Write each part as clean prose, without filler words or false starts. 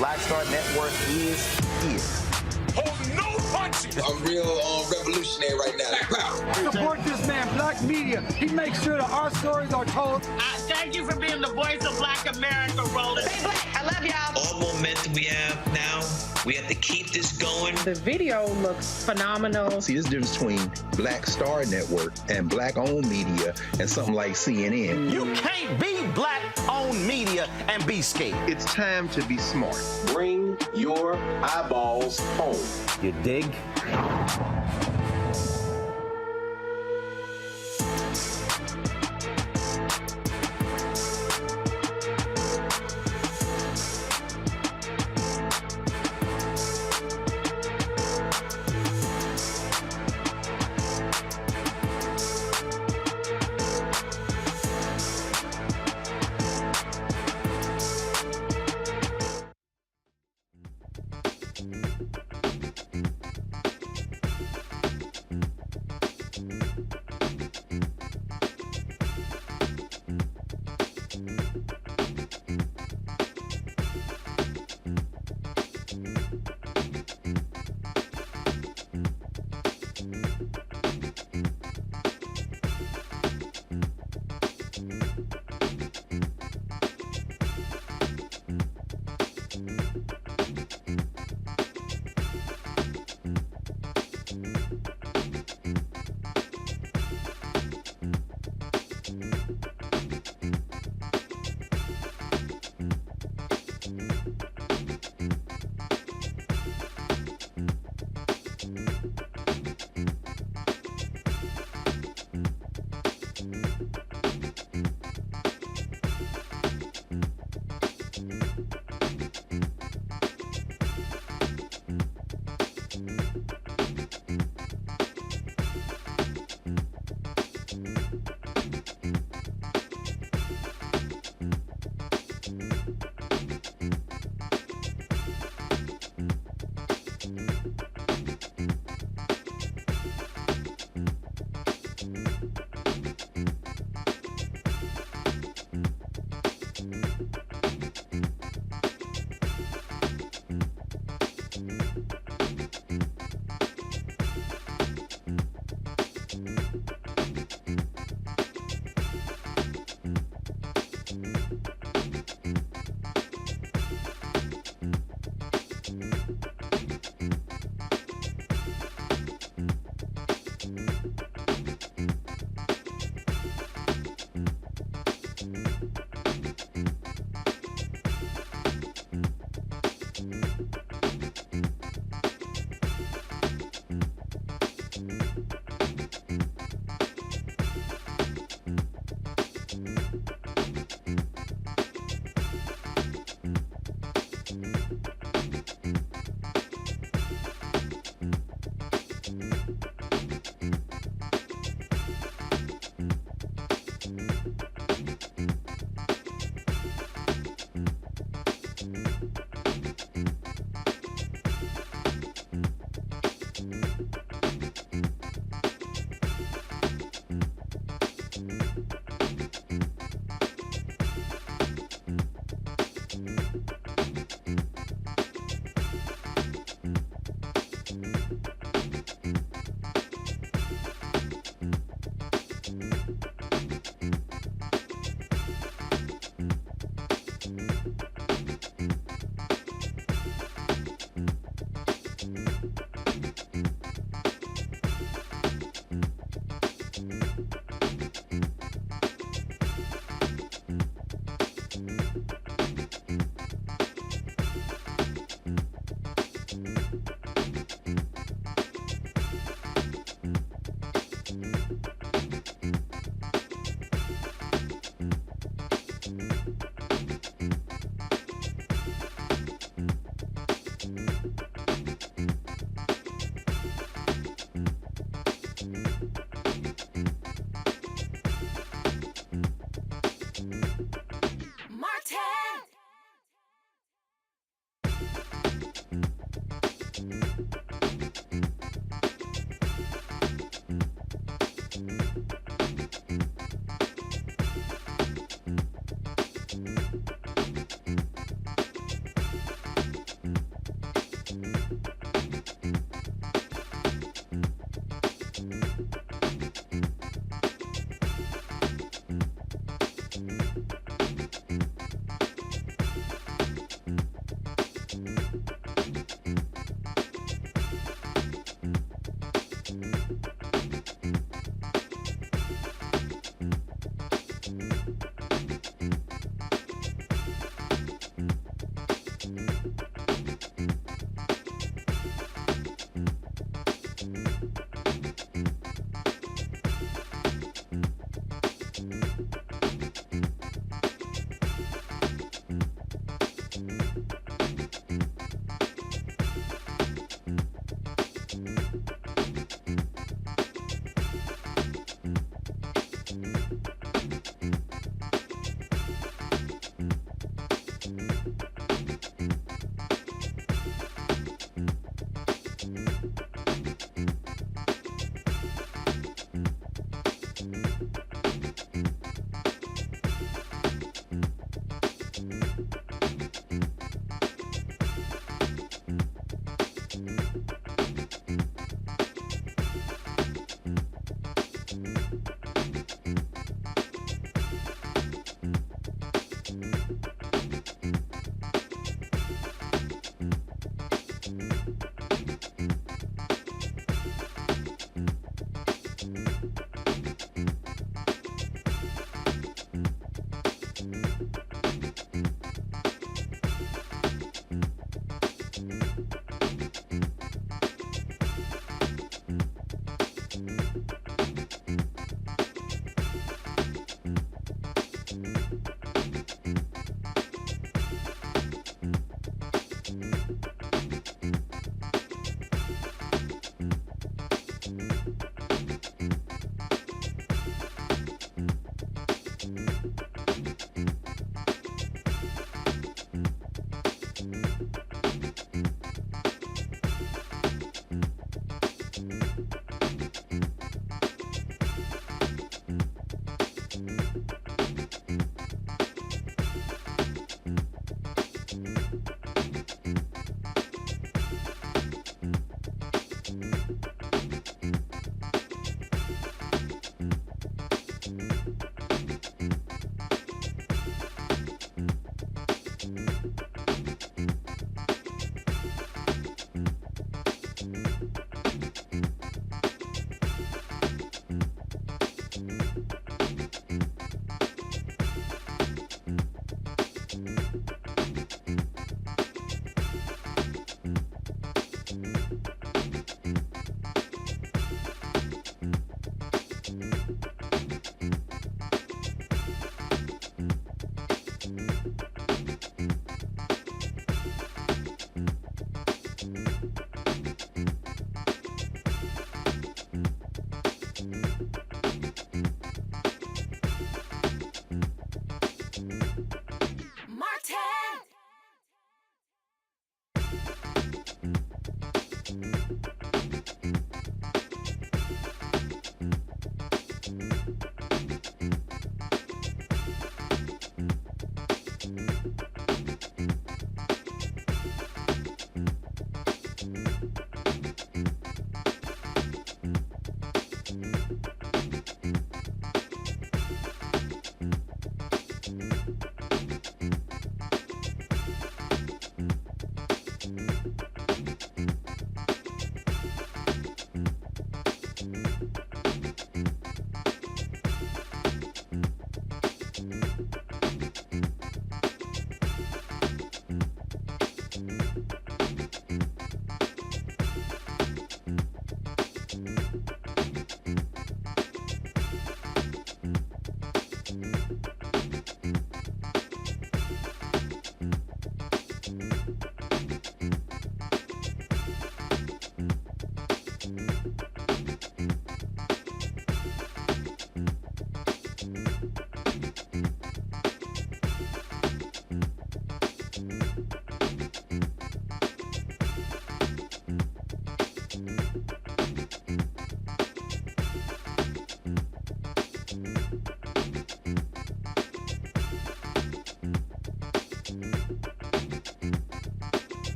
Black Star Network is. Hold no punches. A real revolution. revolutionary right now. Support this man, Black media. He makes sure that our stories are told. Thank you for being the voice of Black America, Roland. Stay black. I love y'all. All momentum we have now, we have to keep this going. The video looks phenomenal. See, there's a difference between Black Star Network and Black-owned media and something like CNN. You can't be Black-owned media and be scared. It's time to be smart. Bring your eyeballs home. You dig?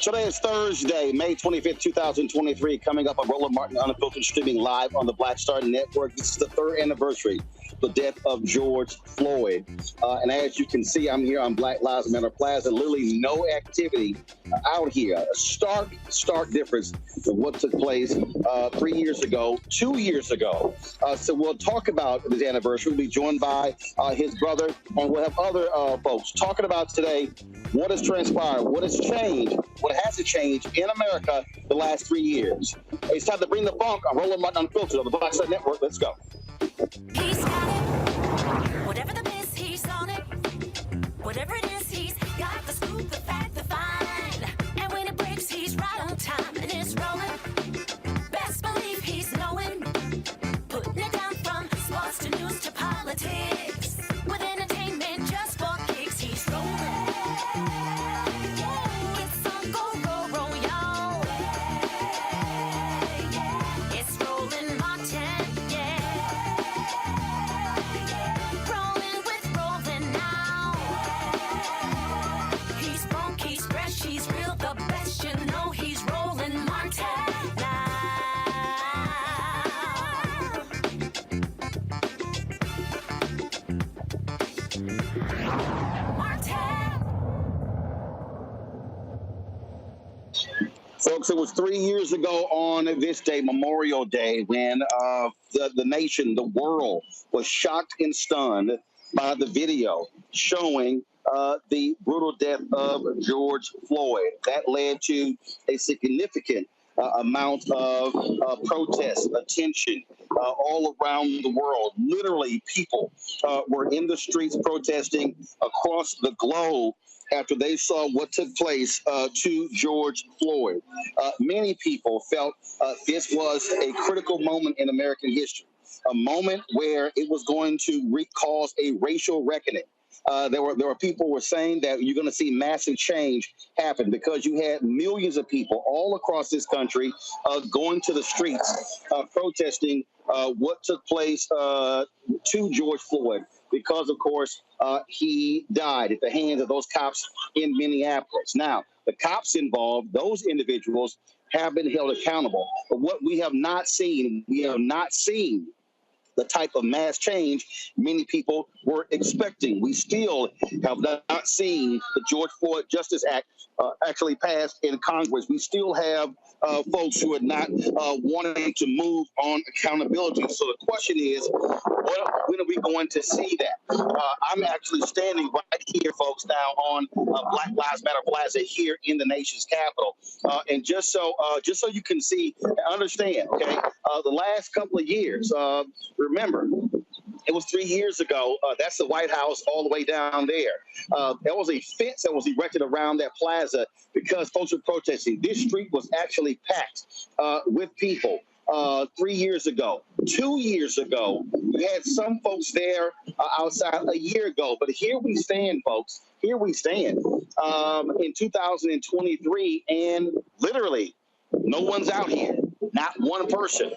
Today is Thursday, May 25th, 2023. Coming up on Roland Martin Unfiltered, streaming live on the Black Star Network. This is the third anniversary of the death of George Floyd. And as you can see, I'm here on Black Lives Matter Plaza. Literally no activity out here. A stark difference of what took place 3 years ago, 2 years ago. So we'll talk about this anniversary. We'll be joined by his brother, and we'll have other folks talking about today what has transpired, what has changed, what hasn't changed in America the last 3 years. It's time to bring the funk on Roland Martin Unfiltered on the Black Star Network. Let's go. He's got it. Whatever the miss, he's on it. Whatever it is, he's got the scoop, the fact, the find. And when it breaks, he's right on time and it's rolling. Best believe he's knowing. Putting it down from sports to news to politics. With entertainment just for kicks, he's rolling. It's on go, y'all. It's Roland Martin, rolling with Roland now. He's funk, he's fresh, he's real, the best, you know he's Roland Martin now. Folks, it was 3 years ago on this day, Memorial Day, when the nation, the world, was shocked and stunned by the video showing the brutal death of George Floyd. That led to a significant amount of protest, attention all around the world. Literally, people were in the streets protesting across the globe after they saw what took place to George Floyd. Many people felt this was a critical moment in American history, a moment where it was going to cause a racial reckoning. There were people who were saying that you're going to see massive change happen because you had millions of people all across this country going to the streets protesting what took place to George Floyd, because, of course, he died at the hands of those cops in Minneapolis. Now, the cops involved, those individuals, have been held accountable. But what we have not seen the type of mass change many people were expecting. We still have not seen the George Floyd Justice Act actually passed in Congress. We still have folks who are not wanting to move on accountability. So the question is, when are we going to see that? I'm actually standing right here, folks, now on Black Lives Matter Plaza here in the nation's capital. And just so you can see and understand, okay, the last couple of years, remember, it was 3 years ago. That's the White House all the way down there. There was a fence that was erected around that plaza because folks were protesting. This street was actually packed with people 3 years ago. 2 years ago, we had some folks there outside a year ago. But here we stand, folks. Here we stand in 2023, and literally no one's out here. Not one person.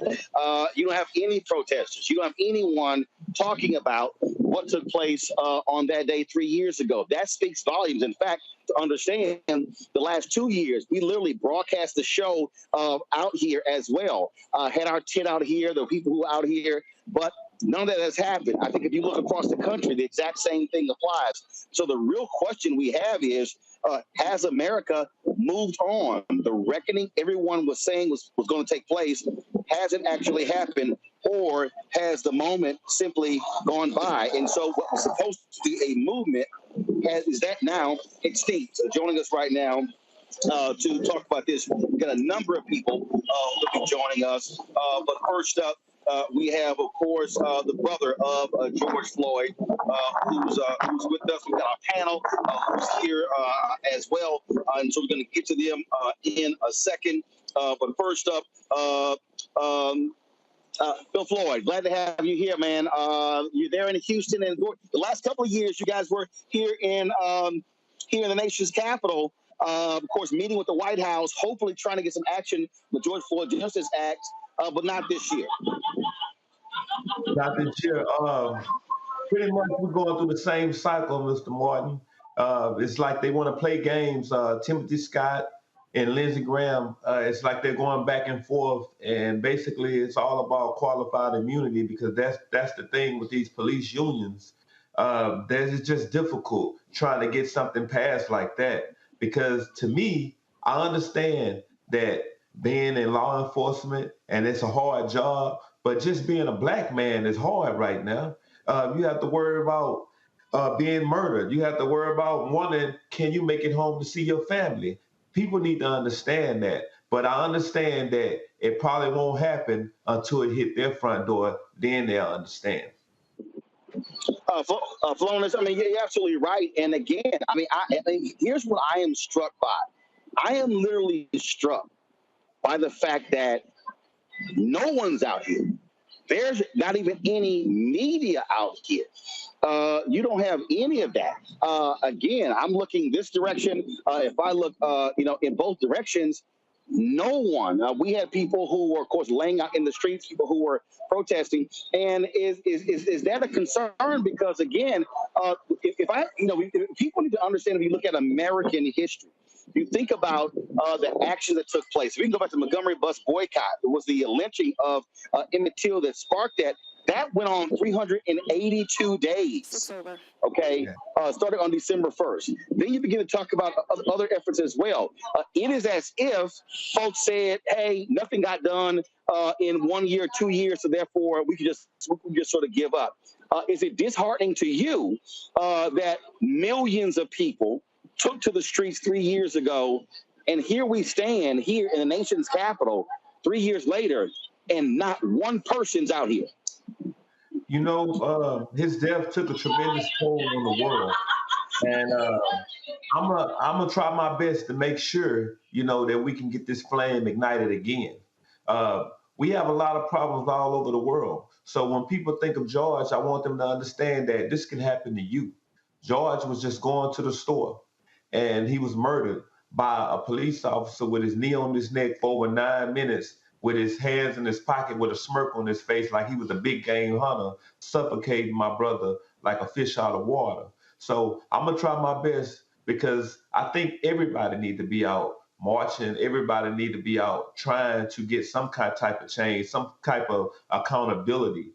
You don't have any protesters. You don't have anyone talking about what took place on that day 3 years ago. That speaks volumes. In fact, to understand, the last 2 years, we literally broadcast the show out here as well. Had our tent out here, the people who are out here, but none of that has happened. I think if you look across the country, the exact same thing applies. So the real question we have is, has America moved on? The reckoning everyone was saying was going to take place hasn't actually happened, or has the moment simply gone by? And so what was supposed to be a movement is that now extinct. So joining us right now to talk about this, we've got a number of people who will be joining us. But first up, we have, of course, the brother of George Floyd, who's with us. We've got our panel who's here as well, and so we're going to get to them in a second. But first up, Phil Floyd, glad to have you here, man. You're there in Houston, and the last couple of years, you guys were here in the nation's capital. Of course, meeting with the White House, hopefully trying to get some action with the George Floyd Justice Act but not this year. Not this year. Pretty much we're going through the same cycle, Mr. Martin. It's like they want to play games. Timothy Scott and Lindsey Graham, it's like they're going back and forth, and basically it's all about qualified immunity because that's the thing with these police unions. It's just difficult trying to get something passed like that because to me, I understand that being in law enforcement and it's a hard job, but just being a black man is hard right now. You have to worry about being murdered. You have to worry about wondering, can you make it home to see your family? People need to understand that. But I understand that it probably won't happen until it hit their front door. Then they'll understand. Philonise, I mean, you're absolutely right. And again, I mean, here's what I am struck by. I am literally struck by the fact that no one's out here. There's not even any media out here. You don't have any of that. Again, I'm looking this direction. If I look, in both directions, no one. We had people who were, of course, laying out in the streets, people who were protesting. And is that a concern? Because again, if people need to understand, if you look at American history, you think about the action that took place. If we can go back to Montgomery bus boycott, it was the lynching of Emmett Till that sparked that. That went on 382 days. Okay, started on December 1st. Then you begin to talk about other efforts as well. It is as if folks said, "Hey, nothing got done in 1 year, 2 years, so therefore we can just sort of give up." Is it disheartening to you that millions of people took to the streets 3 years ago, and here we stand here in the nation's capital 3 years later, and not one person's out here? You know, his death took a tremendous toll on the world. And I'm gonna try my best to make sure, that we can get this flame ignited again. We have a lot of problems all over the world. So when people think of George, I want them to understand that this can happen to you. George was just going to the store and he was murdered by a police officer with his knee on his neck for over 9 minutes, with his hands in his pocket with a smirk on his face like he was a big game hunter, suffocating my brother like a fish out of water. So I'm going to try my best because I think everybody need to be out marching. Everybody need to be out trying to get some type of change, some type of accountability.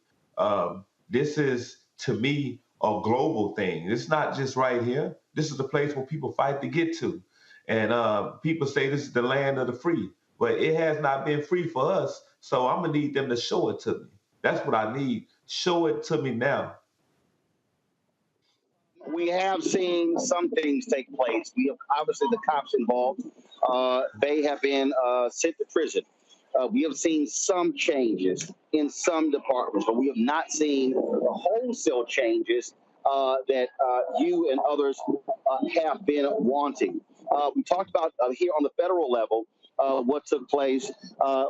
This is, to me, a global thing. It's not just right here. This is the place where people fight to get to. And people say this is the land of the free, but it has not been free for us. So I'm going to need them to show it to me. That's what I need. Show it to me now. We have seen some things take place. We have obviously the cops involved. They have been sent to prison. We have seen some changes in some departments, but we have not seen the wholesale changes that you and others have been wanting. We talked about here on the federal level what took place.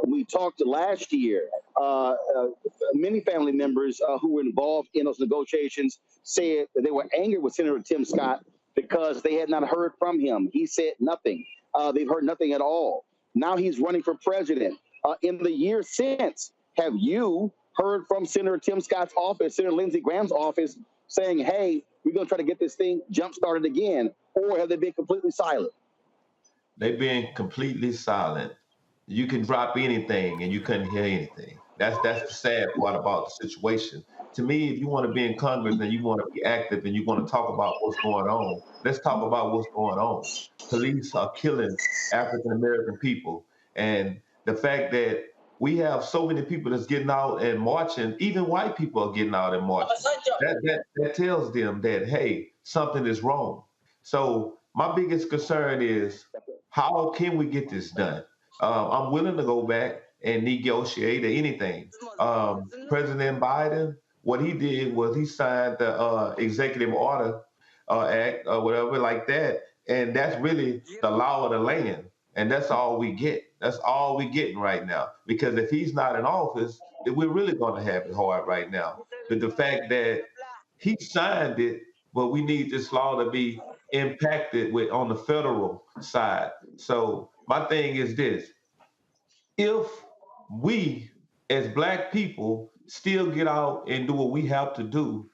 We talked last year. Many family members who were involved in those negotiations said that they were angry with Senator Tim Scott because they had not heard from him. He said nothing. They've heard nothing at all. Now he's running for president. In the year since, have you heard from Senator Tim Scott's office, Senator Lindsey Graham's office, saying, hey, we're going to try to get this thing jump-started again? Or have they been completely silent? They've been completely silent. You can drop anything and you couldn't hear anything. That's the sad part about the situation. To me, if you want to be in Congress and you want to be active and you want to talk about what's going on, let's talk about what's going on. Police are killing African-American people. And the fact that we have so many people that's getting out and marching, even white people are getting out and marching. That tells them that, hey, something is wrong. So my biggest concern is, how can we get this done? I'm willing to go back and negotiate anything. President Biden, what he did was he signed the Executive Order Act or whatever like that. And that's really the law of the land. And that's all we get. That's all we're getting right now. Because if he's not in office, then we're really going to have it hard right now. But the fact that he signed it, but we need this law to be impacted with on the federal side. So my thing is this: if we as Black people still get out and do what we have to do,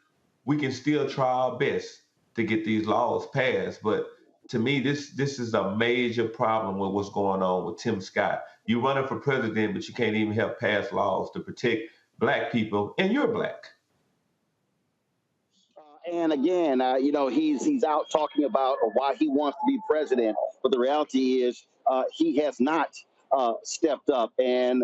we can still try our best to get these laws passed. But to me, this is a major problem with what's going on with Tim Scott. You running for president, but you can't even help pass laws to protect Black people, and you're Black. And again, he's out talking about why he wants to be president, but the reality is he has not stepped up, and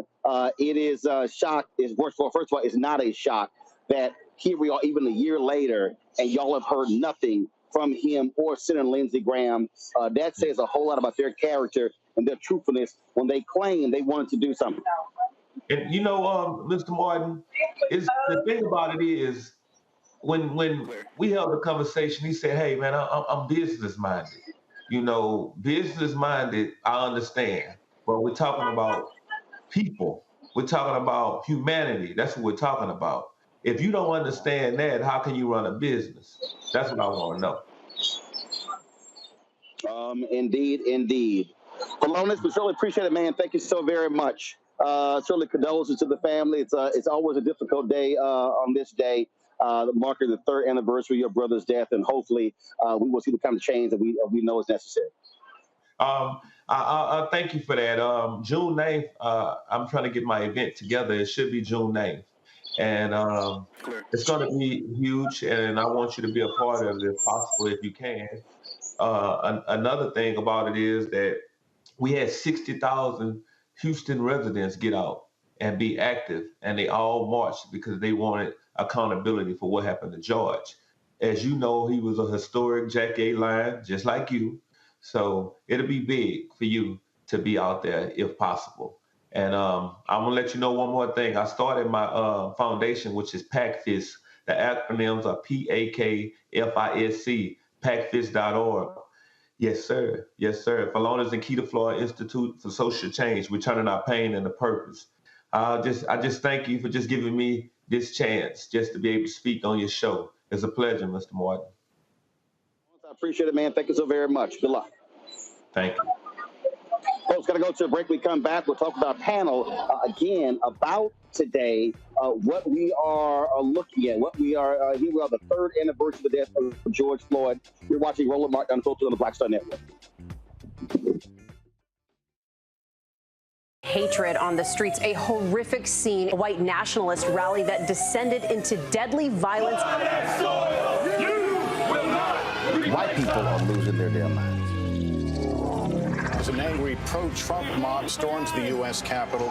it is a shock. First of all, it's not a shock that here we are, even a year later, and y'all have heard nothing from him or Senator Lindsey Graham. That says a whole lot about their character and their truthfulness when they claim they wanted to do something. And Mr. Martin, the thing about it is, when we held the conversation, he said, "Hey, man, I'm business minded. Business minded. I understand, but we're talking about people. We're talking about humanity. That's what we're talking about. If you don't understand that, how can you run a business? That's what I want to know." Indeed. Philonise, we certainly appreciate it, man. Thank you so very much. Certainly condolences to the family. It's always a difficult day on this day, marking the 3rd anniversary of your brother's death, and hopefully we will see the kind of change that we know is necessary. I thank you for that. June 9th, I'm trying to get my event together. It should be June 9th. And it's going to be huge, and I want you to be a part of it if possible, if you can. Another thing about it is that we had 60,000 Houston residents get out and be active, and they all marched because they wanted accountability for what happened to George. As you know, he was a historic Jack A. Line, just like you. So it'll be big for you to be out there if possible. And I'm going to let you know one more thing. I started my foundation, which is PACFISC. The acronyms are PAKFISC, PACFISC.org. Yes, sir. Philonise Keeta Floyd Institute for Social Change. We're turning our pain into purpose. I just thank you for just giving me this chance just to be able to speak on your show. It's a pleasure, Mr. Martin. I appreciate it, man. Thank you so very much. Good luck. Thank you. Folks, got to go to a break. We come back. We'll talk about a panel again about today, what we are looking at, what we are, here we are, the 3rd anniversary of the death of George Floyd. You're watching Roland Martin Unfiltered on the Black Star Network. Hatred on the streets, a horrific scene, a white nationalist rally that descended into deadly violence. White people are losing their damn minds. As an angry pro-Trump mob storms the U.S. Capitol,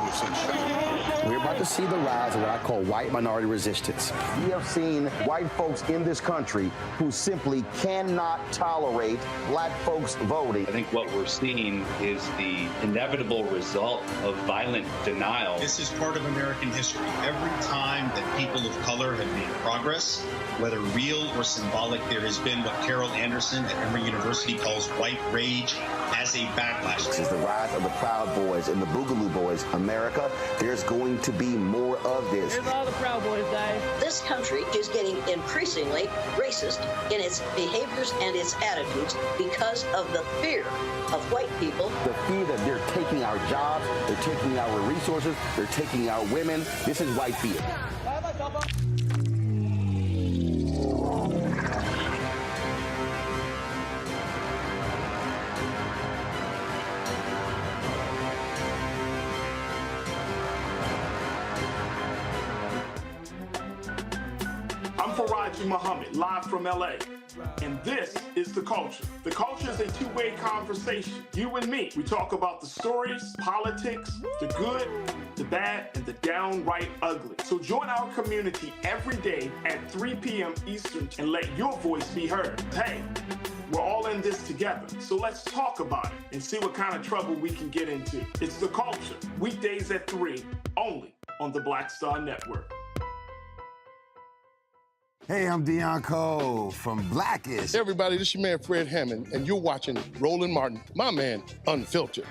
we're about to see the rise of what I call white minority resistance. We have seen white folks in this country who simply cannot tolerate Black folks voting. I think what we're seeing is the inevitable result of violent denial. This is part of American history. Every time that people of color have made progress, whether real or symbolic, there has been what Carol Anderson at Emory University calls white rage as a backlash. This is the rise of the Proud Boys and the Boogaloo Boys. America, there's going to be more of this. Here's all the Proud Boys, guys. This country is getting increasingly racist in its behaviors and its attitudes because of the fear of white people. The fear that they're taking our jobs, they're taking our resources, they're taking our women. This is white fear. I'm Faraji Muhammad, live from LA. And this is The Culture. The Culture is a two-way conversation. You and me. We talk about the stories, politics, the good, the bad, and the downright ugly. So join our community every day at 3 p.m. Eastern and let your voice be heard. Hey, we're all in this together. So let's talk about it and see what kind of trouble we can get into. It's The Culture, weekdays at 3, only on the Black Star Network. Hey, I'm Deion Cole from Blackish. Hey everybody, this is your man Fred Hammond, and you're watching Roland Martin, my man, Unfiltered.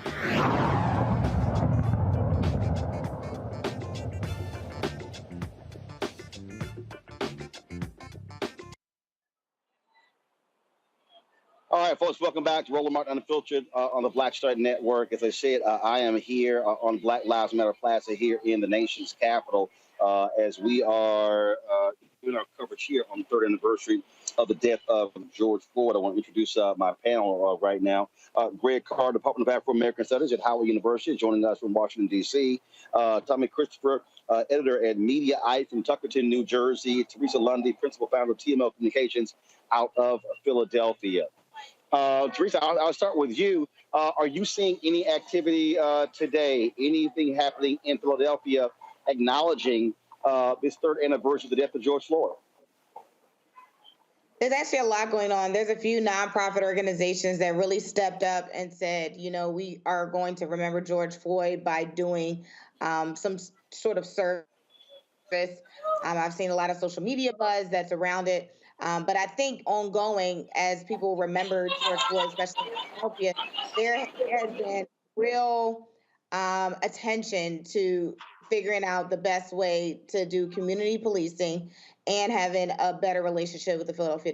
All right, folks, welcome back to Roland Martin Unfiltered on the Black Star Network. As I said, I am here on Black Lives Matter Plaza here in the nation's capital as we are doing our coverage here on the third anniversary of the death of George Floyd. I want to introduce my panel right now. Greg Carr, Department of Afro-American Studies at Howard University, joining us from Washington, D.C. Tommy Christopher, editor at Mediaite from Tuckerton, New Jersey. Teresa Lundy, principal founder of TML Communications out of Philadelphia. Teresa, I'll start with you. Are you seeing any activity today, anything happening in Philadelphia acknowledging this third anniversary of the death of George Floyd? There's actually a lot going on. There's a few nonprofit organizations that really stepped up and said, you know, we are going to remember George Floyd by doing some sort of service. I've seen a lot of social media buzz that's around it. But I think ongoing, as people remember George Floyd, especially in Philadelphia, there has been real attention to figuring out the best way to do community policing and having a better relationship with the Philadelphia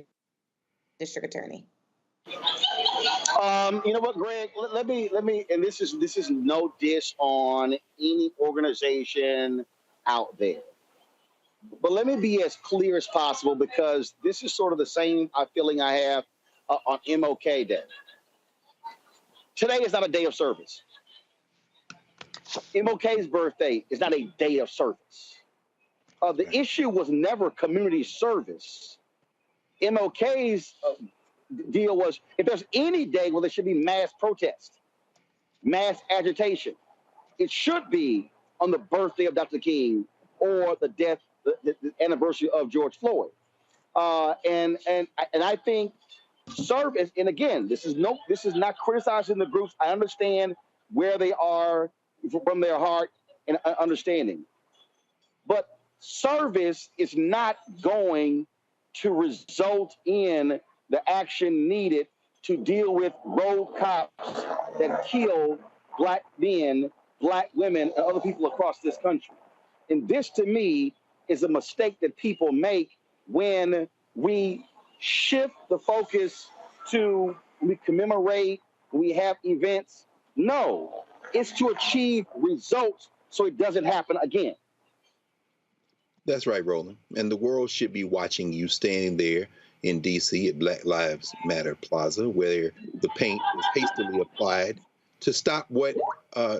District Attorney. You know what, Greg? Let me, and this is no diss on any organization out there. But let me be as clear as possible, because this is sort of the same feeling I have on MOK Day. Today is not a day of service. MOK's birthday is not a day of service. The issue was never community service. MOK's deal was, if there's any day where there should be mass protest, mass agitation, it should be on the birthday of Dr. King or the death, the anniversary of George Floyd. And I think service, and again, this is not criticizing the groups. I understand where they are from their heart and understanding. But service is not going to result in the action needed to deal with road cops that kill Black men, Black women, and other people across this country. And this, to me, is a mistake that people make when we shift the focus to, we commemorate, we have events. No, it's to achieve results so it doesn't happen again. That's right, Roland. And the world should be watching you standing there in D.C. at Black Lives Matter Plaza, where the paint was hastily applied to stop what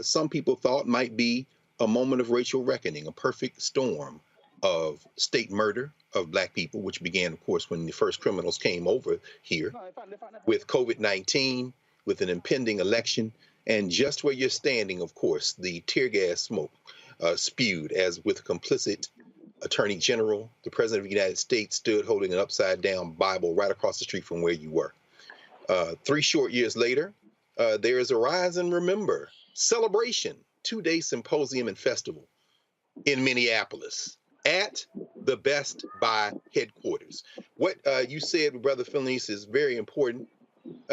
some people thought might be a moment of racial reckoning, a perfect storm of state murder of Black people, which began, of course, when the first criminals came over here, with COVID-19, with an impending election, and just where you're standing, of course, the tear gas smoke spewed, as with complicit Attorney General, the President of the United States stood holding an upside-down Bible right across the street from where you were. 3 short years later, there is a Rise and Remember celebration, 2-day symposium and festival in Minneapolis at the Best Buy headquarters. What you said, Brother Philonise, is very important.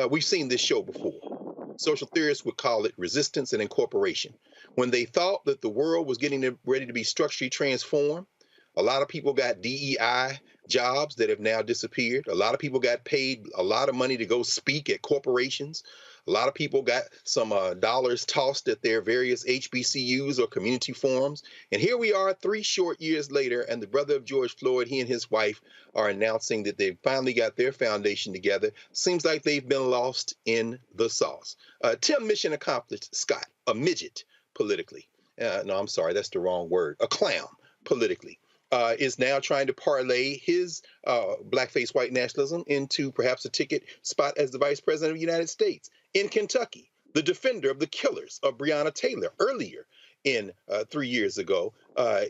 We've seen this show before. Social theorists would call it resistance and incorporation. When they thought that the world was getting ready to be structurally transformed, a lot of people got DEI jobs that have now disappeared. A lot of people got paid a lot of money to go speak at corporations. A lot of people got some dollars tossed at their various HBCUs or community forums. And here we are 3 short years later, and the brother of George Floyd, he and his wife are announcing that they've finally got their foundation together. Seems like they've been lost in the sauce. Tim Mission Accomplished Scott, a midget politically. No, I'm sorry, that's the wrong word. A clown politically. Is now trying to parlay his blackface white nationalism into perhaps a ticket spot as the vice president of the United States. In Kentucky, the defender of the killers of Breonna Taylor earlier in 3 years ago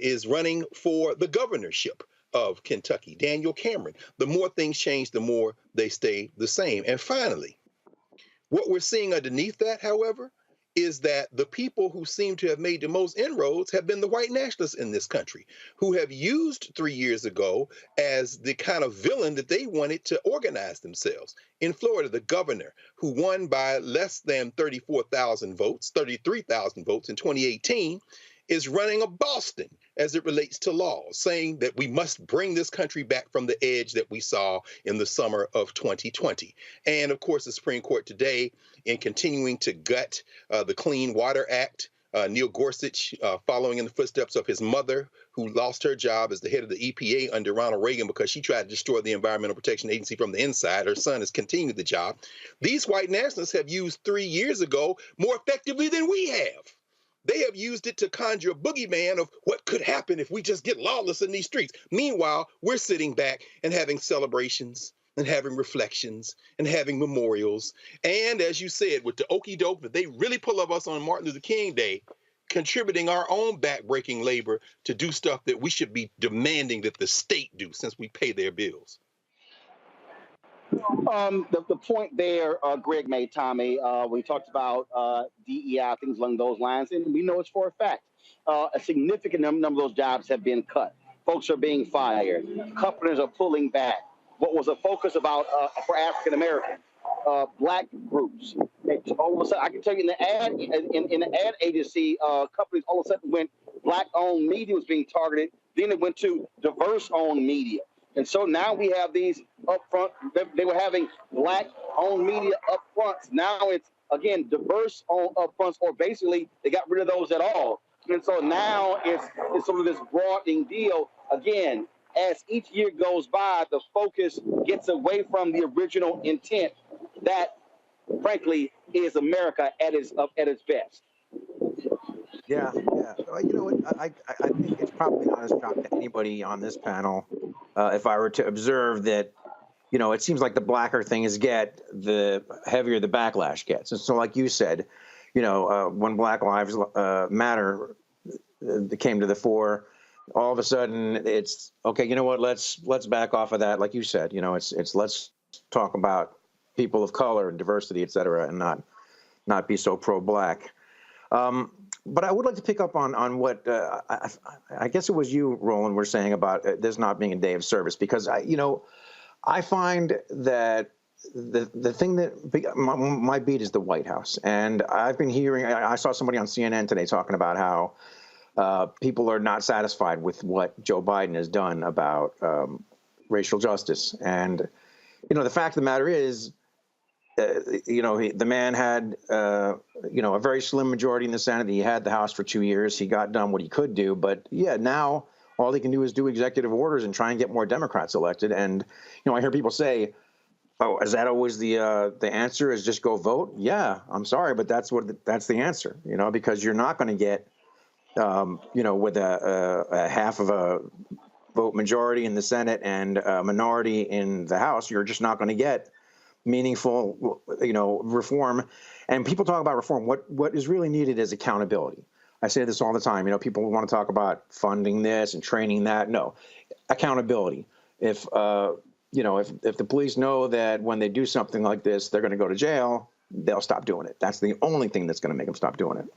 is running for the governorship of Kentucky, Daniel Cameron. The more things change, the more they stay the same. And finally, what we're seeing underneath that, however, is that the people who seem to have made the most inroads have been the white nationalists in this country, who have used 3 years ago as the kind of villain that they wanted to organize themselves. In Florida, the governor, who won by less than 34,000 votes, 33,000 votes in 2018, is running a Boston as it relates to laws, saying that we must bring this country back from the edge that we saw in the summer of 2020. And of course, the Supreme Court today, in continuing to gut the Clean Water Act, Neil Gorsuch, following in the footsteps of his mother, who lost her job as the head of the EPA under Ronald Reagan because she tried to destroy the Environmental Protection Agency from the inside. Her son has continued the job. These white nationalists have used 3 years ago more effectively than we have. They have used it to conjure a boogeyman of what could happen if we just get lawless in these streets. Meanwhile, we're sitting back and having celebrations and having reflections and having memorials. And as you said, with the okey doke that they really pull up us on Martin Luther King Day, contributing our own backbreaking labor to do stuff that we should be demanding that the state do since we pay their bills. The point there, Greg made, Tommy, when he talked about DEI, things along those lines, and we know it's for a fact. A significant number of those jobs have been cut. Folks are being fired. Companies are pulling back. What was a focus about for African Americans, black groups. All of a sudden, I can tell you in the ad agency, companies all of a sudden went black-owned media was being targeted. Then it went to diverse-owned media. And so now we have these upfront, they were having black-owned media upfronts. Now it's, again, diverse-owned upfronts, or basically they got rid of those at all. And so now it's sort of this broadening deal. Again, as each year goes by, the focus gets away from the original intent that, frankly, is America at its best. Yeah. Well, you know what? I think it's probably not a shock to anybody on this panel if I were to observe that, you know, it seems like the blacker things get, the heavier the backlash gets. And so, like you said, you know, when Black Lives Matter came to the fore, all of a sudden it's okay. You know what? Let's back off of that. Like you said, you know, it's let's talk about people of color and diversity, et cetera, and not be so pro-black. But I would like to pick up on what I guess it was you, Roland, were saying about this not being a day of service, because I find that the thing that my beat is the White House, and I've been hearing. I saw somebody on CNN today talking about how people are not satisfied with what Joe Biden has done about racial justice, and the fact of the matter is. The man had, a very slim majority in the Senate. He had the House for 2 years. He got done what he could do. But, yeah, now all he can do is do executive orders and try and get more Democrats elected. And, I hear people say, oh, is that always the answer is just go vote? Yeah, I'm sorry, but that's the answer, because you're not going to get, with a half of a vote majority in the Senate and a minority in the House, you're just not going to get meaningful, reform. And people talk about reform. What is really needed is accountability. I say this all the time. People want to talk about funding this and training that. No, accountability. If the police know that when they do something like this, they're going to go to jail, they'll stop doing it. That's the only thing that's going to make them stop doing it.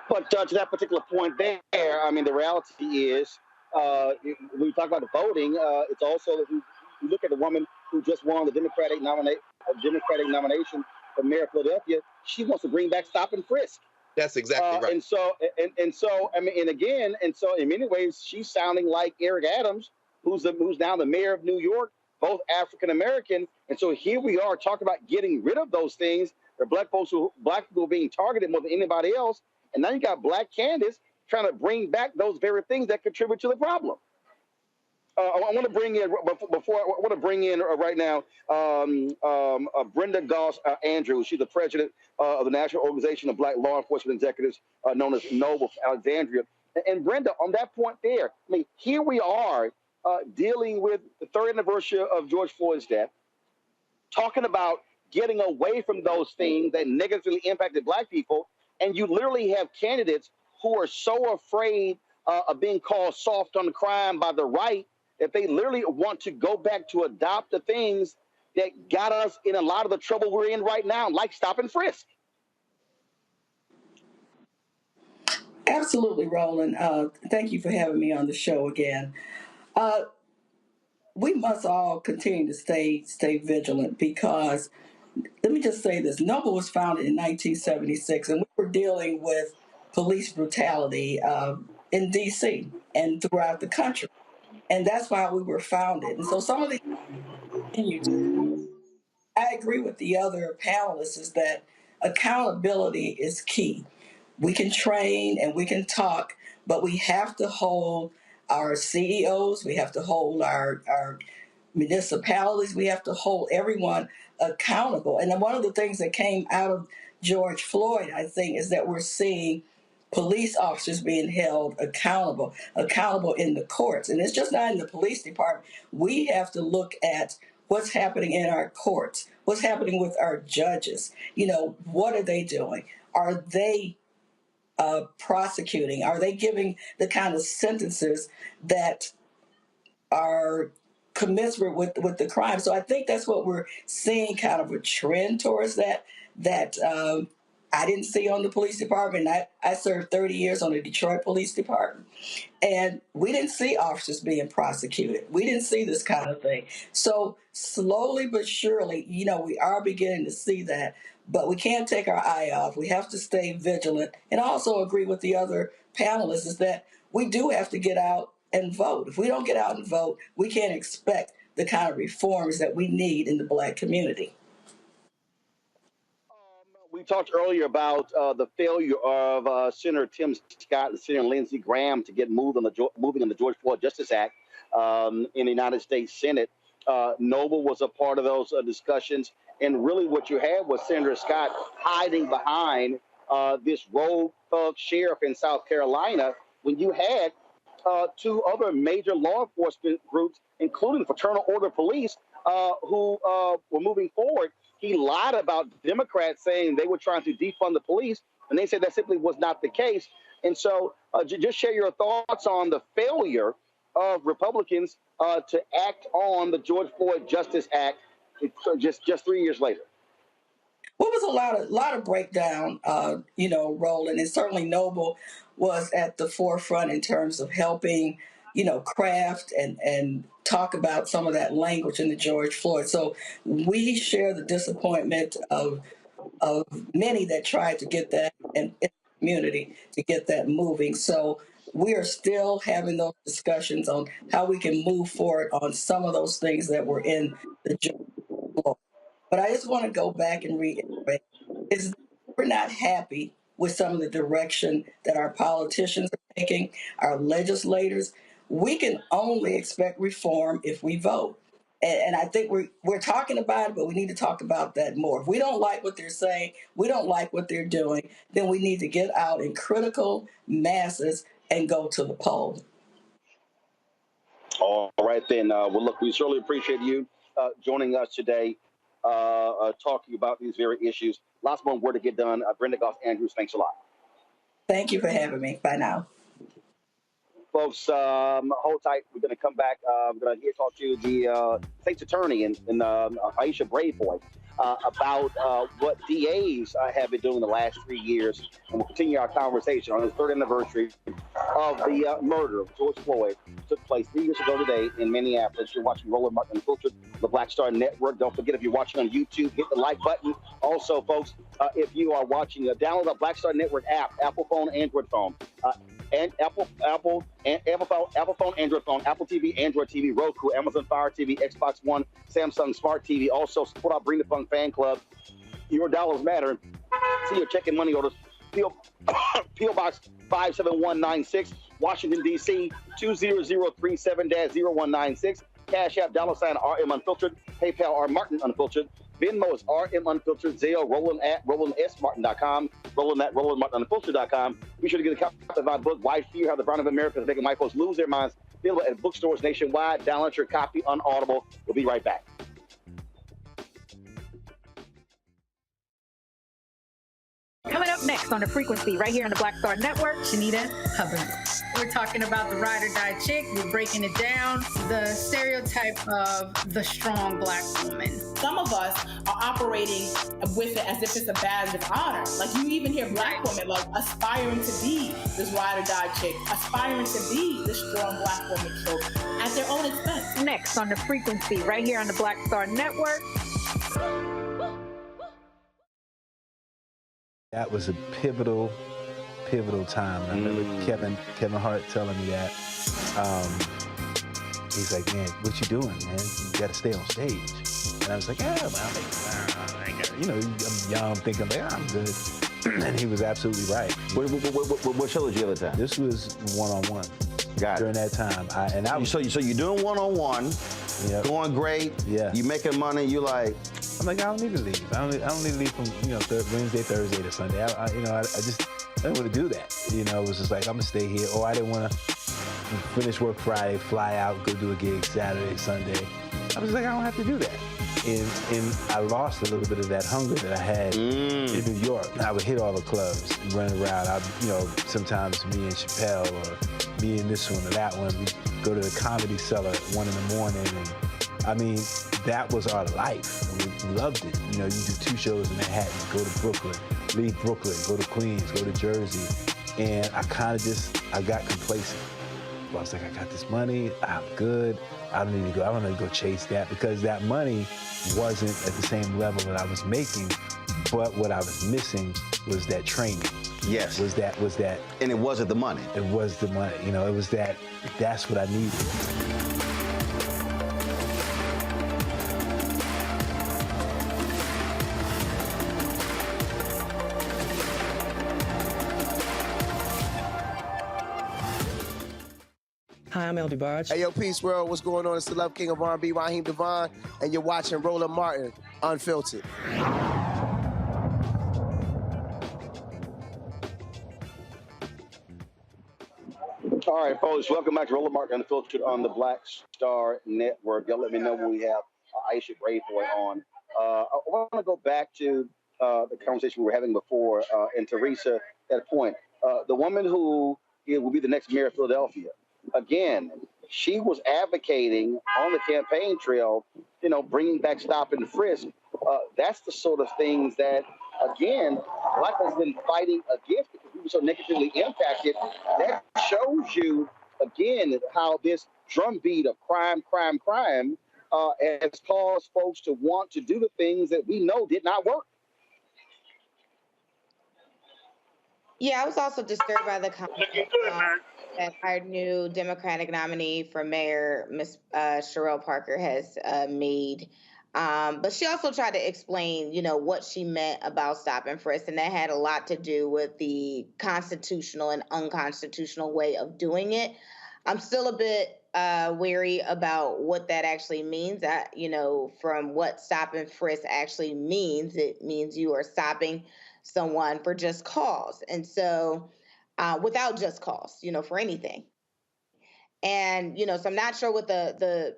But to that particular point there, I mean, the reality is, when we talk about the voting, it's also that you look at the woman who just won the Democratic nomination for mayor of Philadelphia. She wants to bring back stop and frisk. That's exactly right. And so I mean, and so in many ways, she's sounding like Eric Adams, who's now the mayor of New York, both African American. And so here we are talking about getting rid of those things. There are black people being targeted more than anybody else, and now you got black candidates trying to bring back those very things that contribute to the problem. I want to bring in right now Brenda Goss Andrews. She's the president of the National Organization of Black Law Enforcement Executives, known as NOBLE Alexandria. And Brenda, on that point there, I mean, here we are dealing with the 3rd anniversary of George Floyd's death, talking about getting away from those things that negatively impacted black people, and you literally have candidates who are so afraid of being called soft on crime by the right that they literally want to go back to adopt the things that got us in a lot of the trouble we're in right now, like stop and frisk. Absolutely, Roland. Thank you for having me on the show again. We must all continue to stay vigilant, because let me just say this. NOBLE was founded in 1976, and we were dealing with police brutality in D.C. and throughout the country. And that's why we were founded. And so some of the I agree with the other panelists is that accountability is key. We can train and we can talk, but we have to hold our CEOs, we have to hold our municipalities, we have to hold everyone accountable. And then one of the things that came out of George Floyd, I think, is that we're seeing police officers being held accountable in the courts. And it's just not in the police department. We have to look at what's happening in our courts, what's happening with our judges. You know, what are they doing? Are they prosecuting? Are they giving the kind of sentences that are commensurate with the crime? So I think that's what we're seeing, kind of a trend towards that I didn't see on the police department. I served 30 years on the Detroit Police Department, and we didn't see officers being prosecuted. We didn't see this kind of thing. So slowly but surely, you know, we are beginning to see that, but we can't take our eye off. We have to stay vigilant, and also agree with the other panelists is that we do have to get out and vote. If we don't get out and vote, we can't expect the kind of reforms that we need in the Black community. We talked earlier about the failure of Senator Tim Scott and Senator Lindsey Graham to get moving on the George Floyd Justice Act in the United States Senate. Noble was a part of those discussions. And really what you had was Senator Scott hiding behind this rogue thug sheriff in South Carolina when you had two other major law enforcement groups, including Fraternal Order Police, who were moving forward. He lied about Democrats saying they were trying to defund the police, and they said that simply was not the case. And so just share your thoughts on the failure of Republicans to act on the George Floyd Justice Act just 3 years later. Well, it was a lot of breakdown, you know, Roland, and certainly Noble was at the forefront in terms of helping, you know, craft and talk about some of that language in the George Floyd. So we share the disappointment of many that tried to get that in the community to get that moving. So we are still having those discussions on how we can move forward on some of those things that were in the George Floyd. But I just want to go back and reiterate is we're not happy with some of the direction that our politicians are taking, our legislators. We can only expect reform if we vote. And I think we're talking about it, but we need to talk about that more. If we don't like what they're saying, we don't like what they're doing, then we need to get out in critical masses and go to the polls. All right, then. Well, look, we certainly appreciate you joining us today, talking about these very issues. Lots more work to get done. Brenda Goss Andrews, thanks a lot. Thank you for having me. Bye now. Folks, hold tight. We're going to come back. I'm going to talk to the state's attorney in Aisha Bravevoy about what DAs have been doing the last 3 years. And we'll continue our conversation on the third anniversary of the murder of George Floyd. Took place 3 years ago today in Minneapolis. You're watching Roland Martin Unfiltered, the Black Star Network. Don't forget, if you're watching on YouTube, hit the like button. Also, folks, if you are watching, download the Black Star Network app, Apple phone, Android phone. And Apple phone, Android phone, Apple TV, Android TV, Roku, Amazon Fire TV, Xbox One, Samsung Smart TV. Also, support our Bring the Fun fan club. Your dollars matter. See your check and money orders. P.O. Box 57196, Washington, D.C., 20037-0196. Cash App, $RM Unfiltered. PayPal, R Martin Unfiltered. Venmo is RM Unfiltered. Zelle, Roland at RolandSMartin.com. Roland at RolandMartinUnfiltered.com. Be sure to get a copy of my book, Why Fear: How the Brown of America is Making White Folks Lose Their Minds. Available at bookstores nationwide. Download your copy on Audible. We'll be right back. Coming up next on The Frequency, right here on the Black Star Network, Shanita Hubbard. We're talking about the ride or die chick. We're breaking it down. The stereotype of the strong Black woman. Some of us are operating with it as if it's a badge of honor. Like, you even hear Black women like aspiring to be this ride or die chick, aspiring to be this strong Black woman, so at their own expense. Next on The Frequency, right here on the Black Star Network. That was a pivotal pivotal time. And I remember Kevin Hart telling me that. He's like, man, what you doing, man? You got to stay on stage. And I was like, yeah, I'm young, thinking, like, I'm good. And he was absolutely right. What show did you have at the time? This was one-on-one. Got it. During that time. So you're doing one-on-one, going great. Yeah. You making money. You like. I'm like, I don't need to leave. I don't need to leave from Wednesday, Thursday to Sunday. I didn't want to do that. It was just like, I'm gonna stay here. Or I didn't want to finish work Friday, fly out, go do a gig Saturday, Sunday. I was like, I don't have to do that. And I lost a little bit of that hunger that I had in New York. I would hit all the clubs, run around. Sometimes me and Chappelle or me and this one or that one, we'd go to the Comedy Cellar at 1 a.m. And I mean, that was our life. And we loved it. You do 2 shows in Manhattan, go to Brooklyn, leave Brooklyn, go to Queens, go to Jersey. And I got complacent. I was like, I got this money, I'm good. I don't need to go chase that, because that money wasn't at the same level that I was making, but what I was missing was that training. Yes. Was that. And it wasn't the money. It was the money. It was that's what I needed. Hi, I'm LD Barge. Hey, yo, Peace World. What's going on? It's the Love King of R&B, Raheem Devon, and you're watching Roland Martin, Unfiltered. All right, folks, welcome back to Roland Martin Unfiltered on the Black Star Network. Y'all let me know when we have Aisha Grayboy on. I want to go back to the conversation we were having before, and Teresa, that point. The woman who will be the next mayor of Philadelphia. Again, she was advocating on the campaign trail, bringing back stop and frisk. That's the sort of things that, again, Black has been fighting against because we were so negatively impacted. That shows you, again, how this drumbeat of crime has caused folks to want to do the things that we know did not work. Yeah, I was also disturbed by the comment that our new Democratic nominee for mayor, Ms. Sherelle Parker, has made. But she also tried to explain, what she meant about stop and frisk, and that had a lot to do with the constitutional and unconstitutional way of doing it. I'm still a bit wary about what that actually means. From what stop and frisk actually means, it means you are stopping someone for just cause. And so without just cause, for anything. And, so I'm not sure what the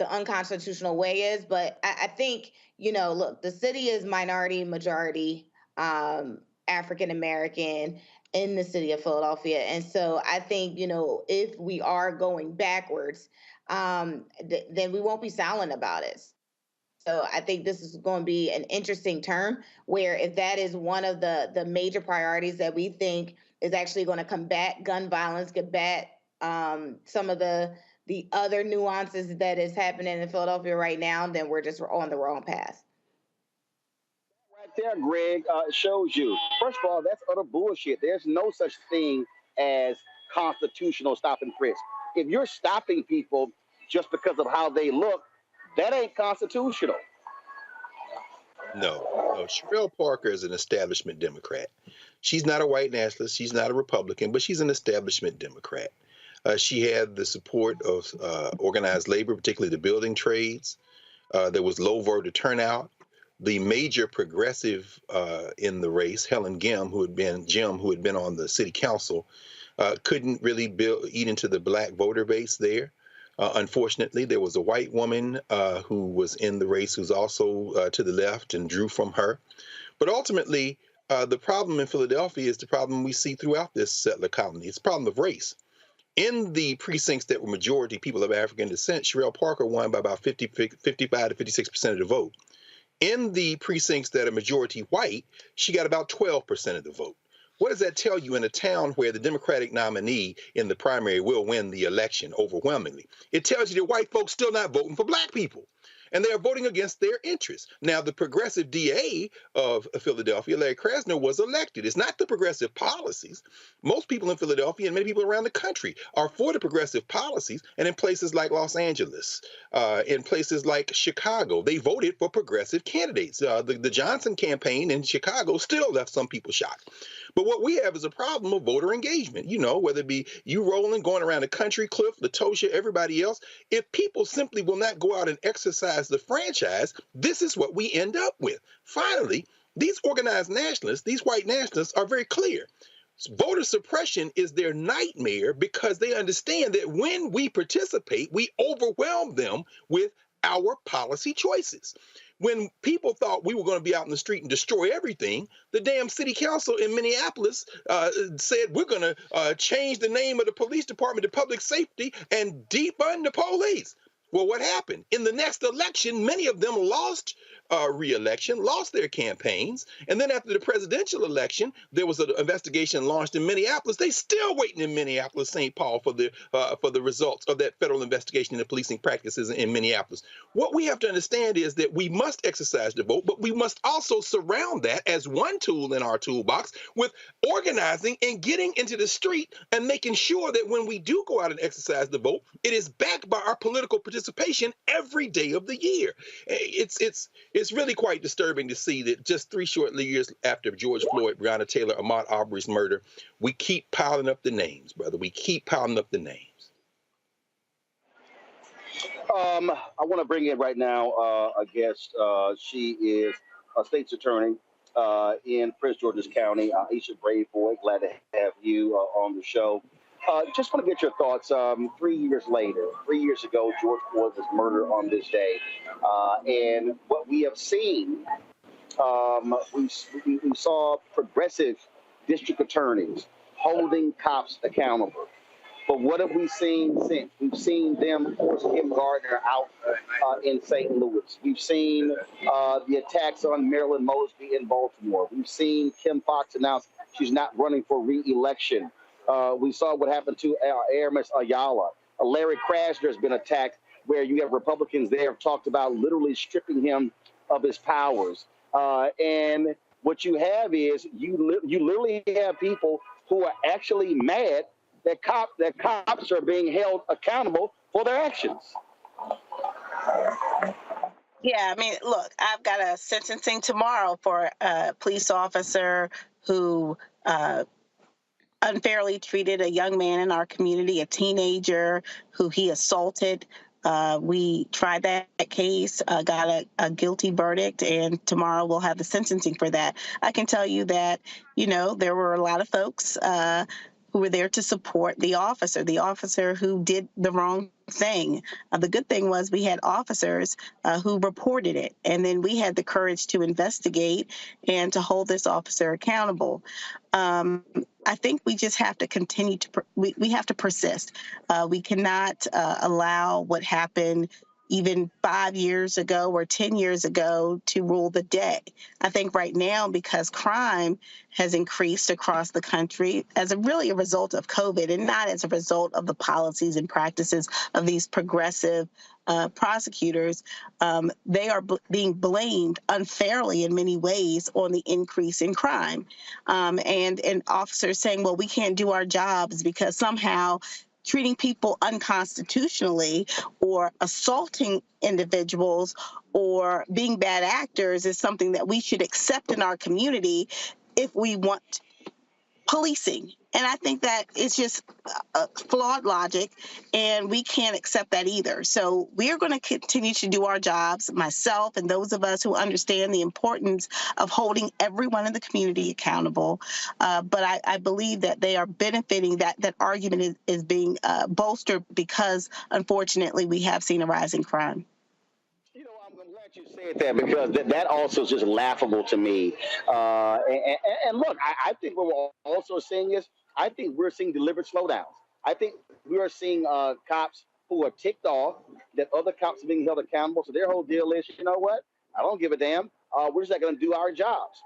unconstitutional way is, but I think, look, the city is minority, majority, African-American in the city of Philadelphia. And so I think, if we are going backwards, then we won't be silent about it. So I think this is going to be an interesting term where if that is one of the major priorities that we think is actually going to combat gun violence, combat some of the other nuances that is happening in Philadelphia right now, then we're just on the wrong path. Right there, Greg, shows you. First of all, that's utter bullshit. There's no such thing as constitutional stop and frisk. If you're stopping people just because of how they look, that ain't constitutional. No. Sherelle Parker is an establishment Democrat. She's not a white nationalist. She's not a Republican, but she's an establishment Democrat. She had the support of organized labor, particularly the building trades. There was low voter turnout. The major progressive in the race, Helen Gim, who had been on the city council, couldn't really eat into the black voter base there. Unfortunately, there was a white woman who was in the race who's also to the left and drew from her. But ultimately, the problem in Philadelphia is the problem we see throughout this settler colony. It's a problem of race. In the precincts that were majority people of African descent, Sherelle Parker won by about 55 to 56% of the vote. In the precincts that are majority white, she got about 12% of the vote. What does that tell you in a town where the Democratic nominee in the primary will win the election overwhelmingly? It tells you that white folks still not voting for black people. and they are voting against their interests. Now, the progressive DA of Philadelphia, Larry Krasner, was elected. It's not the progressive policies. Most people in Philadelphia and many people around the country are for the progressive policies, and in places like Los Angeles, in places like Chicago, they voted for progressive candidates. The Johnson campaign in Chicago still left some people shocked. But what we have is a problem of voter engagement. You know, whether it be you, Roland, going around the country, Cliff, Latosha, everybody else, if people simply will not go out and exercise the franchise, this is what we end up with. Finally, these organized nationalists, these white nationalists, are very clear. Voter suppression is their nightmare because they understand that when we participate, we overwhelm them with our policy choices. When people thought we were going to be out in the street and destroy everything, the damn city council in Minneapolis said we're going to change the name of the police department to public safety and defund the police. Well, what happened? In the next election, many of them lost re-election, lost their campaigns. And then after the presidential election, there was an investigation launched in Minneapolis. They still waiting in Minneapolis, St. Paul, for the results of that federal investigation into policing practices in Minneapolis. What we have to understand is that we must exercise the vote, but we must also surround that as one tool in our toolbox with organizing and getting into the street and making sure that when we do go out and exercise the vote, it is backed by our political participation every day of the year. It's really quite disturbing to see that just 3 short years after George Floyd, Breonna Taylor, Ahmaud Arbery's murder, we keep piling up the names, brother. We keep piling up the names. I want to bring in right now a guest. She is a state's attorney in Prince George's County, Aisha Braveboy. Glad to have you on the show. Just want to get your thoughts. 3 years later, 3 years ago, George Floyd was murdered on this day. And what we have seen, we saw progressive district attorneys holding cops accountable. But what have we seen since? We've seen them force Kim Gardner out in St. Louis. We've seen the attacks on Marilyn Mosby in Baltimore. We've seen Kim Foxx announce she's not running for re-election. We saw what happened to Aramis Ayala. Larry Krasner has been attacked, where you have Republicans there have talked about literally stripping him of his powers. And what you have is you literally have people who are actually mad that cops are being held accountable for their actions. Yeah, I mean, look, I've got a sentencing tomorrow for a police officer who unfairly treated a young man in our community, a teenager who he assaulted. We tried that case, got a guilty verdict, and tomorrow we'll have the sentencing for that. I can tell you that, there were a lot of folks who were there to support the officer who did the wrong thing. The good thing was we had officers who reported it, and then we had the courage to investigate and to hold this officer accountable. I think we just have to continue to, we have to persist. We cannot allow what happened even 5 years ago or 10 years ago to rule the day. I think right now, because crime has increased across the country as really a result of COVID and not as a result of the policies and practices of these progressive prosecutors, they are being blamed unfairly in many ways on the increase in crime. And officers saying, well, we can't do our jobs because somehow treating people unconstitutionally or assaulting individuals or being bad actors is something that we should accept in our community if we want policing. And I think that it's just a flawed logic, and we can't accept that either. So we are going to continue to do our jobs, myself and those of us who understand the importance of holding everyone in the community accountable. But I believe that they are benefiting, that argument is being bolstered because, unfortunately, we have seen a rise in crime. You said that because that also is just laughable to me. And look, I think what we're also seeing is, I think we're seeing deliberate slowdowns. I think we are seeing cops who are ticked off that other cops are being held accountable. So their whole deal is, you know what? I don't give a damn. We're just not going to do our jobs.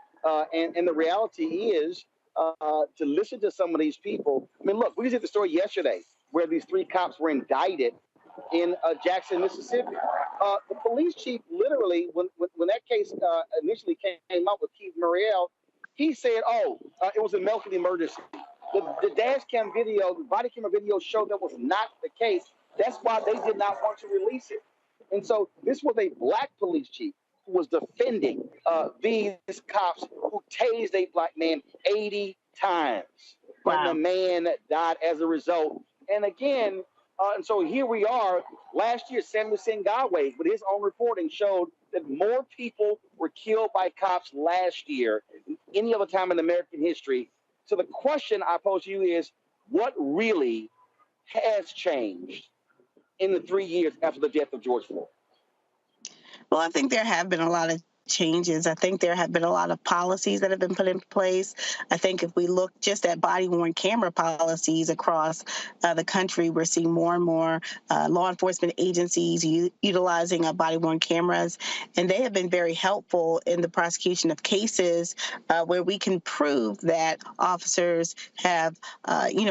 And the reality is to listen to some of these people. I mean, look, we just did the story yesterday where these 3 cops were indicted in Jackson, Mississippi. The police chief literally, when that case initially came up with Keith Muriel, he said, it was a medical emergency. The dash cam video, the body camera video showed that was not the case. That's why they did not want to release it. And so this was a black police chief who was defending these cops who tased a black man 80 times. Wow. And the man died as a result. And again, and so here we are. Last year, Samuel Singaway, with his own reporting, showed that more people were killed by cops last year than any other time in American history. So the question I pose to you is, what really has changed in the 3 years after the death of George Floyd? Well, I think there have been a lot of changes. I think there have been a lot of policies that have been put in place. I think if we look just at body-worn camera policies across the country, we're seeing more and more law enforcement agencies utilizing body-worn cameras, and they have been very helpful in the prosecution of cases where we can prove that officers have,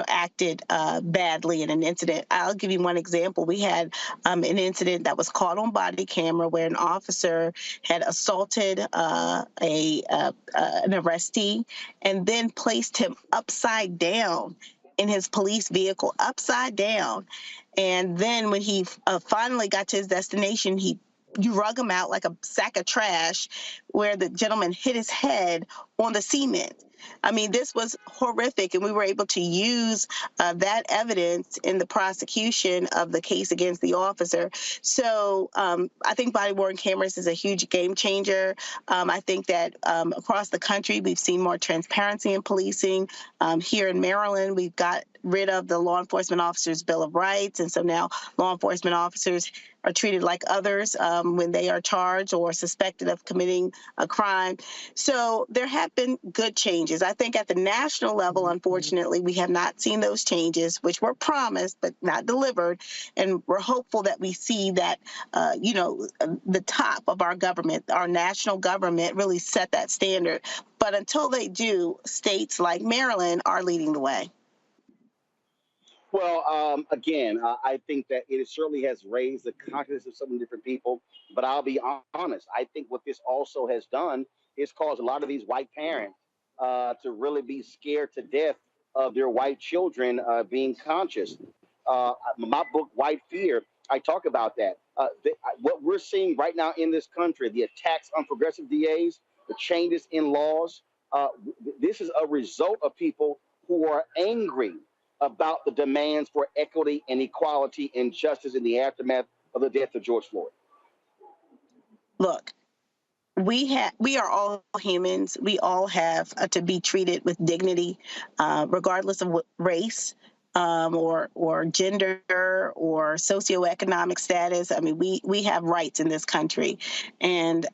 acted badly in an incident. I'll give you one example. We had an incident that was caught on body camera where an officer had assaulted an arrestee and then placed him upside down in his police vehicle, upside down. And then when he finally got to his destination, you rug him out like a sack of trash, where the gentleman hit his head on the cement. I mean, this was horrific, and we were able to use that evidence in the prosecution of the case against the officer. So I think body-worn cameras is a huge game changer. I think that across the country, we've seen more transparency in policing. Here in Maryland, we've got rid of the Law Enforcement Officers Bill of Rights, and so now law enforcement officers are treated like others when they are charged or suspected of committing a crime. So there have been good changes. I think at the national level, unfortunately, we have not seen those changes, which were promised but not delivered. And we're hopeful that we see that, the top of our government, our national government, really set that standard. But until they do, states like Maryland are leading the way. Well, again, I think that it certainly has raised the consciousness of some different people. But I'll be honest, I think what this also has done is caused a lot of these white parents to really be scared to death of their white children being conscious. My book, White Fear, I talk about that. What we're seeing right now in this country, the attacks on progressive DAs, the changes in laws, this is a result of people who are angry about the demands for equity and equality and justice in the aftermath of the death of George Floyd. Look, we are all humans. We all have to be treated with dignity, regardless of what race or gender or socioeconomic status. I mean, we have rights in this country, and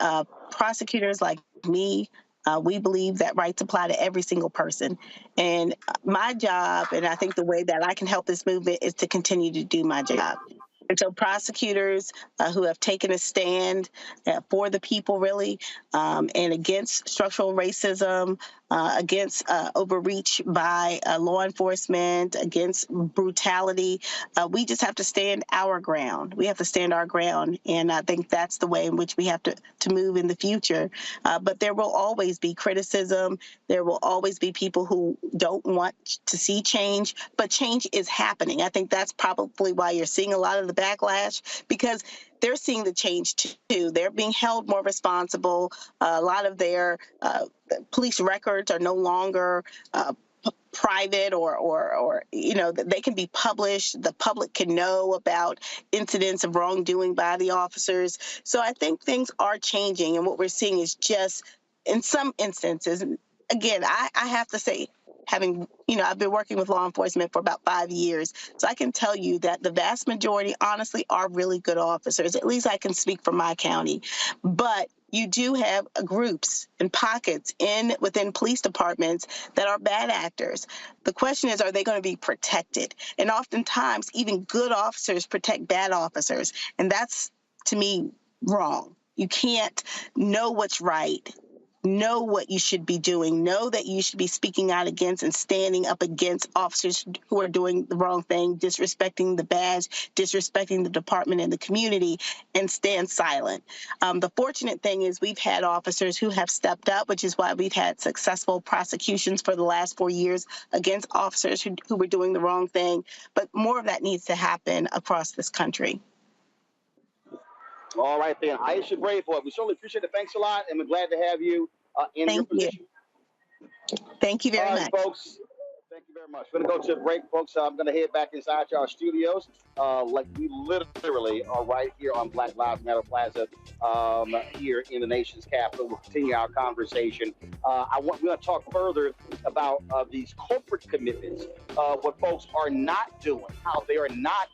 prosecutors like me, we believe that rights apply to every single person. And my job, and I think the way that I can help this movement, is to continue to do my job. And so prosecutors who have taken a stand for the people, really, and against structural racism, against overreach by law enforcement, against brutality, we just have to stand our ground. We have to stand our ground. And I think that's the way in which we have to move in the future. But there will always be criticism. There will always be people who don't want to see change, but change is happening. I think that's probably why you're seeing a lot of the backlash, because they're seeing the change too. They're being held more responsible. A lot of their police records are no longer private or they can be published. The public can know about incidents of wrongdoing by the officers. So I think things are changing, and what we're seeing is just, in some instances, again, I have to say, I've been working with law enforcement for about 5 years, so I can tell you that the vast majority, honestly, are really good officers. At least I can speak for my county. But you do have groups and pockets within police departments that are bad actors. The question is, are they going to be protected? And oftentimes, even good officers protect bad officers, and that's, to me, wrong. You can't know what's right know what you should be doing, know that you should be speaking out against and standing up against officers who are doing the wrong thing, disrespecting the badge, disrespecting the department and the community, and stand silent. The fortunate thing is we've had officers who have stepped up, which is why we've had successful prosecutions for the last 4 years against officers who were doing the wrong thing. But more of that needs to happen across this country. All right, then. Aisha Braveheart, we certainly appreciate it. Thanks a lot, and we're glad to have you in your position. Thank you very much. All right, folks. Thank you very much. We're going to go to a break, folks. I'm going to head back inside to our studios. Like we literally are right here on Black Lives Matter Plaza here in the nation's capital. We'll continue our conversation. We're going to talk further about these corporate commitments, what folks are not doing, how they are not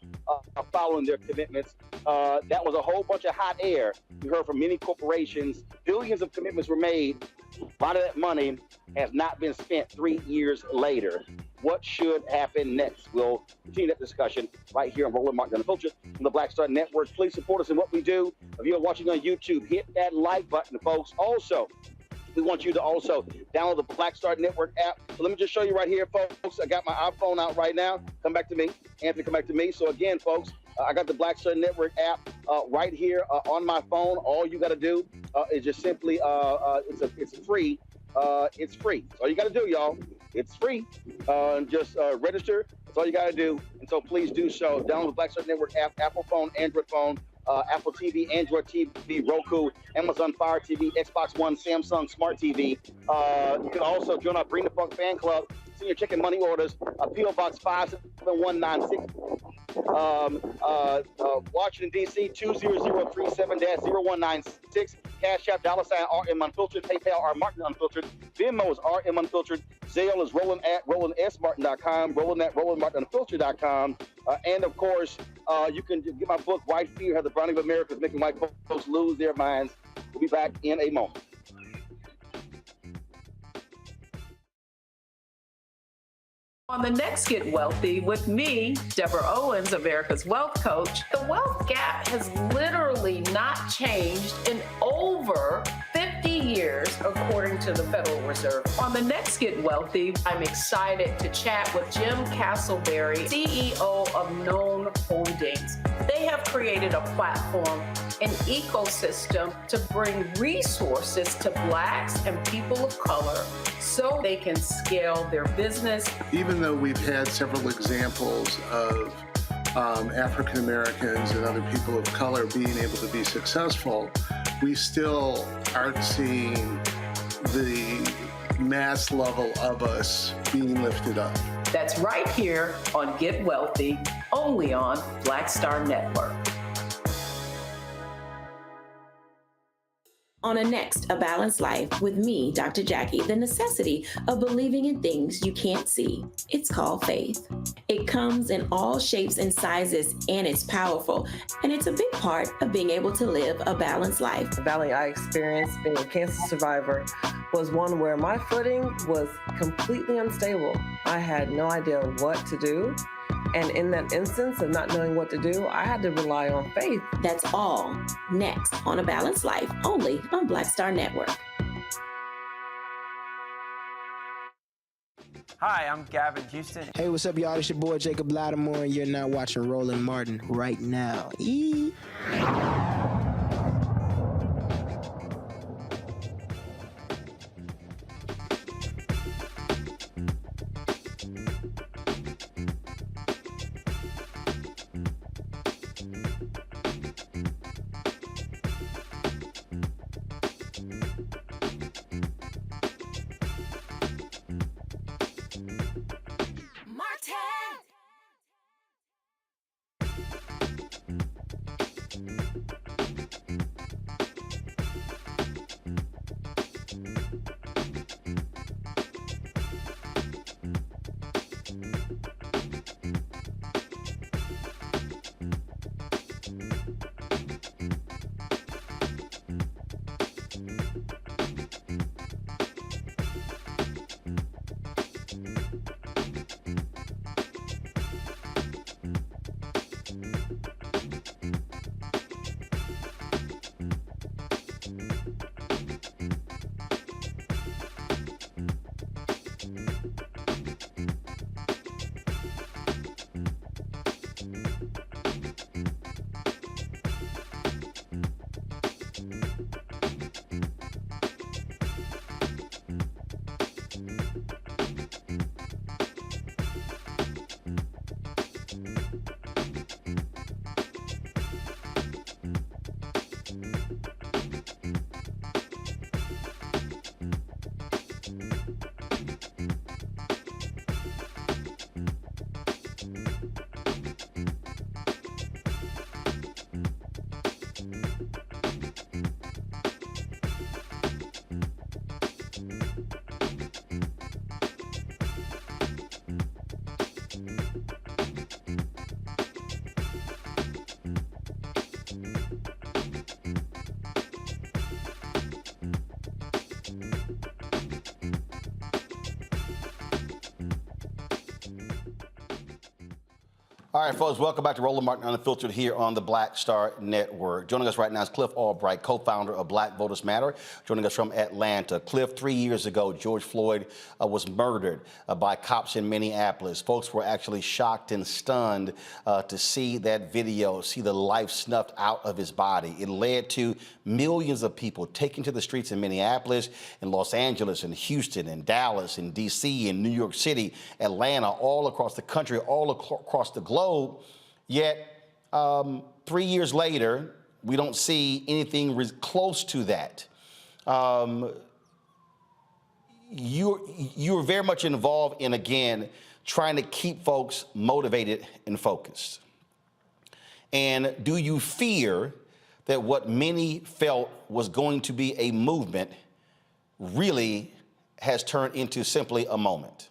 following their commitments. That was a whole bunch of hot air. We heard from many corporations. Billions of commitments were made. A lot of that money has not been spent 3 years later. What should happen next? We'll continue that discussion right here on Roland Martin Unfiltered from the Black Star Network. Please support us in what we do. If you're watching on YouTube, hit that like button, folks. Also, we want you to also download the Black Star Network app. So let me just show you right here, folks. I got my iPhone out right now. Come back to me. Anthony, come back to me. So again, folks, I got the Black Star Network app right here on my phone. All you got to do is just simply, it's free. It's free. That's all you got to do, y'all. It's free. Just register. That's all you got to do. And so please do so. Download the Black Star Network app, Apple phone, Android phone, Apple TV, Android TV, Roku, Amazon Fire TV, Xbox One, Samsung Smart TV. You can also join our Bring the Funk fan club. Send your checking money orders. P.O. Box 57196. Washington, D.C. 20037-0196. Cash App, $RM Unfiltered. PayPal, R Martin Unfiltered. Venmo is RM Unfiltered. Zelle is Roland at RolandSMartin.com. Roland at RolandMartinUnfiltered.com. And of course, you can get my book, White Fear, How the Browning of America is Making White Folks Lose Their Minds. We'll be back in a moment. On the next Get Wealthy with me, Deborah Owens, America's Wealth Coach, the wealth gap has literally not changed in over 50 years, according to the Federal Reserve. On the next Get Wealthy, I'm excited to chat with Jim Castleberry, CEO of Known Holdings. They have created a platform, an ecosystem to bring resources to Blacks and people of color so they can scale their business. Even though we've had several examples of African Americans and other people of color being able to be successful, we still aren't seeing the mass level of us being lifted up. That's right here on Get Wealthy, only on Black Star Network. On Next, A Balanced Life with me, Dr. Jackie, the necessity of believing in things you can't see. It's called faith. It comes in all shapes and sizes, and it's powerful. And it's a big part of being able to live a balanced life. The valley I experienced being a cancer survivor was one where my footing was completely unstable. I had no idea what to do. And in that instance of not knowing what to do, I had to rely on faith. That's all next on A Balanced Life, only on Black Star Network. Hi, I'm Gavin Houston. Hey, what's up, y'all? It's your boy Jacob Lattimore, and you're now watching Roland Martin right now. All right, folks, welcome back to Roland Martin Unfiltered here on the Black Star Network. Joining us right now is Cliff Albright, co-founder of Black Voters Matter, joining us from Atlanta. Cliff, 3 years ago, George Floyd was murdered by cops in Minneapolis. Folks were actually shocked and stunned to see that video, see the life snuffed out of his body. It led to millions of people taking to the streets in Minneapolis, in Los Angeles, in Houston, in Dallas, in D.C., in New York City, Atlanta, all across the country, all across the globe. Yet, 3 years later, we don't see anything close to that. You're very much involved in, again, trying to keep folks motivated and focused. And do you fear that what many felt was going to be a movement really has turned into simply a moment?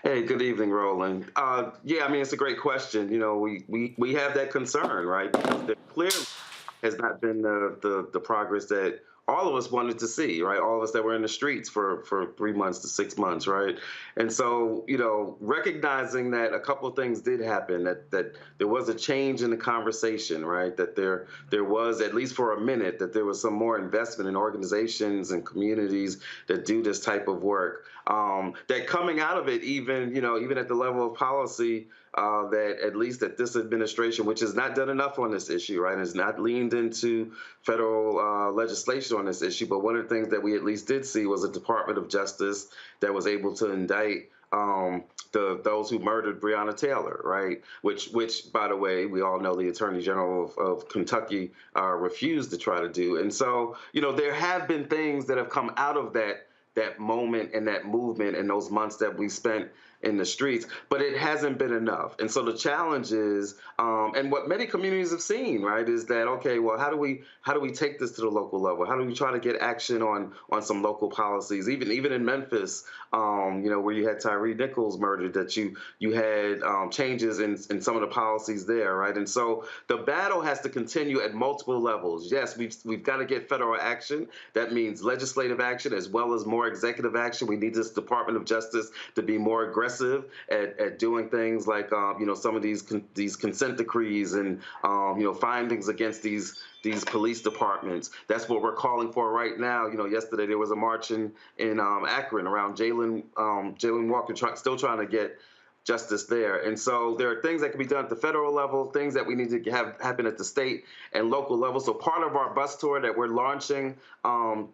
Hey, good evening, Roland. Yeah, I mean, it's a great question. You know, we have that concern, right? Because there clearly has not been the progress that all of us wanted to see, right? All of us that were in the streets for 3 months to 6 months, right? And so, you know, recognizing that a couple of things did happen, that there was a change in the conversation, right? That there was, at least for a minute, that there was some more investment in organizations and communities that do this type of work. That coming out of it, even at the level of policy, that at least that this administration, which has not done enough on this issue, right, has not leaned into federal legislation on this issue. But one of the things that we at least did see was a Department of Justice that was able to indict those who murdered Breonna Taylor, right? Which, by the way, we all know the Attorney General of Kentucky refused to try to do. And so, you know, there have been things that have come out of that moment and that movement and those months that we spent in the streets, but it hasn't been enough. And so the challenge is, and what many communities have seen, right, is that, okay, well, how do we take this to the local level? How do we try to get action on some local policies? Even in Memphis, you know, where you had Tyree Nichols murdered, that you had changes in some of the policies there, right? And so the battle has to continue at multiple levels. Yes, we've got to get federal action. That means legislative action as well as more executive action. We need this Department of Justice to be more aggressive at doing things like you know, some of these consent decrees and you know, findings against these police departments. That's what we're calling for right now. You know, yesterday there was a march in Akron around Jayland Walker, still trying to get justice there. And so there are things that can be done at the federal level, things that we need to have happen at the state and local level. So part of our bus tour that we're launching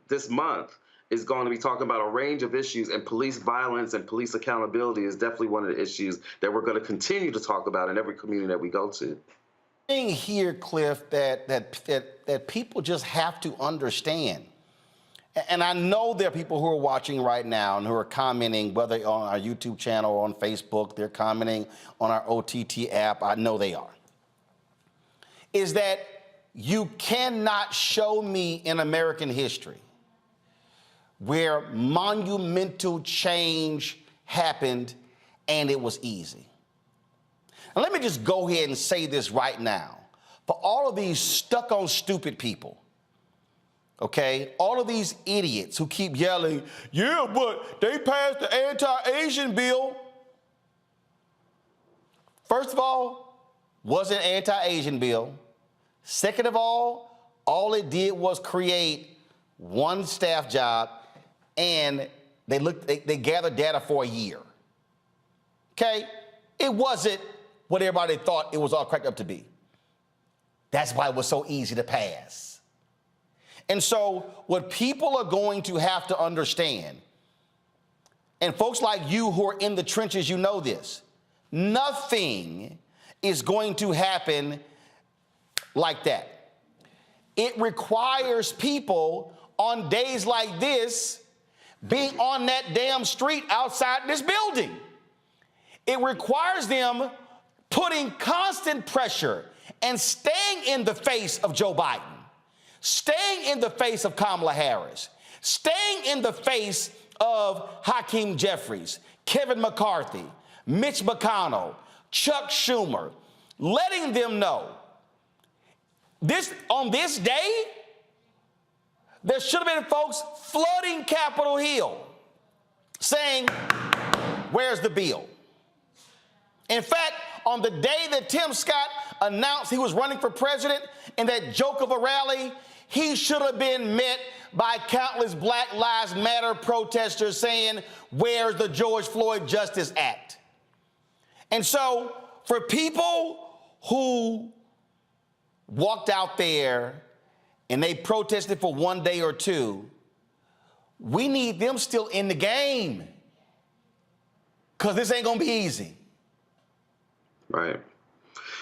this month is going to be talking about a range of issues, and police violence and police accountability is definitely one of the issues that we're going to continue to talk about in every community that we go to. Thing here, Cliff, that people just have to understand, and I know there are people who are watching right now and who are commenting, whether on our YouTube channel or on Facebook, they're commenting on our OTT app, I know they are, is that you cannot show me in American history where monumental change happened and it was easy. And let me just go ahead and say this right now. For all of these stuck on stupid people, okay, all of these idiots who keep yelling, yeah, but they passed the anti-Asian bill. First of all, wasn't an anti-Asian bill. Second of all it did was create one staff job, and they gathered data for a year. Okay? It wasn't what everybody thought it was all cracked up to be. That's why it was so easy to pass. And so what people are going to have to understand, and folks like you who are in the trenches, you know this, nothing is going to happen like that. It requires people on days like this being on that damn street outside this building. It requires them putting constant pressure and staying in the face of Joe Biden, staying in the face of Kamala Harris, staying in the face of Hakeem Jeffries, Kevin McCarthy, Mitch McConnell, Chuck Schumer, letting them know on this day, there should have been folks flooding Capitol Hill saying, where's the bill? In fact, on the day that Tim Scott announced he was running for president in that joke of a rally, he should have been met by countless Black Lives Matter protesters saying, "Where's the George Floyd Justice Act?" And so for people who walked out there and they protested for one day or two, we need them still in the game, because this ain't gonna be easy. Right.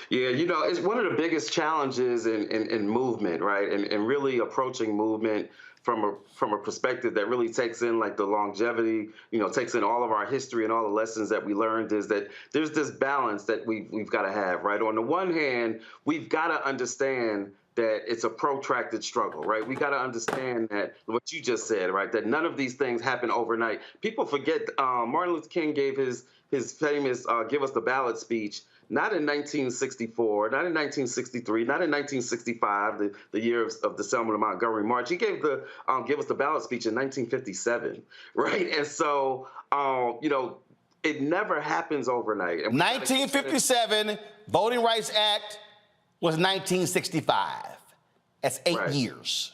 Yeah, you know, it's one of the biggest challenges in movement, right? And really approaching movement from a perspective that really takes in like the longevity, you know, takes in all of our history and all the lessons that we learned, is that there's this balance that we've got to have, right? On the one hand, we've got to understand that it's a protracted struggle, right? We got to understand that what you just said, right? That none of these things happen overnight. People forget Martin Luther King gave his famous "Give Us the Ballot" speech, not in 1964, not in 1963, not in 1965, the year of the Selma to Montgomery March. He gave the "Give Us the Ballot" speech in 1957, right? And so, you know, it never happens overnight. And 1957, Voting Rights Act was 1965. That's 8 years.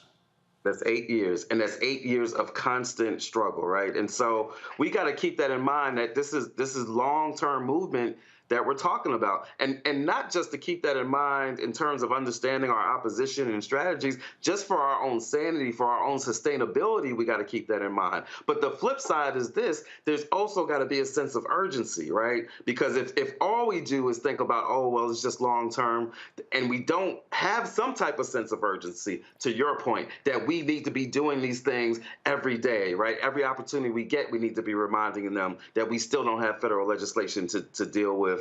That's 8 years, and that's 8 years of constant struggle, right? And so we got to keep that in mind, that this is long-term movement that we're talking about, and not just to keep that in mind in terms of understanding our opposition and strategies, just for our own sanity, for our own sustainability, we got to keep that in mind. But the flip side is this: there's also got to be a sense of urgency, right? Because if all we do is think about, oh, well, it's just long term, and we don't have some type of sense of urgency, to your point, that we need to be doing these things every day, right? Every opportunity we get, we need to be reminding them that we still don't have federal legislation to deal with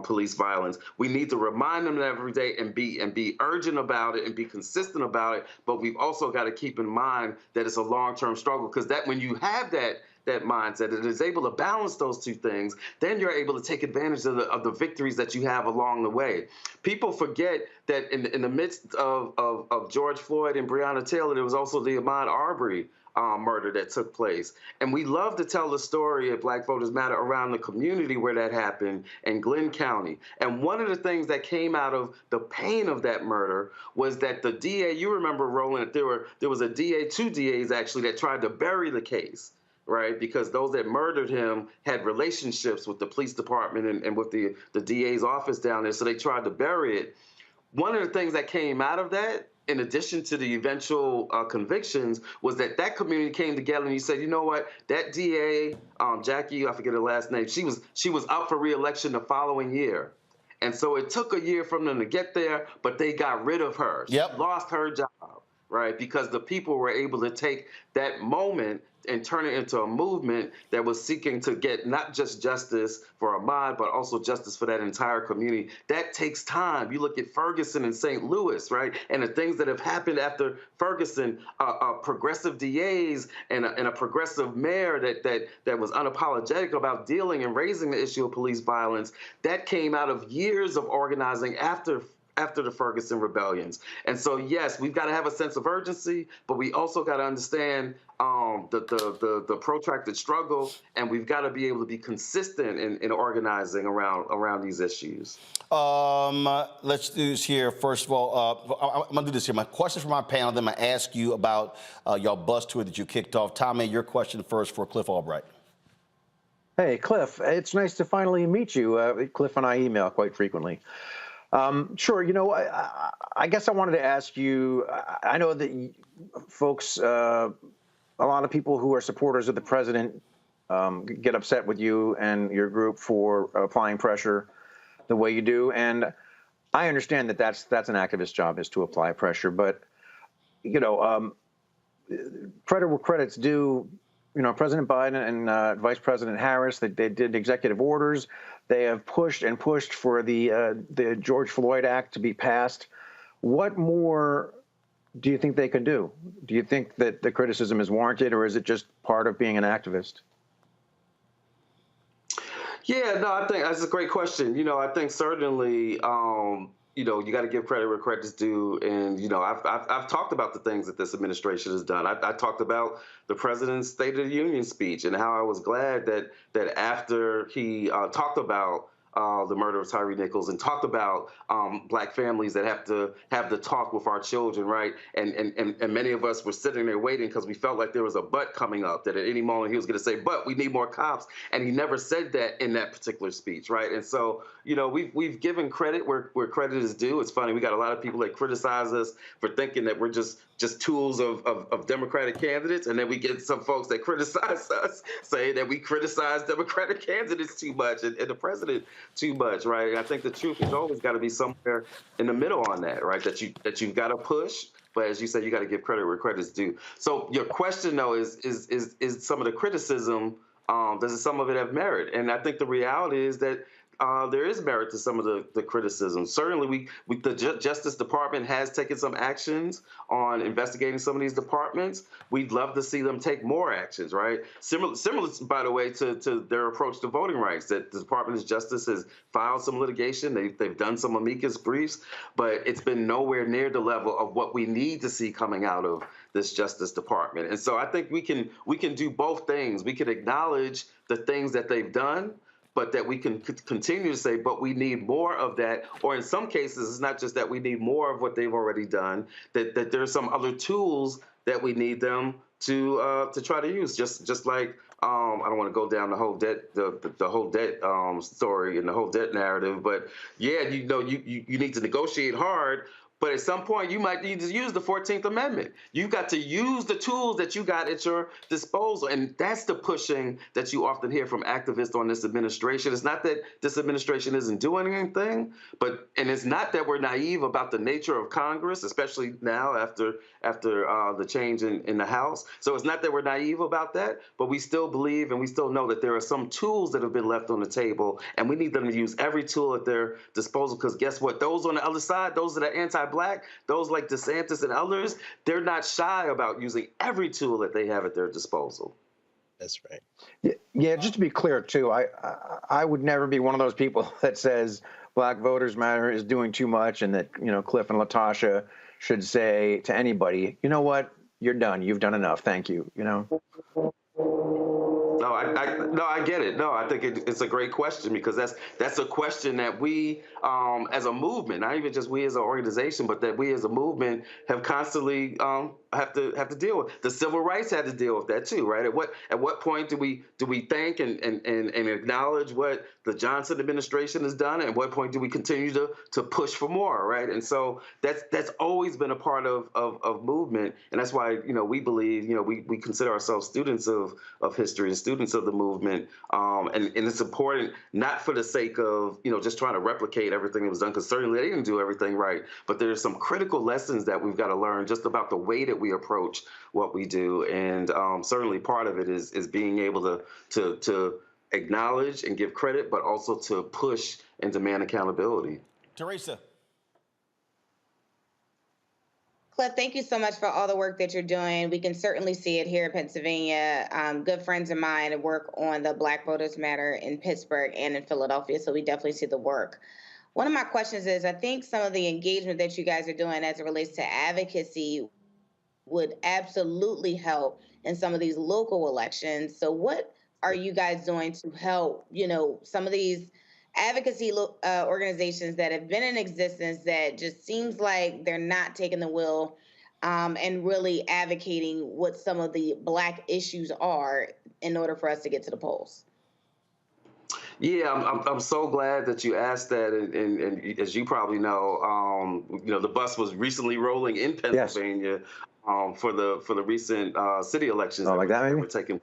police violence. We need to remind them that every day and be urgent about it and be consistent about it. But we've also got to keep in mind that it's a long-term struggle, because that when you have that mindset and is able to balance those two things, then you're able to take advantage of the victories that you have along the way. People forget that in the midst of George Floyd and Breonna Taylor, there was also the Ahmaud Arbery murder that took place. And we love to tell the story at Black Voters Matter around the community where that happened in Glenn County. And one of the things that came out of the pain of that murder was that the DA, you remember, Roland, there was a DA, two DAs actually, that tried to bury the case, right? Because those that murdered him had relationships with the police department and with the DA's office down there, so they tried to bury it. One of the things that came out of that, in addition to the eventual convictions, was that community came together and you said, you know what, that DA, Jackie, I forget her last name, she was up for re-election the following year. And so it took a year for them to get there, but they got rid of her. Yep. She lost her job, right? Because the people were able to take that moment and turn it into a movement that was seeking to get not just justice for Ahmaud, but also justice for that entire community. That takes time. You look at Ferguson and St. Louis, right? And the things that have happened after Ferguson, progressive DAs and a progressive mayor that was unapologetic about dealing and raising the issue of police violence, that came out of years of organizing after the Ferguson rebellions. And so, yes, we've got to have a sense of urgency, but we also got to understand the protracted struggle, and we've got to be able to be consistent in organizing around these issues. Let's do this here. First of all, I'm going to do this here. My question for my panel, then I'm going to ask you about your bus tour that you kicked off. Tommy, your question first for Cliff Albright. Hey, Cliff, it's nice to finally meet you. Cliff and I email quite frequently. Sure. You know, I guess I wanted to ask you, I know that folks, a lot of people who are supporters of the president get upset with you and your group for applying pressure the way you do. And I understand that that's an activist job, is to apply pressure. But, you know, credit where credit's due. You know, President Biden and Vice President Harris, they did executive orders. They have pushed and pushed for the George Floyd Act to be passed. What more do you think they can do? Do you think that the criticism is warranted, or is it just part of being an activist? Yeah, no, I think that's a great question. You know, I think certainly, you know, you got to give credit where credit's due. And, you know, I've talked about the things that this administration has done. I talked about the president's State of the Union speech and how I was glad that after he talked about the murder of Tyree Nichols and talked about Black families that have to have the talk with our children, right? And many of us were sitting there waiting because we felt like there was a but coming up, that at any moment he was going to say, but we need more cops. And he never said that in that particular speech, right? And so, you know, we've given credit where credit is due. It's funny, we got a lot of people that criticize us for thinking that we're just tools of Democratic candidates, and then we get some folks that criticize us, saying that we criticize Democratic candidates too much and the president too much, right? And I think the truth has always got to be somewhere in the middle on that, right? That you've got to push, but as you said, you got to give credit where credit's due. So your question, though, is some of the criticism, does some of it have merit? And I think the reality is that there is merit to some of the criticism. Certainly, the Justice Department has taken some actions on investigating some of these departments. We'd love to see them take more actions, right? Similar, by the way, to their approach to voting rights, that the Department of Justice has filed some litigation. They've done some amicus briefs, but it's been nowhere near the level of what we need to see coming out of this Justice Department. And so I think we can do both things. We can acknowledge the things that they've done, but that we can continue to say, but we need more of that. Or in some cases, it's not just that we need more of what they've already done, that there's some other tools that we need them to try to use. Just like I don't want to go down the whole debt, the whole debt story and the whole debt narrative, but yeah, you know, you need to negotiate hard. But at some point, you might need to use the 14th Amendment. You've got to use the tools that you got at your disposal. And that's the pushing that you often hear from activists on this administration. It's not that this administration isn't doing anything, and it's not that we're naive about the nature of Congress, especially now after the change in the House. So it's not that we're naive about that, but we still believe and we still know that there are some tools that have been left on the table, and we need them to use every tool at their disposal, because guess what? Those on the other side, those that are anti-Black, those like DeSantis and others, they're not shy about using every tool that they have at their disposal. That's right. Yeah, just to be clear, too, I would never be one of those people that says Black Voters Matter is doing too much and that, you know, Cliff and Latasha should say to anybody, you know what, you're done. You've done enough. Thank you. You know? No, I get it. No, I think it's a great question, because that's a question that we, as a movement, not even just we as an organization, but that we as a movement have constantly have to deal with. The civil rights had to deal with that too, right? At what point do we thank and acknowledge what the Johnson administration has done? At what point do we continue to push for more, right? And so that's always been a part of movement, and that's why, you know, we believe, you know, we consider ourselves students of history and students of the movement, and it's important, not for the sake of, you know, just trying to replicate everything that was done, because certainly they didn't do everything right, but there's some critical lessons that we've got to learn just about the way that we approach what we do, and certainly part of it is being able to acknowledge and give credit, but also to push and demand accountability. Teresa. Cliff, thank you so much for all the work that you're doing. We can certainly see it here in Pennsylvania. Good friends of mine work on the Black Voters Matter in Pittsburgh and in Philadelphia, so we definitely see the work. One of my questions is, I think some of the engagement that you guys are doing as it relates to advocacy would absolutely help in some of these local elections. So what are you guys doing to help, you know, some of these advocacy organizations that have been in existence that just seems like they're not taking the wheel and really advocating what some of the Black issues are in order for us to get to the polls? Yeah, I'm so glad that you asked that, and as you probably know, you know, the bus was recently rolling in Pennsylvania for the recent city elections that were taking.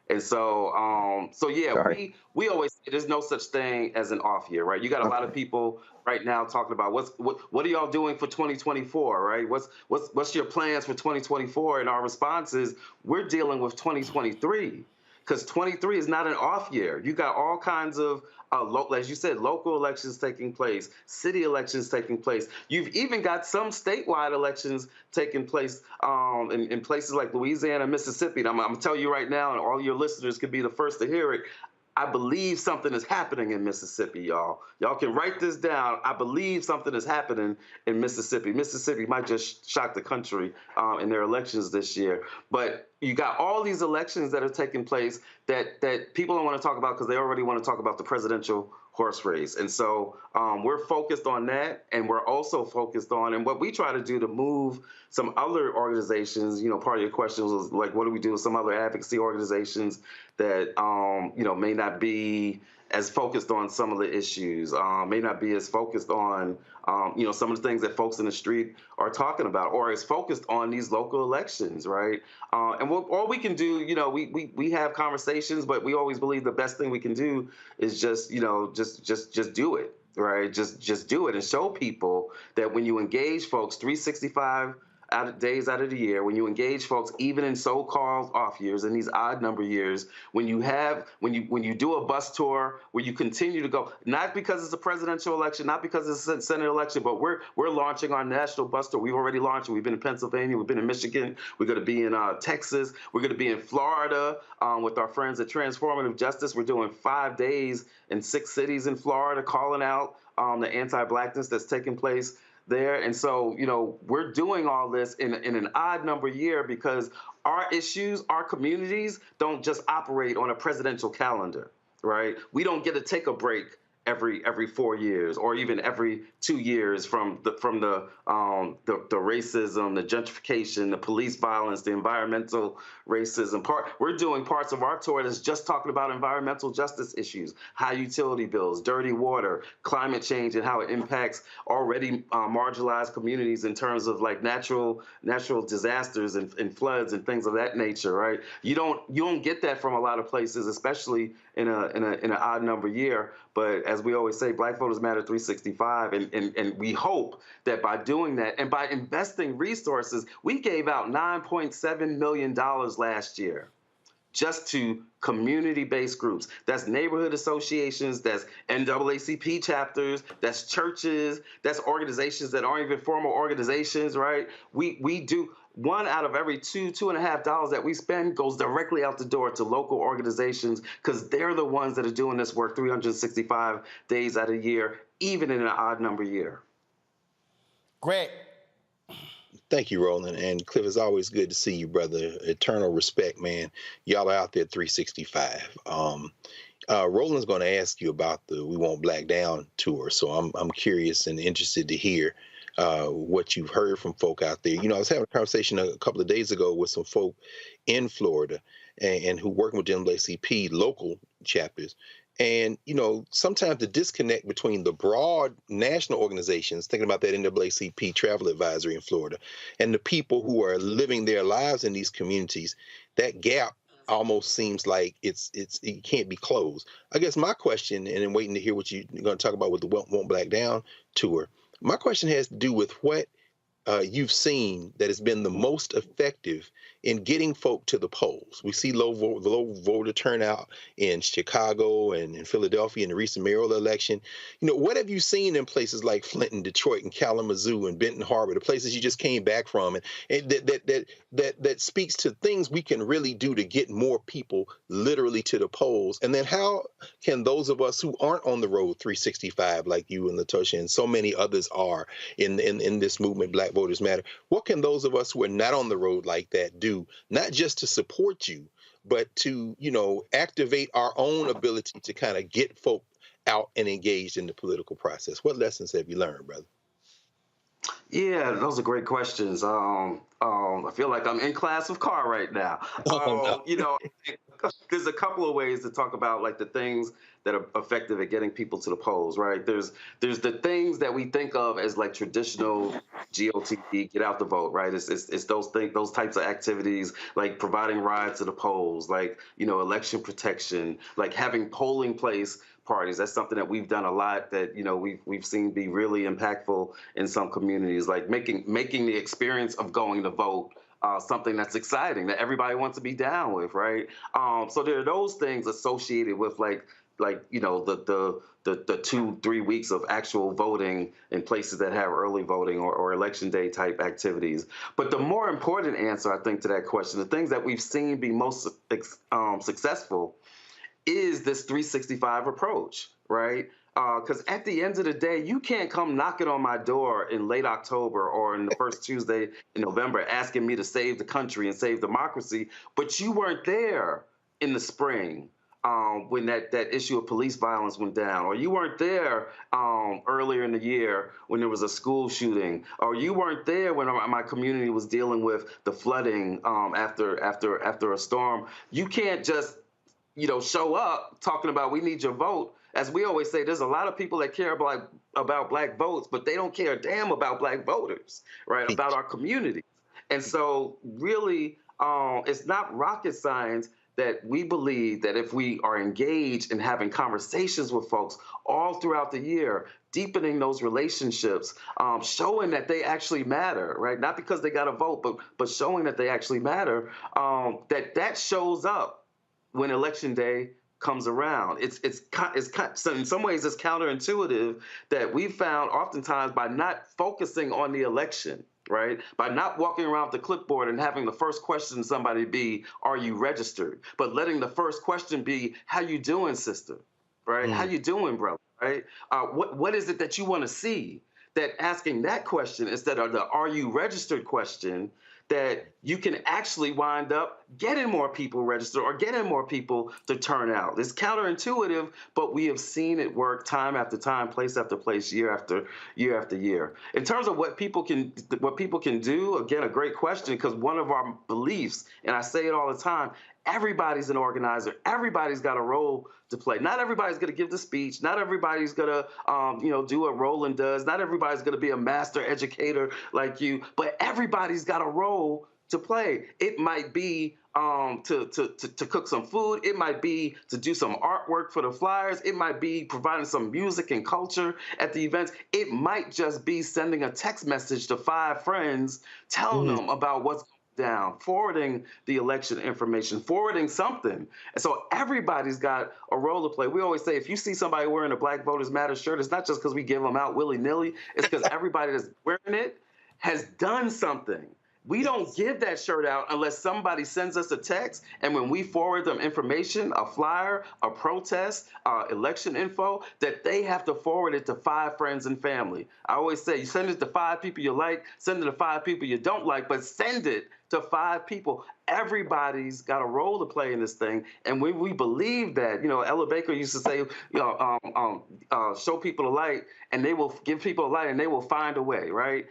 And so, yeah, we always say there's no such thing as an off year, right? You got a lot of people right now talking about what are y'all doing for 2024, right? What's your plans for 2024? And our response is we're dealing with 2023. Because 23 is not an off year. You got all kinds of, as you said, local elections taking place, city elections taking place. You've even got some statewide elections taking place in places like Louisiana, Mississippi. And I'm going to tell you right now, and all your listeners could be the first to hear it, I believe something is happening in Mississippi, y'all. Y'all can write this down. I believe something is happening in Mississippi. Mississippi might just shock the country in their elections this year. But you got all these elections that are taking place that people don't want to talk about because they already want to talk about the presidential horse race. And so we're focused on that, and we're also focused on, and what we try to do to move some other organizations, part of your question was like, what do we do with some other advocacy organizations that, may not be as focused on some of the issues, may not be as focused on, some of the things that folks in the street are talking about, or is focused on these local elections, right? And all we can do, we have conversations, but we always believe the best thing we can do is just do it, right? Just do it and show people that when you engage folks 365 days out of the year, when you engage folks even in so-called off years, in these odd number years, when you do a bus tour where you continue to go, not because it's a presidential election, not because it's a Senate election, but we're launching our national bus tour. We've already launched. We've been in Pennsylvania. We've been in Michigan. We're going to be in Texas. We're going to be in Florida with our friends at Transformative Justice. We're doing 5 days in 6 cities in Florida, calling out the anti-Blackness that's taking place there. And so, we're doing all this in an odd number year because our issues, our communities don't just operate on a presidential calendar, right? We don't get to take a break every 4 years or even every 2 years from the racism, the gentrification, the police violence, the environmental racism. We're doing parts of our tour that's just talking about environmental justice issues, high utility bills, dirty water, climate change, and how it impacts already marginalized communities in terms of like natural disasters and floods and things of that nature, right? You don't get that from a lot of places, especially in an odd number year. But as we always say, Black Voters Matter 365, and we hope that by doing that and by investing resources, we gave out $9.7 million last year just to community-based groups. That's neighborhood associations, that's NAACP chapters, that's churches, that's organizations that aren't even formal organizations, right? We do. $1 out of every $2.5 that we spend goes directly out the door to local organizations because they're the ones that are doing this work 365 days out of the year, even in an odd number year. Greg. Thank you, Roland. And Cliff, it's always good to see you, brother. Eternal respect, man. Y'all are out there 365. Roland's going to ask you about the We Won't Black Down tour. So I'm curious and interested to hear what you've heard from folk out there. I was having a conversation a couple of days ago with some folk in Florida and who working with NAACP local chapters. And, sometimes the disconnect between the broad national organizations, thinking about that NAACP travel advisory in Florida, and the people who are living their lives in these communities, that gap almost seems like it can't be closed. I guess my question, and I'm waiting to hear what you're going to talk about with the Won't Black Down tour, my question has to do with what you've seen that has been the most effective in getting folk to the polls. We see low voter turnout in Chicago and in Philadelphia in the recent mayoral election. What have you seen in places like Flint and Detroit and Kalamazoo and Benton Harbor, the places you just came back from, and that speaks to things we can really do to get more people literally to the polls? And then how can those of us who aren't on the road 365 like you and Latosha and so many others are in this movement, Black Voters Matter, what can those of us who are not on the road like that do, not just to support you, but to, activate our own ability to kind of get folk out and engaged in the political process? What lessons have you learned, brother? Yeah, those are great questions. I feel like I'm in class of Carr right now. There's a couple of ways to talk about like the things that are effective at getting people to the polls, right? There's the things that we think of as like traditional GOTV, get out the vote, right? It's those types of activities, like providing rides to the polls, like election protection, like having polling place parties. That's something that we've done a lot that we've seen be really impactful in some communities, like making the experience of going to vote something that's exciting that everybody wants to be down with, right? So there are those things associated with the 2-3 weeks of actual voting in places that have early voting or election day type activities. But the more important answer, I think, to that question, the things that we've seen be most successful is this 365 approach, right? Because at the end of the day, you can't come knocking on my door in late October or in the first Tuesday in November asking me to save the country and save democracy, but you weren't there in the spring when that issue of police violence went down, or you weren't there earlier in the year when there was a school shooting, or you weren't there when my community was dealing with the flooding after a storm. You can't just show up talking about we need your vote. As we always say, there's a lot of people that care about black votes, but they don't care a damn about black voters, right? About our community. And so really, it's not rocket science that we believe that if we are engaged in having conversations with folks all throughout the year, deepening those relationships, showing that they actually matter, right? Not because they got a vote, but showing that they actually matter, that shows up when election day comes around. So in some ways it's counterintuitive that we found oftentimes by not focusing on the election, right? By not walking around with the clipboard and having the first question somebody be, are you registered? But letting the first question be, how you doing, sister? Right? How you doing, brother? Right? What is it that you want to see? That asking that question instead of the are you registered question, that you can actually wind up getting more people registered or getting more people to turn out. It's counterintuitive, but we have seen it work time after time, place after place, year after year after year. In terms of what people can do, again, a great question, because one of our beliefs, and I say it all the time, everybody's an organizer. Everybody's got a role to play. Not everybody's going to give the speech. Not everybody's going to, do what Roland does. Not everybody's going to be a master educator like you. But everybody's got a role to play. It might be to cook some food. It might be to do some artwork for the flyers. It might be providing some music and culture at the events. It might just be sending a text message to 5 friends, telling them about what's down, forwarding the election information, forwarding something. And so everybody's got a role to play. We always say, if you see somebody wearing a Black Voters Matter shirt, it's not just because we give them out willy-nilly. It's because everybody that's wearing it has done something. We don't give that shirt out unless somebody sends us a text, and when we forward them information, a flyer, a protest, election info, that they have to forward it to 5 friends and family. I always say, you send it to 5 people you like, send it to 5 people you don't like, but send it to 5 people. Everybody's got a role to play in this thing, and when we believe that, Ella Baker used to say, show people the light, and they will give people a light, and they will find a way, right?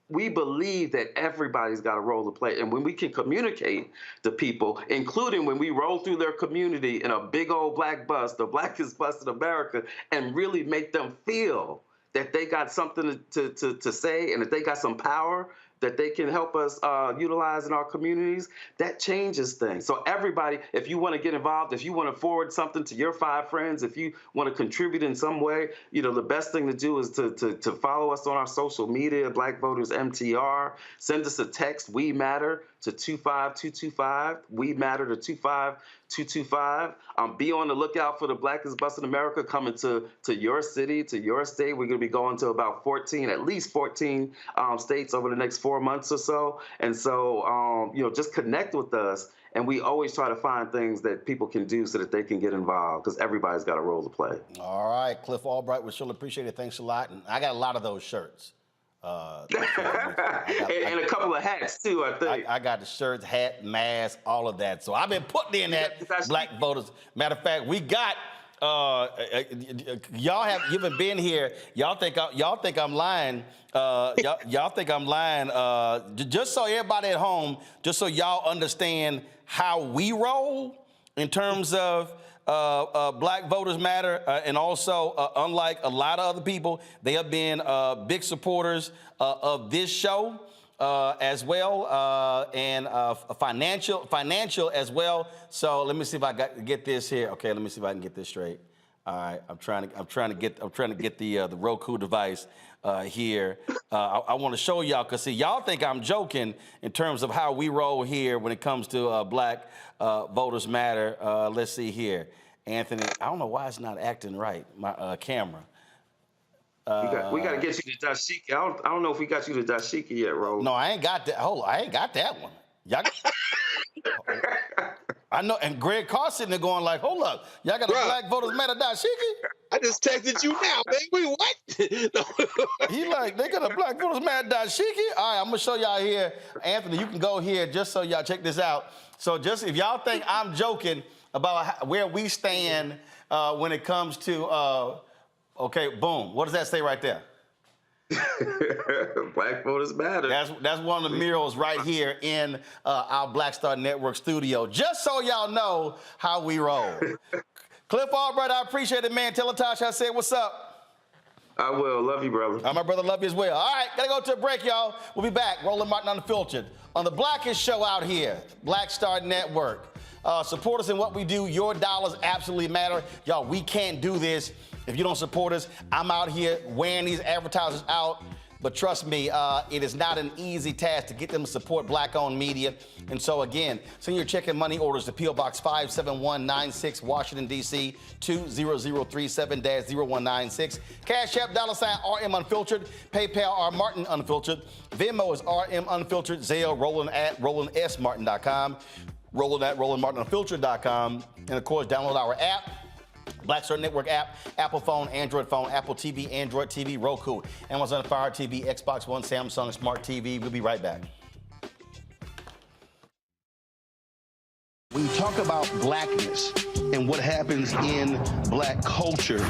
We believe that everybody's got a role to play. And when we can communicate to people, including when we roll through their community in a big old black bus, the blackest bus in America, and really make them feel that they got something to say and that they got some power that they can help us utilize in our communities, that changes things. So everybody, if you want to get involved, if you want to forward something to your 5 friends, if you want to contribute in some way, the best thing to do is to follow us on our social media, Black Voters MTR. Send us a text, We Matter, to 25225. We Matter to 25225. Be on the lookout for the Blackest Bus in America coming to your city, to your state. We're going to be going to about at least 14 states over the next 4 months or so. And so, just connect with us. And we always try to find things that people can do so that they can get involved, because everybody's got a role to play. All right, Cliff Albright, we surely appreciate it. Thanks a lot. And I got a lot of those shirts. And a couple of hats too, I think. I got the shirts, hat, mask, all of that. So I've been putting in that Black Voters. Matter of fact, we got y'all haven't been here. Y'all think I'm lying. Y'all think I'm lying. Just so everybody at home, just so y'all understand how we roll in terms of Black Voters Matter, and also, unlike a lot of other people, they have been big supporters of this show as well, and financial as well. So let me see if I get this here. Okay, let me see if I can get this straight. All right, I'm trying to get the Roku device here. I want to show y'all, because see, y'all think I'm joking in terms of how we roll here when it comes to Black Voters Matter. Let's see here, Anthony. I don't know why it's not acting right. My camera. We got to get you to dashiki. I don't know if we got you to dashiki yet, Roland. No, I ain't got that. Hold on, I ain't got that one. Y'all. I know, and Greg Carr sitting there going like, hold up, y'all got a Black Voters Matter dashiki? I just texted you now, baby. What? He like, they got a Black Voters Matter dashiki? All right, I'm gonna show y'all here. Anthony, you can go here just so y'all check this out. So just if y'all think I'm joking, about where we stand when it comes to, okay, boom. What does that say right there? Black voters matter. That's one of the murals right here in our Black Star Network studio. Just so y'all know how we roll. Cliff Albright, I appreciate it, man. Tell Latasha I said what's up. I will. Love you, brother. My brother, love you as well. All right, gotta go to a break, y'all. We'll be back. Roland Martin Unfiltered on the blackest show out here, Black Star Network. Support us in what we do. Your dollars absolutely matter. Y'all, we can't do this if you don't support us. I'm out here wearing these advertisers out. But trust me, it is not an easy task to get them to support black-owned media. And so, again, send your check and money orders to P.O. Box 57196, Washington, D.C., 20037-0196. Cash App, $RM Unfiltered. PayPal, R Martin Unfiltered. Venmo is RM Unfiltered. Zelle, Roland at RolandSMartin.com. Roland at RolandMartinUnfiltered.com. And, of course, download our app. Black Star Network app, Apple phone, Android phone, Apple TV, Android TV, Roku, Amazon Fire TV, Xbox One, Samsung Smart TV. We'll be right back. When you talk about blackness and what happens in black culture,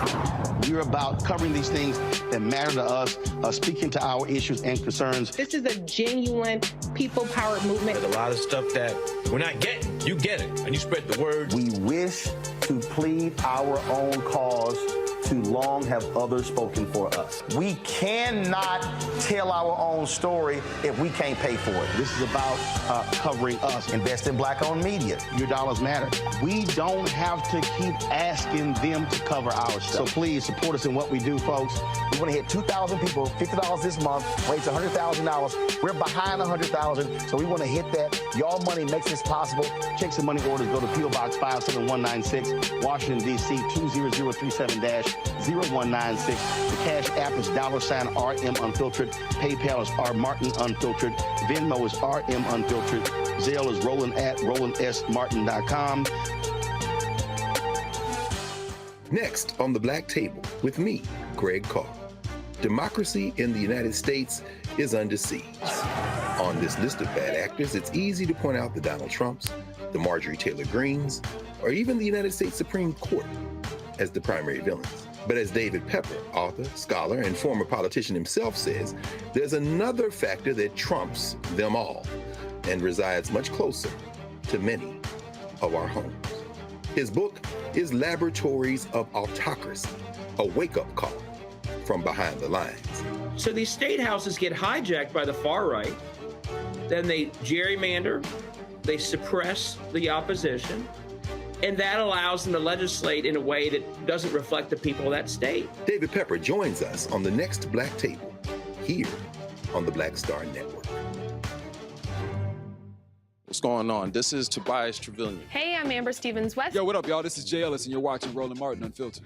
we're about covering these things that matter to us, speaking to our issues and concerns. This is a genuine people-powered movement. There's a lot of stuff that we're not getting. You get it, and you spread the word. We wish to plead our own cause. Too long have others spoken for us. We cannot tell our own story if we can't pay for it. This is about covering us. Invest in black-owned media. Your dollars matter. We don't have to keep asking them to cover our stuff. So please support us in what we do, folks. We want to hit 2,000 people, $50 this month, raise $100,000. We're behind 100,000, so we want to hit that. Y'all money makes this possible. Checks and money orders go to P.O. Box 57196, Washington, D.C., 20037-0196. The Cash App is $RM Unfiltered. PayPal is R Martin Unfiltered. Venmo is RM Unfiltered. Zelle is Roland at RolandSMartin.com. Next on the Black Table with me, Greg Carr. Democracy in the United States is under siege. On this list of bad actors, it's easy to point out the Donald Trumps, the Marjorie Taylor Greens, or even the United States Supreme Court as the primary villains. But as David Pepper, author, scholar, and former politician himself says, there's another factor that trumps them all and resides much closer to many of our homes. His book is Laboratories of Autocracy, a wake-up call from behind the lines. So these state houses get hijacked by the far right, then they gerrymander, they suppress the opposition, and that allows them to legislate in a way that doesn't reflect the people of that state. David Pepper joins us on the next Black Table, here on the Black Star Network. What's going on? This is Tobias Trevelyan. Hey, I'm Amber Stevens-West. Yo, what up, y'all? This is Jay Ellis, and you're watching Roland Martin Unfiltered.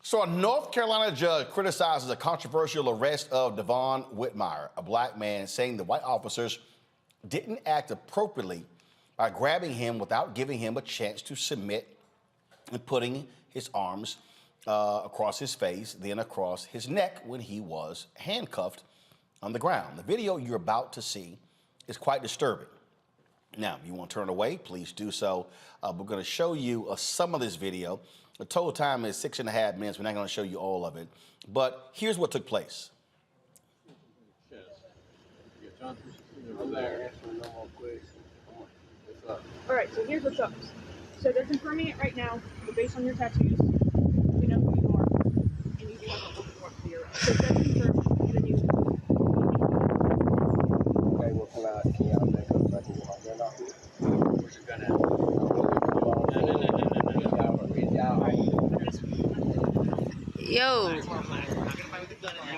So a North Carolina judge criticizes a controversial arrest of Devon Whitmire, a black man, saying the white officers didn't act appropriately by grabbing him without giving him a chance to submit and putting his arms across his face, then across his neck when he was handcuffed on the ground. The video you're about to see is quite disturbing. Now, if you want to turn away, please do so. We're going to show you some of this video. The total time is 6.5 minutes. We're not going to show you all of it. But here's what took place. All right, so here's what's up. So they're confirming it right now, but based on your tattoos, we know who you are, and you do have a open warrant for your arrest. So that's confirmed. Then you. Okay, well, can y'all make up like you want to get off here? Where's your gun at? Yo.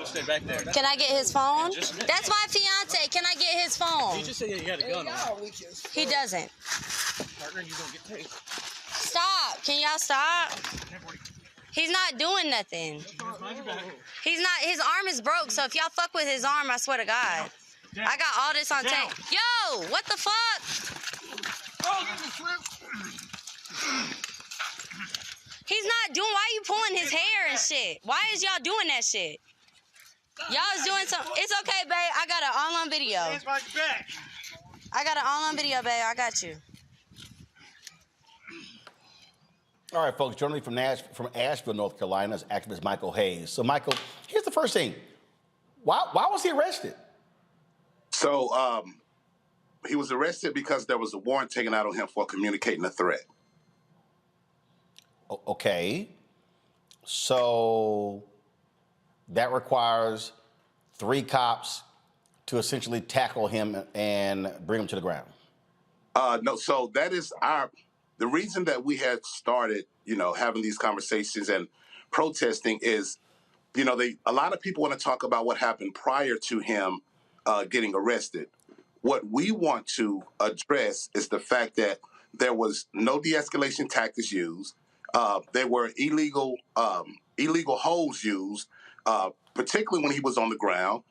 Stay back there. Can I get his phone? That's my fiance. Can I get his phone? He just said he had a gun on. He doesn't. Partner, you gonna get tased. Stop. Can y'all stop? He's not doing nothing. He's not. His arm is broke, so if y'all fuck with his arm, I swear to God. I got all this on tape. Yo, what the fuck? He's not doing, why are you pulling his hair and shit? Why is y'all doing that shit? Y'all is doing something. It's okay, babe. I got it all on video. I got it all on video, babe. I got you. All right, folks, joining me from Asheville, North Carolina is activist Michael Hayes. So, Michael, here's the first thing. Why was he arrested? So, he was arrested because there was a warrant taken out on him for communicating a threat. Okay. So that requires 3 cops to essentially tackle him and bring him to the ground. No, so that is the reason that we had started, having these conversations and protesting is, a lot of people want to talk about what happened prior to him getting arrested. What we want to address is the fact that there was no de-escalation tactics used. There were illegal holds used, particularly when he was on the ground.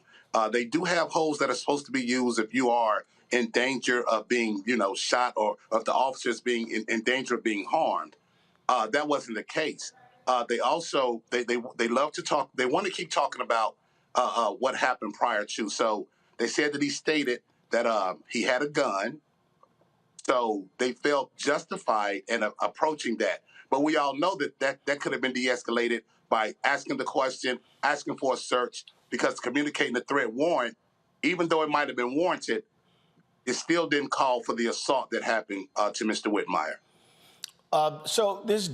They do have holds that are supposed to be used if you are in danger of being, shot, or if the officers being in danger of being harmed. That wasn't the case. They also they love to talk. They want to keep talking about what happened prior to. So they said that he stated that he had a gun. So they felt justified in approaching that. But we all know that could have been de-escalated by asking the question, asking for a search, because communicating the threat warrant, even though it might have been warranted, it still didn't call for the assault that happened to Mr. Whitmire. So this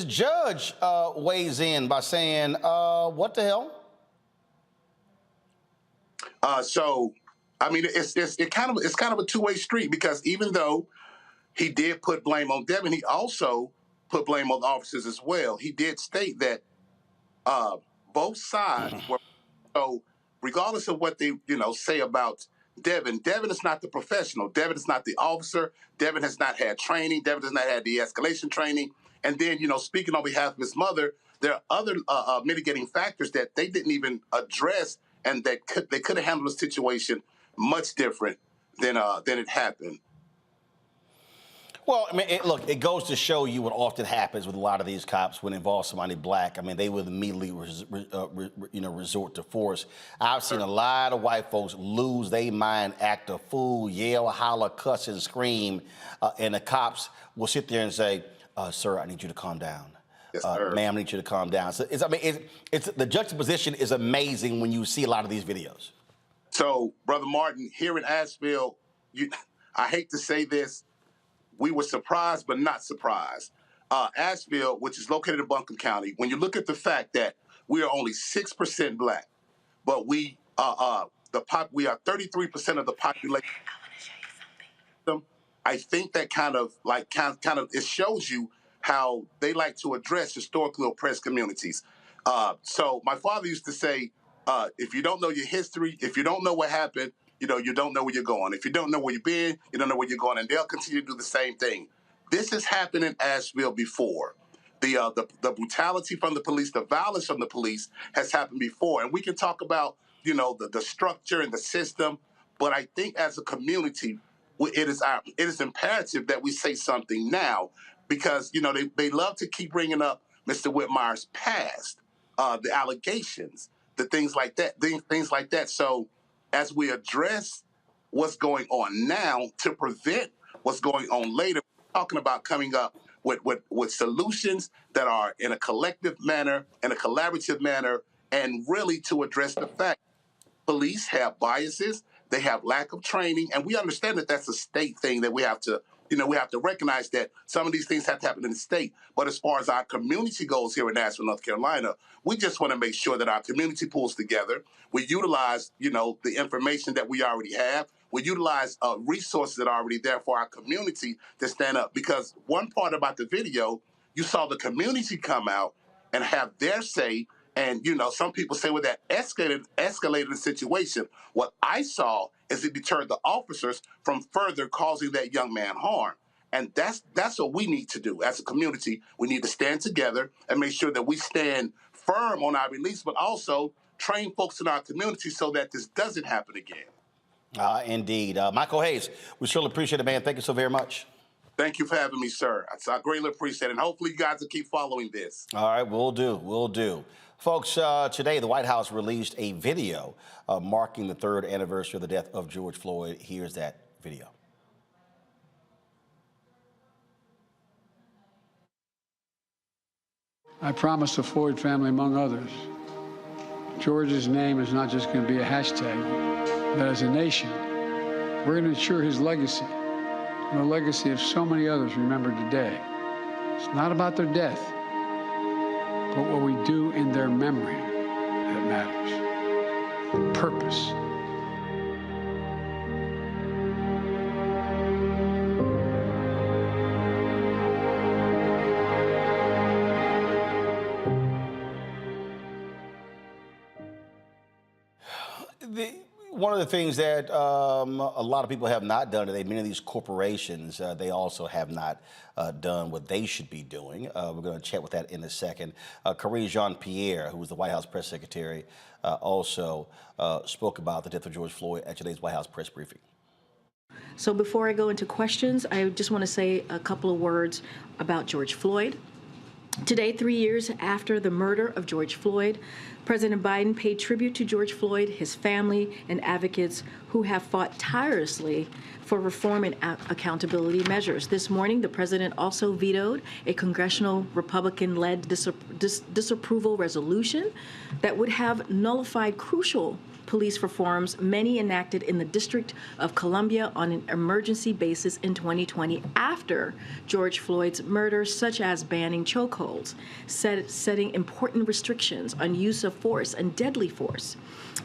judge weighs in by saying, "What the hell?" It's kind of a two-way street, because even though he did put blame on Devin, he also put blame on the officers as well. He did state that both sides were, so regardless of what they say about Devin is not the professional. Devin is not the officer. Devin has not had training. Devin has not had de-escalation training. And then, speaking on behalf of his mother, there are other mitigating factors that they didn't even address, and that they could have handled the situation much different than it happened. Well, I mean, it goes to show you what often happens with a lot of these cops when it involves somebody black. I mean, they would immediately resort to force. I've seen a lot of white folks lose their mind, act a fool, yell, holler, cuss, and scream, and the cops will sit there and say, "Sir, I need you to calm down. Yes, ma'am, I need you to calm down." So it's the juxtaposition is amazing when you see a lot of these videos. So, Brother Martin, here in Asheville, I hate to say this, we were surprised, but not surprised. Asheville, which is located in Buncombe County, when you look at the fact that we are only 6% black, but we are 33% of the population. I think that kind of it shows you how they like to address historically oppressed communities. So my father used to say, if you don't know your history, if you don't know what happened, you don't know where you're going. If you don't know where you've been, you don't know where you're going, and they'll continue to do the same thing. This has happened in Asheville before. The brutality from the police, the violence from the police has happened before, and we can talk about the structure and the system, but I think as a community, it is imperative that we say something now, because they love to keep bringing up Mr. Whitmire's past, the allegations, the things like that. So as we address what's going on now to prevent what's going on later, we're talking about coming up with solutions that are in a collective manner, in a collaborative manner, and really to address the fact police have biases, they have lack of training, and we understand that that's a state thing that we have to recognize that some of these things have to happen in the state. But as far as our community goes here in Asheville, North Carolina, we just want to make sure that our community pulls together. We utilize, the information that we already have. We utilize resources that are already there for our community to stand up. Because one part about the video, you saw the community come out and have their say And, some people say, well, that escalated the situation. What I saw is it deterred the officers from further causing that young man harm. And that's what we need to do as a community. We need to stand together and make sure that we stand firm on our release, but also train folks in our community so that this doesn't happen again. Indeed. Michael Hayes, we surely appreciate it, man. Thank you so very much. Thank you for having me, sir. I greatly appreciate it. And hopefully you guys will keep following this. All right, we'll do. Folks, today the White House released a video marking the 3rd anniversary of the death of George Floyd. Here's that video. I promised the Floyd family, among others, George's name is not just going to be a hashtag, but as a nation, we're going to ensure his legacy and the legacy of so many others remembered today. It's not about their death, but what we do in their memory that matters. The purpose. One of the things that a lot of people have not done today, many of these corporations, they also have not done what they should be doing. We're going to chat with that in a second. Karine Jean-Pierre, who was the White House press secretary, also spoke about the death of George Floyd at today's White House press briefing. So before I go into questions, I just want to say a couple of words about George Floyd. Today, 3 years after the murder of George Floyd, President Biden paid tribute to George Floyd, his family, and advocates who have fought tirelessly for reform and accountability measures. This morning, the president also vetoed a congressional Republican-led disapproval resolution that would have nullified crucial police reforms, many enacted in the District of Columbia on an emergency basis in 2020 after George Floyd's murder, such as banning chokeholds, setting important restrictions on use of force and deadly force,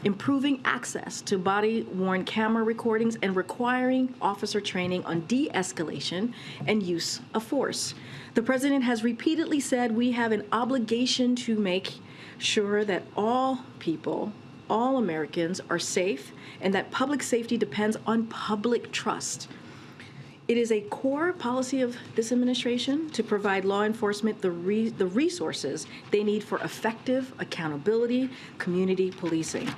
improving access to body-worn camera recordings, and requiring officer training on de-escalation and use of force. The president has repeatedly said we have an obligation to make sure that all people, all Americans are safe, and that public safety depends on public trust. It is a core policy of this administration to provide law enforcement the resources they need for effective accountability, community policing.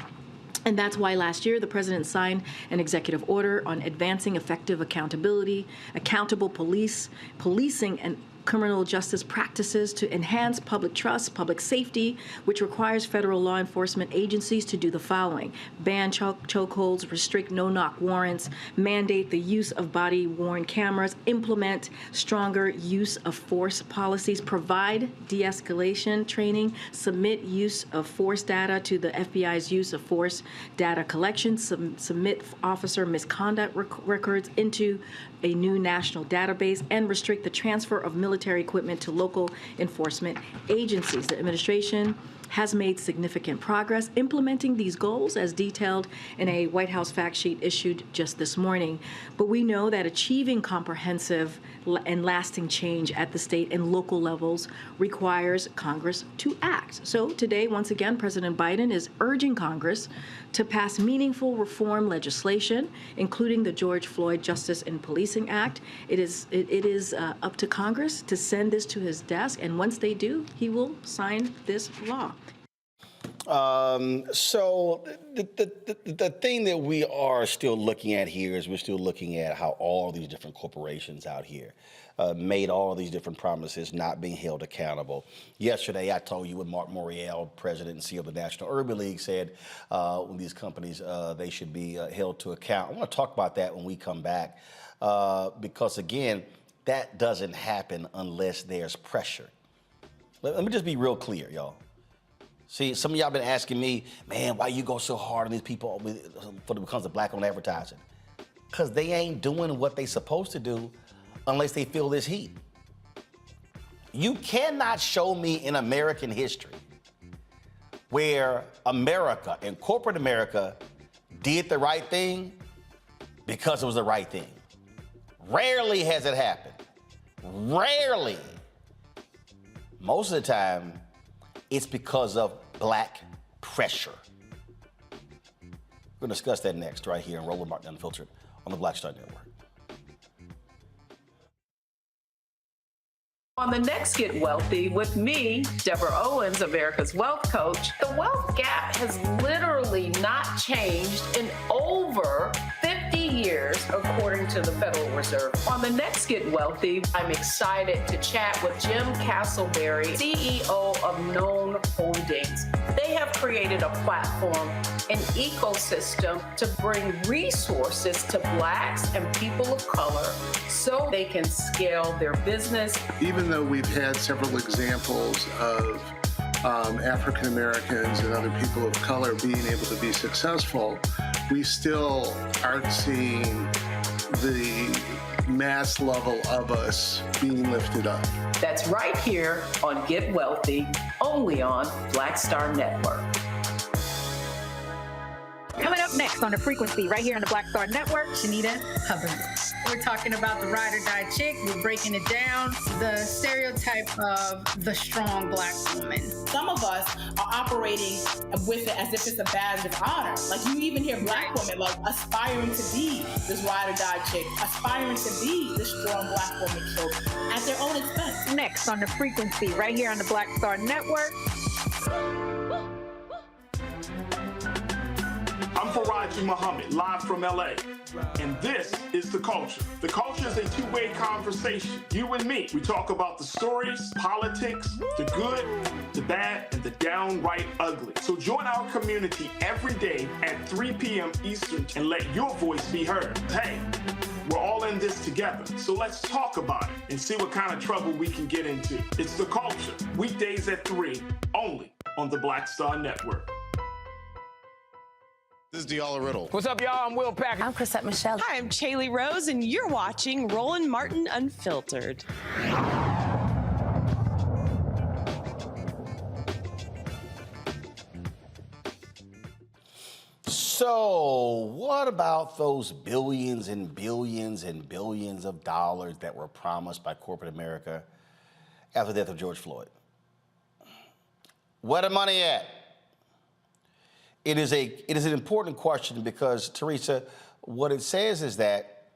And that's why last year the president signed an executive order on advancing effective accountability, accountable policing, and criminal justice practices to enhance public trust, public safety, which requires federal law enforcement agencies to do the following: ban chokeholds, restrict no-knock warrants, mandate the use of body-worn cameras, implement stronger use of force policies, provide de-escalation training, submit use of force data to the FBI's use of force data collection, submit officer misconduct records into a new national database, and restrict the transfer of military equipment to local enforcement agencies. The administration has made significant progress implementing these goals as detailed in a White House fact sheet issued just this morning. But we know that achieving comprehensive and lasting change at the state and local levels requires Congress to act. So today, once again, President Biden is urging Congress to pass meaningful reform legislation, including the George Floyd Justice in Policing Act. It is up to Congress to send this to his desk, and once they do, he will sign this law. So the thing that we are still looking at here is we're still looking at how all these different corporations out here made all these different promises, not being held accountable. Yesterday, I told you what Mark Morial, president and CEO of the National Urban League, said when these companies, they should be held to account. I want to talk about that when we come back because, again, that doesn't happen unless there's pressure. Let me just be real clear, y'all. See, some of y'all been asking me, man, why you go so hard on these people when it comes to black-owned advertising? Because they ain't doing what they supposed to do unless they feel this heat. You cannot show me in American history where America and corporate America did the right thing because it was the right thing. Rarely has it happened. Rarely. Most of the time, it's because of black pressure. We're going to discuss that next, right here on Roland Martin Unfiltered on the Black Star Network. On the next Get Wealthy with me, Deborah Owens, America's Wealth Coach, the wealth gap has literally not changed in over 50 years, according to the Federal Reserve. On the next Get Wealthy, I'm excited to chat with Jim Castleberry, CEO of Known Holdings. They have created a platform, an ecosystem to bring resources to Blacks and people of color so they can scale their business. Even though we've had several examples of African Americans and other people of color being able to be successful, we still aren't seeing the mass level of us being lifted up. That's right here on Get Wealthy, only on Black Star Network. Coming up next on The Frequency, right here on the Black Star Network, Shanita Hubbard. We're talking about the ride or die chick. We're breaking it down. The stereotype of the strong Black woman. Some of us are operating with it as if it's a badge of honor. Like, you even hear Black women like aspiring to be this ride or die chick, aspiring to be this strong Black woman, so at their own expense. Next on The Frequency, right here on the Black Star Network. I'm Faraji Muhammad, live from LA. And this is The Culture. The Culture is a two-way conversation. You and me. We talk about the stories, politics, the good, the bad, and the downright ugly. So join our community every day at 3 p.m. Eastern and let your voice be heard. Hey, we're all in this together. So let's talk about it and see what kind of trouble we can get into. It's The Culture. Weekdays at 3, only on the Black Star Network. This is Diala Riddle. What's up, y'all? I'm Will Packer. I'm Chrisette Michelle. Hi, I'm Chaley Rose, and you're watching Roland Martin Unfiltered. So, what about those billions and billions and billions of dollars that were promised by corporate America after the death of George Floyd? Where the money at? It is an important question because, Teresa, what it says is that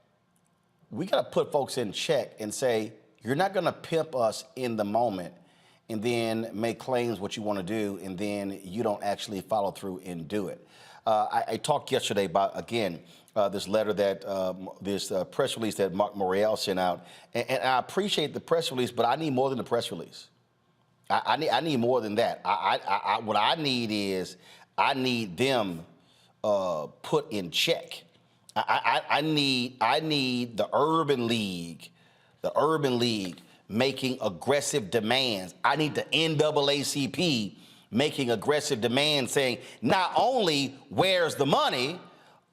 we got to put folks in check and say, you're not going to pimp us in the moment and then make claims what you want to do, and then you don't actually follow through and do it. I talked yesterday about, again, this letter that, this press release that Mark Morial sent out, and I appreciate the press release, but I need more than the press release. I need more than that. What I need is, I need them put in check. I need the Urban League making aggressive demands. I need the NAACP making aggressive demands saying, not only where's the money,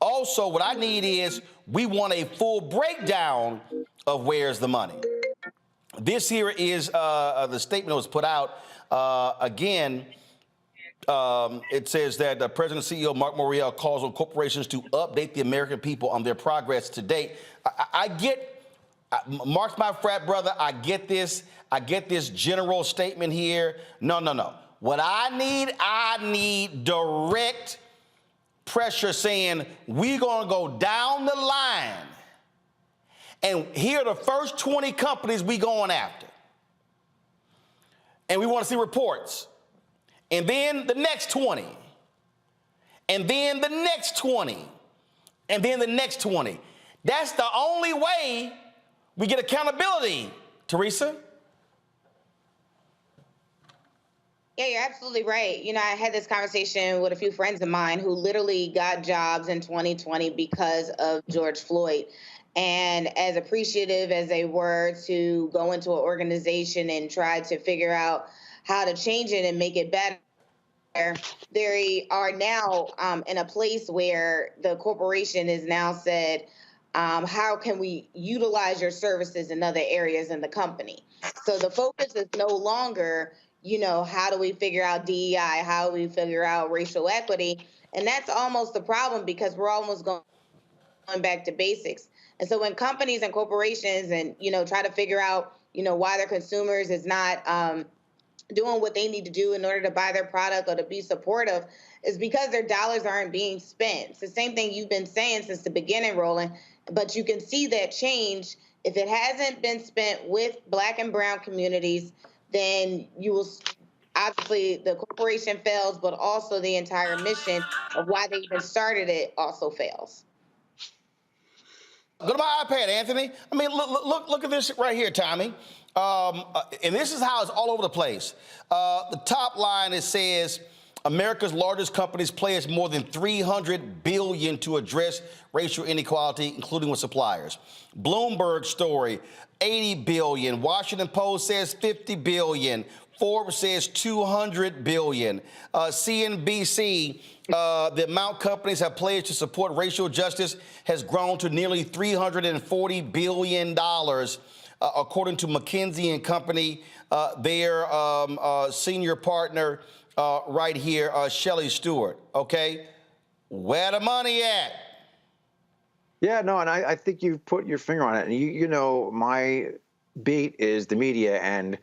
also what I need is we want a full breakdown of where's the money. This here is the statement that was put out. Again, it says that the President and CEO Mark Morial calls on corporations to update the American people on their progress to date. I get, Mark's my frat brother, I get this general statement here. No. What I need direct pressure saying we're gonna go down the line and here are the first 20 companies we going after. And we wanna see reports. And then the next 20, and then the next 20, and then the next 20. That's the only way we get accountability, Teresa. Yeah, you're absolutely right. You know, I had this conversation with a few friends of mine who literally got jobs in 2020 because of George Floyd. And as appreciative as they were to go into an organization and try to figure out how to change it and make it better, they are now in a place where the corporation has now said, how can we utilize your services in other areas in the company? So the focus is no longer, you know, how do we figure out DEI? How do we figure out racial equity? And that's almost the problem because we're almost going back to basics. And so when companies and corporations and, you know, try to figure out, you know, why their consumers is not doing what they need to do in order to buy their product or to be supportive is because their dollars aren't being spent. It's the same thing you've been saying since the beginning, Roland, but you can see that change. If it hasn't been spent with Black and brown communities, then you will, obviously the corporation fails, but also the entire mission of why they even started it also fails. Go to my iPad, Anthony. I mean, look at this right here, Tommy. And this is how it's all over the place. The top line, it says, America's largest companies pledge more than $300 billion to address racial inequality, including with suppliers. Bloomberg story, $80 billion. Washington Post says $50 billion. Forbes says $200 billion. CNBC, the amount companies have pledged to support racial justice has grown to nearly $340 billion, according to McKinsey & Company, their senior partner right here, Shelley Stewart, okay? Where the money at? Yeah, no, and I think you've put your finger on it. And, you know, my beat is the media, and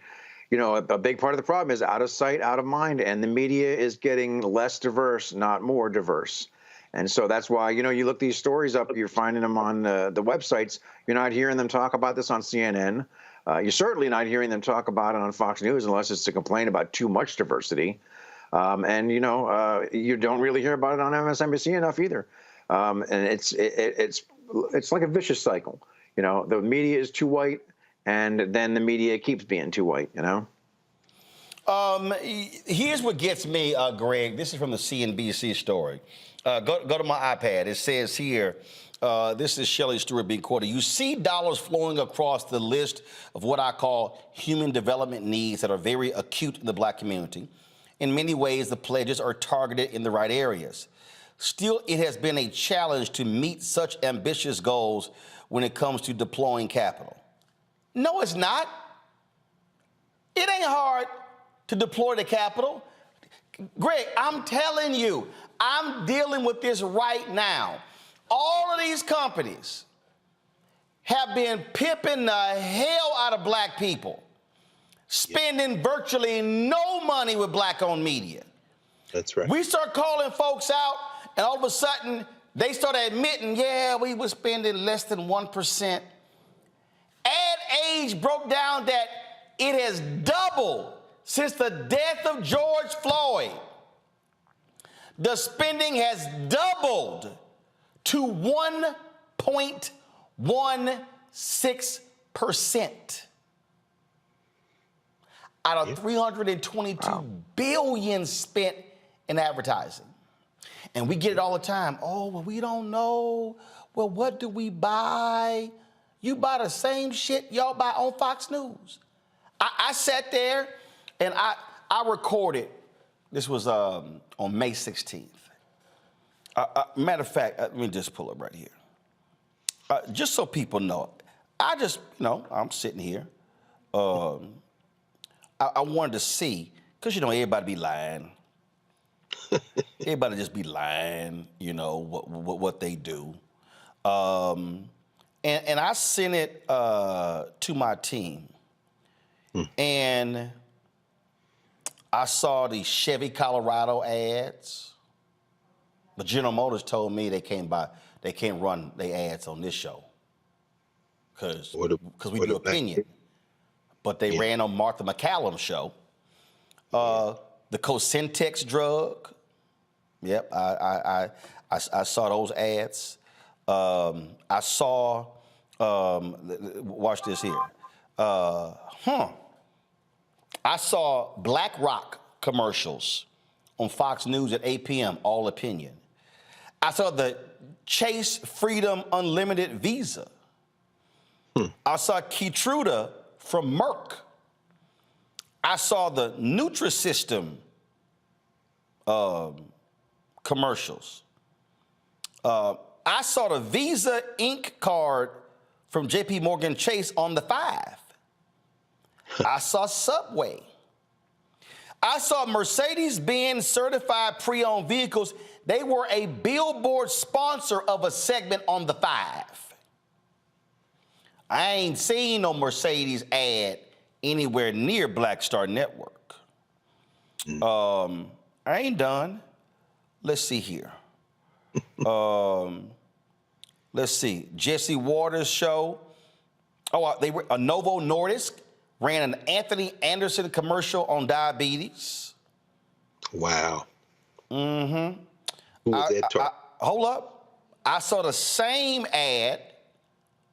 you know, a big part of the problem is out of sight, out of mind, and the media is getting less diverse, not more diverse. And so that's why, you know, you look these stories up, you're finding them on the websites. You're not hearing them talk about this on CNN. You're certainly not hearing them talk about it on Fox News unless it's to complain about too much diversity. And, you know, you don't really hear about it on MSNBC enough either. And it's like a vicious cycle. You know, the media is too white, and then the media keeps being too white, you know? Here's what gets me, Greg. This is from the CNBC story. Go to my iPad. It says here, this is Shelley Stewart being quoted. You see dollars flowing across the list of what I call human development needs that are very acute in the Black community. In many ways, the pledges are targeted in the right areas. Still, it has been a challenge to meet such ambitious goals when it comes to deploying capital. No, it's not. It ain't hard to deploy the capital. Greg, I'm telling you, I'm dealing with this right now. All of these companies have been pimping the hell out of Black people, spending virtually no money with Black-owned media. That's right. We start calling folks out, and all of a sudden, they start admitting, yeah, we were spending less than 1%. Ad Age broke down that it has doubled since the death of George Floyd. The spending has doubled to 1.16% out of $322 billion spent in advertising. And we get it all the time. Oh, well, we don't know. Well, what do we buy? You buy the same shit y'all buy on Fox News. I sat there and I recorded. This was on May 16th. Matter of fact, let me just pull up right here. Just so people know, I'm sitting here. I wanted to see, because, you know, everybody be lying. Everybody just be lying, you know, what they do. And I sent it to my team. And I saw the Chevy Colorado ads. But General Motors told me they can't run their ads on this show. Because we do opinion. But they ran on Martha McCallum's show. The Cosentex drug. Yep, I saw those ads. I saw, watch this here. I saw BlackRock commercials on Fox News at 8 p.m., all opinion. I saw the Chase Freedom Unlimited Visa. I saw Keytruda from Merck. I saw the Nutrisystem commercials. I saw the Visa Inc. card from J.P. Morgan Chase on the 5. I saw Subway. I saw Mercedes-Benz certified pre-owned vehicles. They were a billboard sponsor of a segment on the 5. I ain't seen no Mercedes ad anywhere near Black Star Network. I ain't done. Let's see here. Let's see. Jesse Waters' show. Novo Nordisk ran an Anthony Anderson commercial on diabetes. Wow. Mm-hmm. Who was that? Hold up. I saw the same ad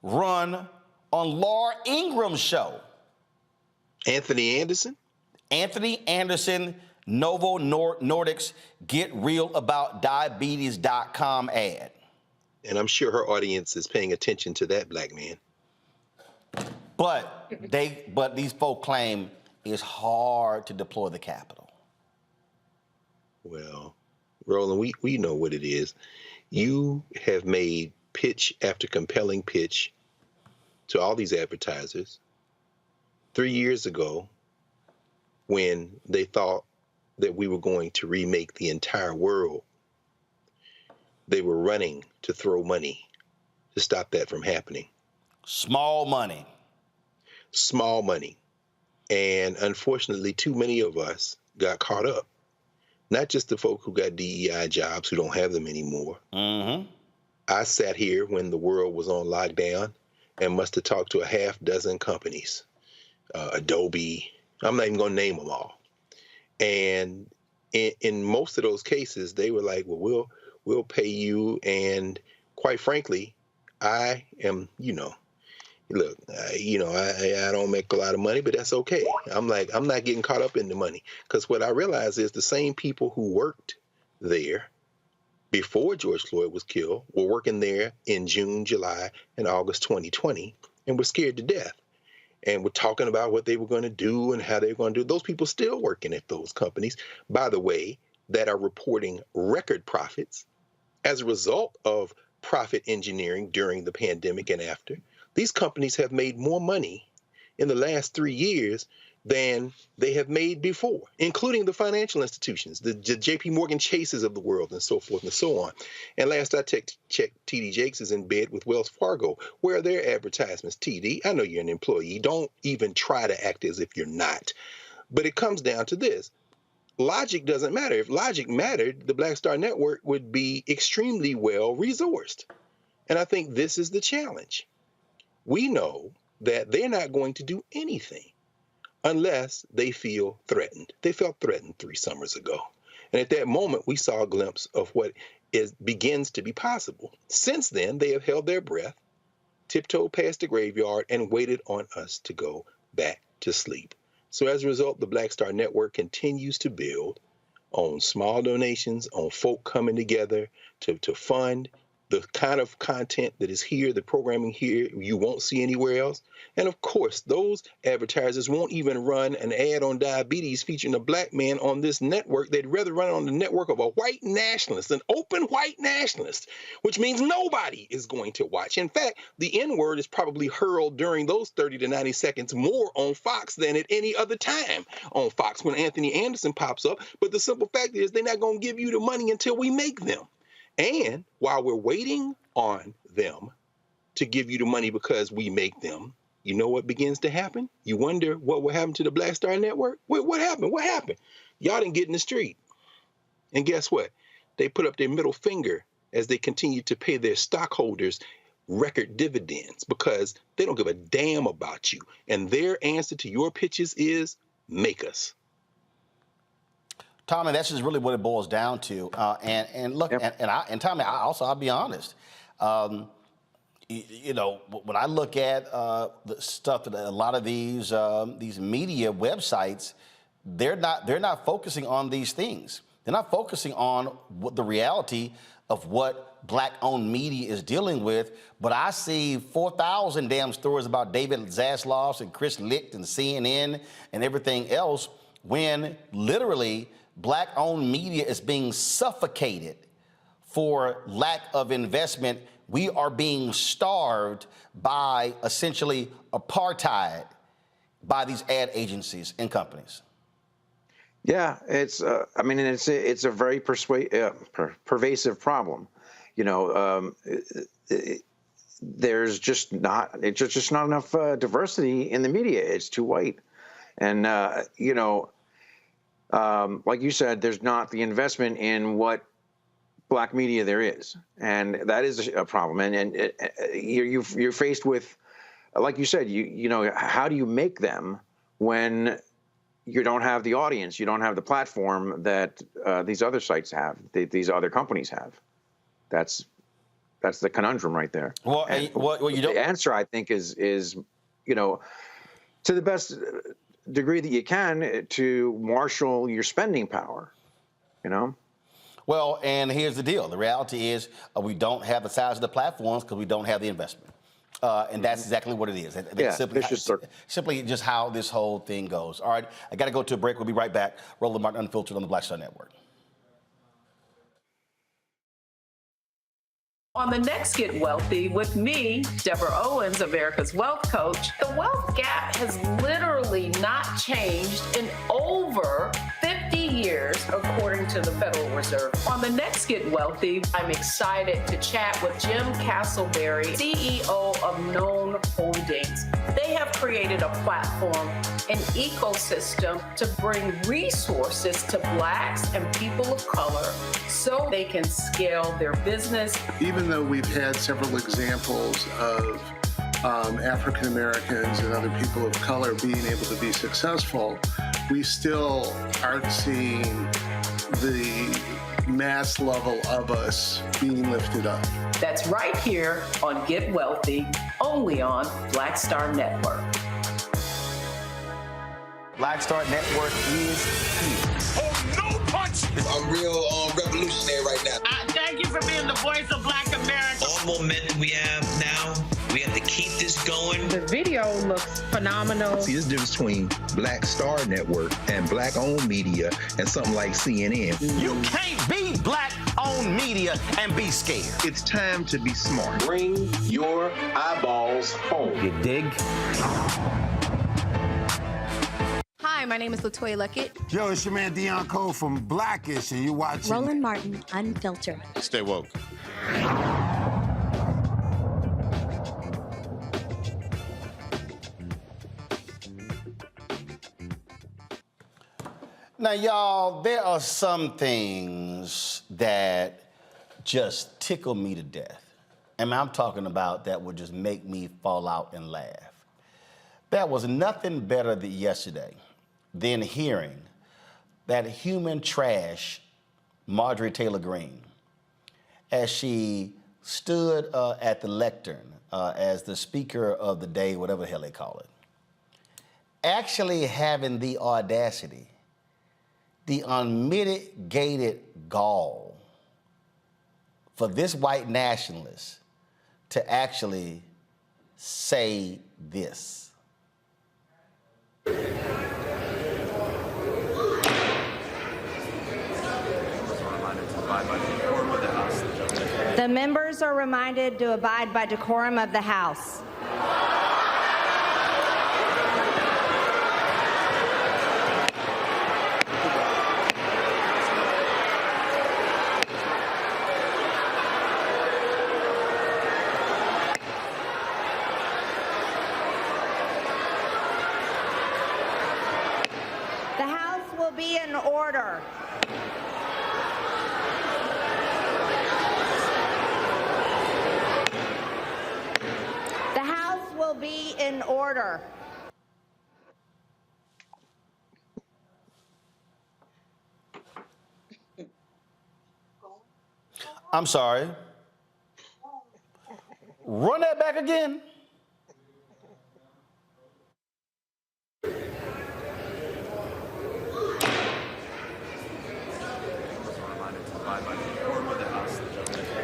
run on Laura Ingram's show. Anthony Anderson? Anthony Anderson, Novo Nordisk's Get Real About Diabetes.com ad. And I'm sure her audience is paying attention to that black man. But these folk claim it's hard to deploy the Capitol. Well, Roland, we know what it is. You have made pitch after compelling pitch to all these advertisers. 3 years ago, when they thought that we were going to remake the entire world, they were running to throw money to stop that from happening. Small money. Small money. And unfortunately, too many of us got caught up. Not just the folk who got DEI jobs who don't have them anymore. Mm-hmm. I sat here when the world was on lockdown and must have talked to a half dozen companies. Adobe, I'm not even going to name them all. And in most of those cases, they were like, well, we'll pay you. And quite frankly, I am, look, I don't make a lot of money, but that's okay. I'm not getting caught up in the money. Because what I realize is the same people who worked there before George Floyd was killed were working there in June, July, and August 2020 and were scared to death. And we're talking about what they were going to do and how they were going to do. Those people still working at those companies, by the way, that are reporting record profits as a result of profit engineering during the pandemic and after. These companies have made more money in the last 3 years than they have made before, including the financial institutions, the JP Morgan Chases of the world and so forth and so on. And last I checked, TD Jakes is in bed with Wells Fargo. Where are their advertisements, TD? I know you're an employee. Don't even try to act as if you're not. But it comes down to this. Logic doesn't matter. If logic mattered, the Black Star Network would be extremely well resourced. And I think this is the challenge. We know that they're not going to do anything unless they feel threatened. They felt threatened 3 summers ago. And at that moment, we saw a glimpse of what begins to be possible. Since then, they have held their breath, tiptoed past the graveyard, and waited on us to go back to sleep. So as a result, the Black Star Network continues to build on small donations, on folk coming together to fund the kind of content that is here, the programming here, you won't see anywhere else. And of course, those advertisers won't even run an ad on diabetes featuring a black man on this network. They'd rather run it on the network of a white nationalist, an open white nationalist, which means nobody is going to watch. In fact, the N-word is probably hurled during those 30 to 90 seconds more on Fox than at any other time on Fox when Anthony Anderson pops up. But the simple fact is they're not going to give you the money until we make them. And while we're waiting on them to give you the money because we make them, you know what begins to happen? You wonder what will happen to the Black Star Network? What happened? What happened? Y'all didn't get in the street. And guess what? They put up their middle finger as they continue to pay their stockholders record dividends because they don't give a damn about you. And their answer to your pitches is make us. Tommy, that's just really what it boils down to. And look, yep. and Tommy, I'll be honest. When I look at the stuff that a lot of these media websites, they're not focusing on these things. They're not focusing on what the reality of what black-owned media is dealing with. But I see 4,000 damn stories about David Zaslav's and Chris Licht and CNN and everything else when literally black-owned media is being suffocated for lack of investment. We are being starved by essentially apartheid by these ad agencies and companies. Yeah, it's it's a very pervasive problem. There's just not enough diversity in the media. It's too white, and like you said, there's not the investment in what black media there is, and that is a problem. And you're faced with, like you said, you know, how do you make them when you don't have the audience, you don't have the platform that these other sites have, these other companies have? That's the conundrum right there. Well, the answer, I think, is you know, to the best degree that you can, to marshal your spending power, you know? Well, and here's the deal. The reality is we don't have the size of the platforms because we don't have the investment. And that's exactly what it is. Yeah, simply just how this whole thing goes. All right, I got to go to a break. We'll be right back. Roland Martin Unfiltered on the Black Star Network. On the next Get Wealthy with me, Deborah Owens, America's Wealth Coach, the wealth gap has literally not changed in over 50 years, according to the Federal Reserve. On the next Get Wealthy, I'm excited to chat with Jim Castleberry, CEO of Known Holdings. They have created a platform, an ecosystem to bring resources to Blacks and people of color so they can scale their business. Even though we've had several examples of African Americans and other people of color being able to be successful, we still aren't seeing the mass level of us being lifted up. That's right here on Get Wealthy, only on Black Star Network. Black Star Network is here. Oh, no punch! I'm real revolutionary right now. Thank you for being the voice of Black America. All momentum we have now, we have to keep this going. The video looks phenomenal. See, there's a difference between Black Star Network and black-owned media and something like CNN. You can't be black-owned media and be scared. It's time to be smart. Bring your eyeballs home. You dig? Hi, my name is LaToya Luckett. Yo, it's your man Dion Cole from Blackish, and you're watching Roland Martin Unfiltered. Stay woke. Now, y'all, there are some things that just tickle me to death. And I'm talking about that would just make me fall out and laugh. There was nothing better than yesterday than hearing that human trash, Marjorie Taylor Greene, as she stood at the lectern as the speaker of the day, whatever the hell they call it, actually having the audacity, the unmitigated gall for this white nationalist to actually say this. The members are reminded to abide by decorum of the House. The House will be in order. The House will be in order. I'm sorry. Run that back again.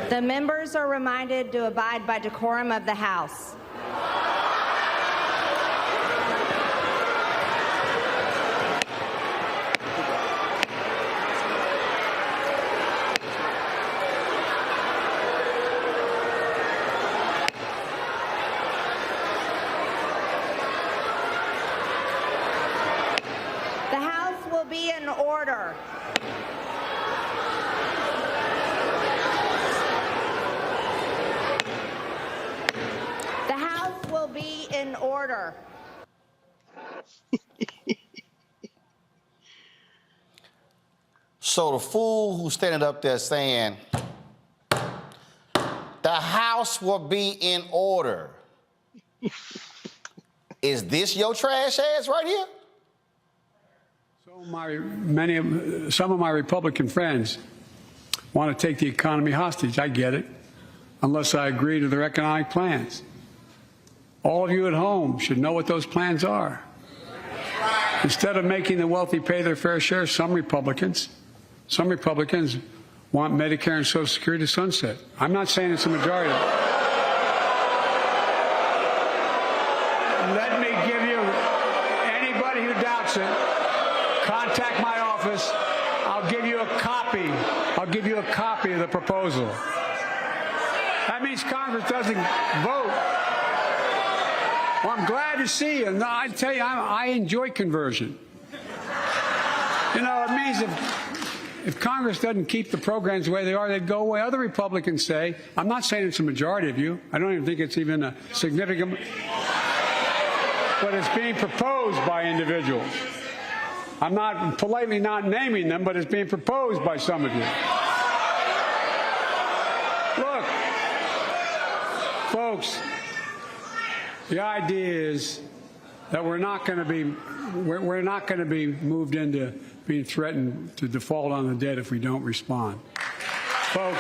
The members are reminded to abide by decorum of the House. The House will be in order. The House will be in order. So the fool who's standing up there saying, the house will be in order. Is this your trash ass right here? Some of my Republican friends want to take the economy hostage. I get it, unless I agree to their economic plans. All of you at home should know what those plans are. Instead of making the wealthy pay their fair share, some Republicans want Medicare and Social Security to sunset. I'm not saying it's a majority. Let me give you, anybody who doubts it, contact my office. I'll give you a copy. I'll give you a copy of the proposal. That means Congress doesn't vote. Well, I'm glad to see you. No, I tell you, I enjoy conversion. You know, it means if Congress doesn't keep the programs the way they are, they'd go away. Other Republicans say, I'm not saying it's a majority of you. I don't even think it's even a significant, but it's being proposed by individuals. I'm not politely not naming them, but it's being proposed by some of you. Look, folks, the idea is that we're not going to be moved into being threatened to default on the debt if we don't respond. Folks,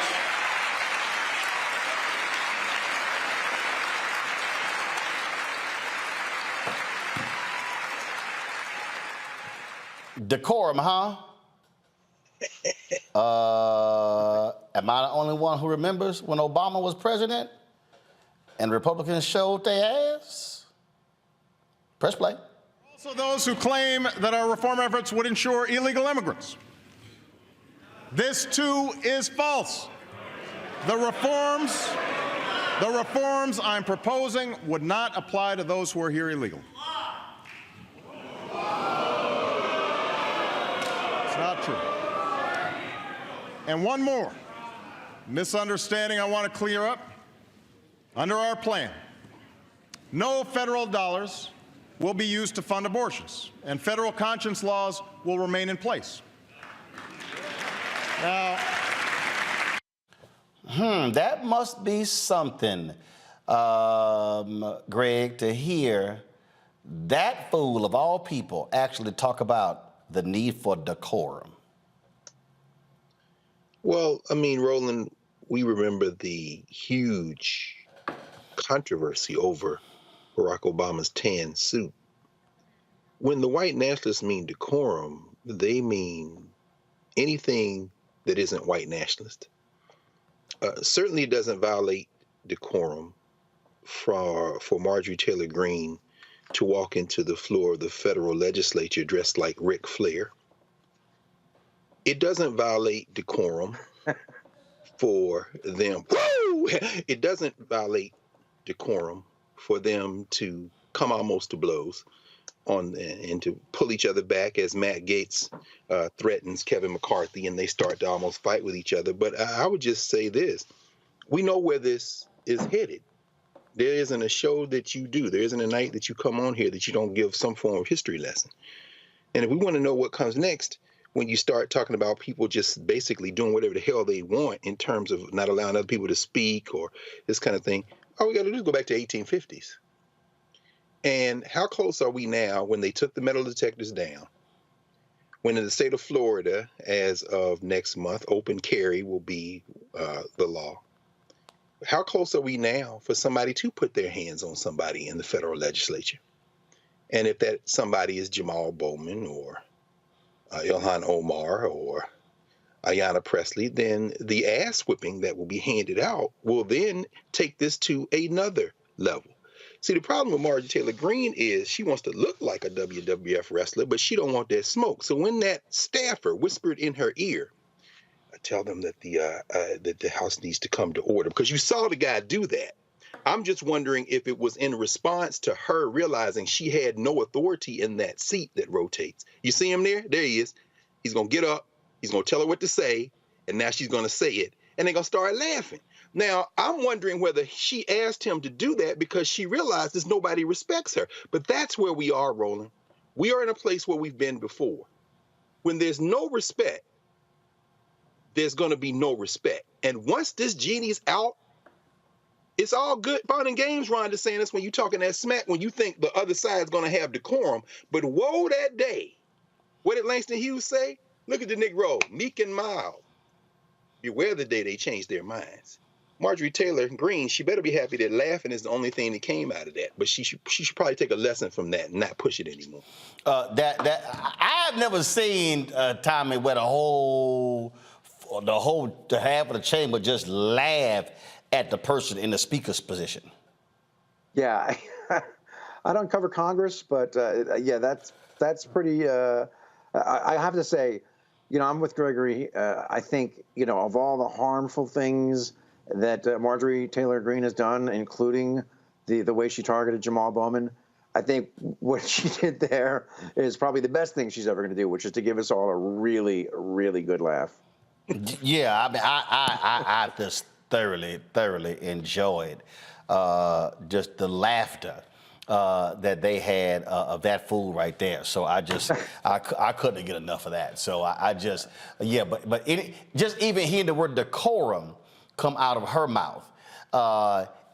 decorum, huh? Am I the only one who remembers when Obama was president and Republicans showed their ass? Press play. Also those who claim that our reform efforts would ensure illegal immigrants. This too is false. The reforms I'm proposing would not apply to those who are here illegally. It's not true. And one more misunderstanding I want to clear up. Under our plan, no federal dollars will be used to fund abortions, and federal conscience laws will remain in place. Now, that must be something, Greg, to hear that fool of all people actually talk about the need for decorum. Well, I mean, Roland, we remember the huge controversy over Barack Obama's tan suit. When the white nationalists mean decorum, they mean anything that isn't white nationalist. Certainly it doesn't violate decorum for Marjorie Taylor Greene to walk into the floor of the federal legislature dressed like Ric Flair. It doesn't violate decorum for them. Woo! It doesn't violate decorum for them to come almost to blows and to pull each other back as Matt Gaetz threatens Kevin McCarthy and they start to almost fight with each other. But I would just say this. We know where this is headed. There isn't a show that you do. There isn't a night that you come on here that you don't give some form of history lesson. And if we want to know what comes next, when you start talking about people just basically doing whatever the hell they want in terms of not allowing other people to speak or this kind of thing, all we got to do is go back to 1850s. And how close are we now when they took the metal detectors down, when in the state of Florida, as of next month, open carry will be the law. How close are we now for somebody to put their hands on somebody in the federal legislature? And if that somebody is Jamal Bowman or Ilhan Omar or Ayanna Pressley, then the ass whipping that will be handed out will then take this to another level. See, the problem with Marjorie Taylor Greene is she wants to look like a WWF wrestler, but she don't want that smoke. So when that staffer whispered in her ear, tell them that the House needs to come to order, because you saw the guy do that. I'm just wondering if it was in response to her realizing she had no authority in that seat that rotates. You see him there? There he is. He's going to get up. He's going to tell her what to say, and now she's going to say it, and they're going to start laughing. Now, I'm wondering whether she asked him to do that because she realizes nobody respects her. But that's where we are, Roland. We are in a place where we've been before. When there's no respect, there's going to be no respect. And once this genie's out, it's all good fun and games, Ron DeSantis, when you're talking that smack, when you think the other side's going to have decorum. But woe that day. What did Langston Hughes say? Look at the Negro, meek and mild. Beware the day they change their minds. Marjorie Taylor Greene, she better be happy that laughing is the only thing that came out of that. But she should probably take a lesson from that and not push it anymore. I've never seen Tommy where the half of the chamber just laugh at the person in the speaker's position. Yeah, I don't cover Congress, but yeah, that's pretty. I have to say, I'm with Gregory. I think of all the harmful things that Marjorie Taylor Greene has done, including the way she targeted Jamal Bowman, I think what she did there is probably the best thing she's ever going to do, which is to give us all a really, really good laugh. Yeah, I mean, I just thoroughly enjoyed just the laughter that they had of that fool right there. So I couldn't get enough of that. So but just even hearing the word decorum come out of her mouth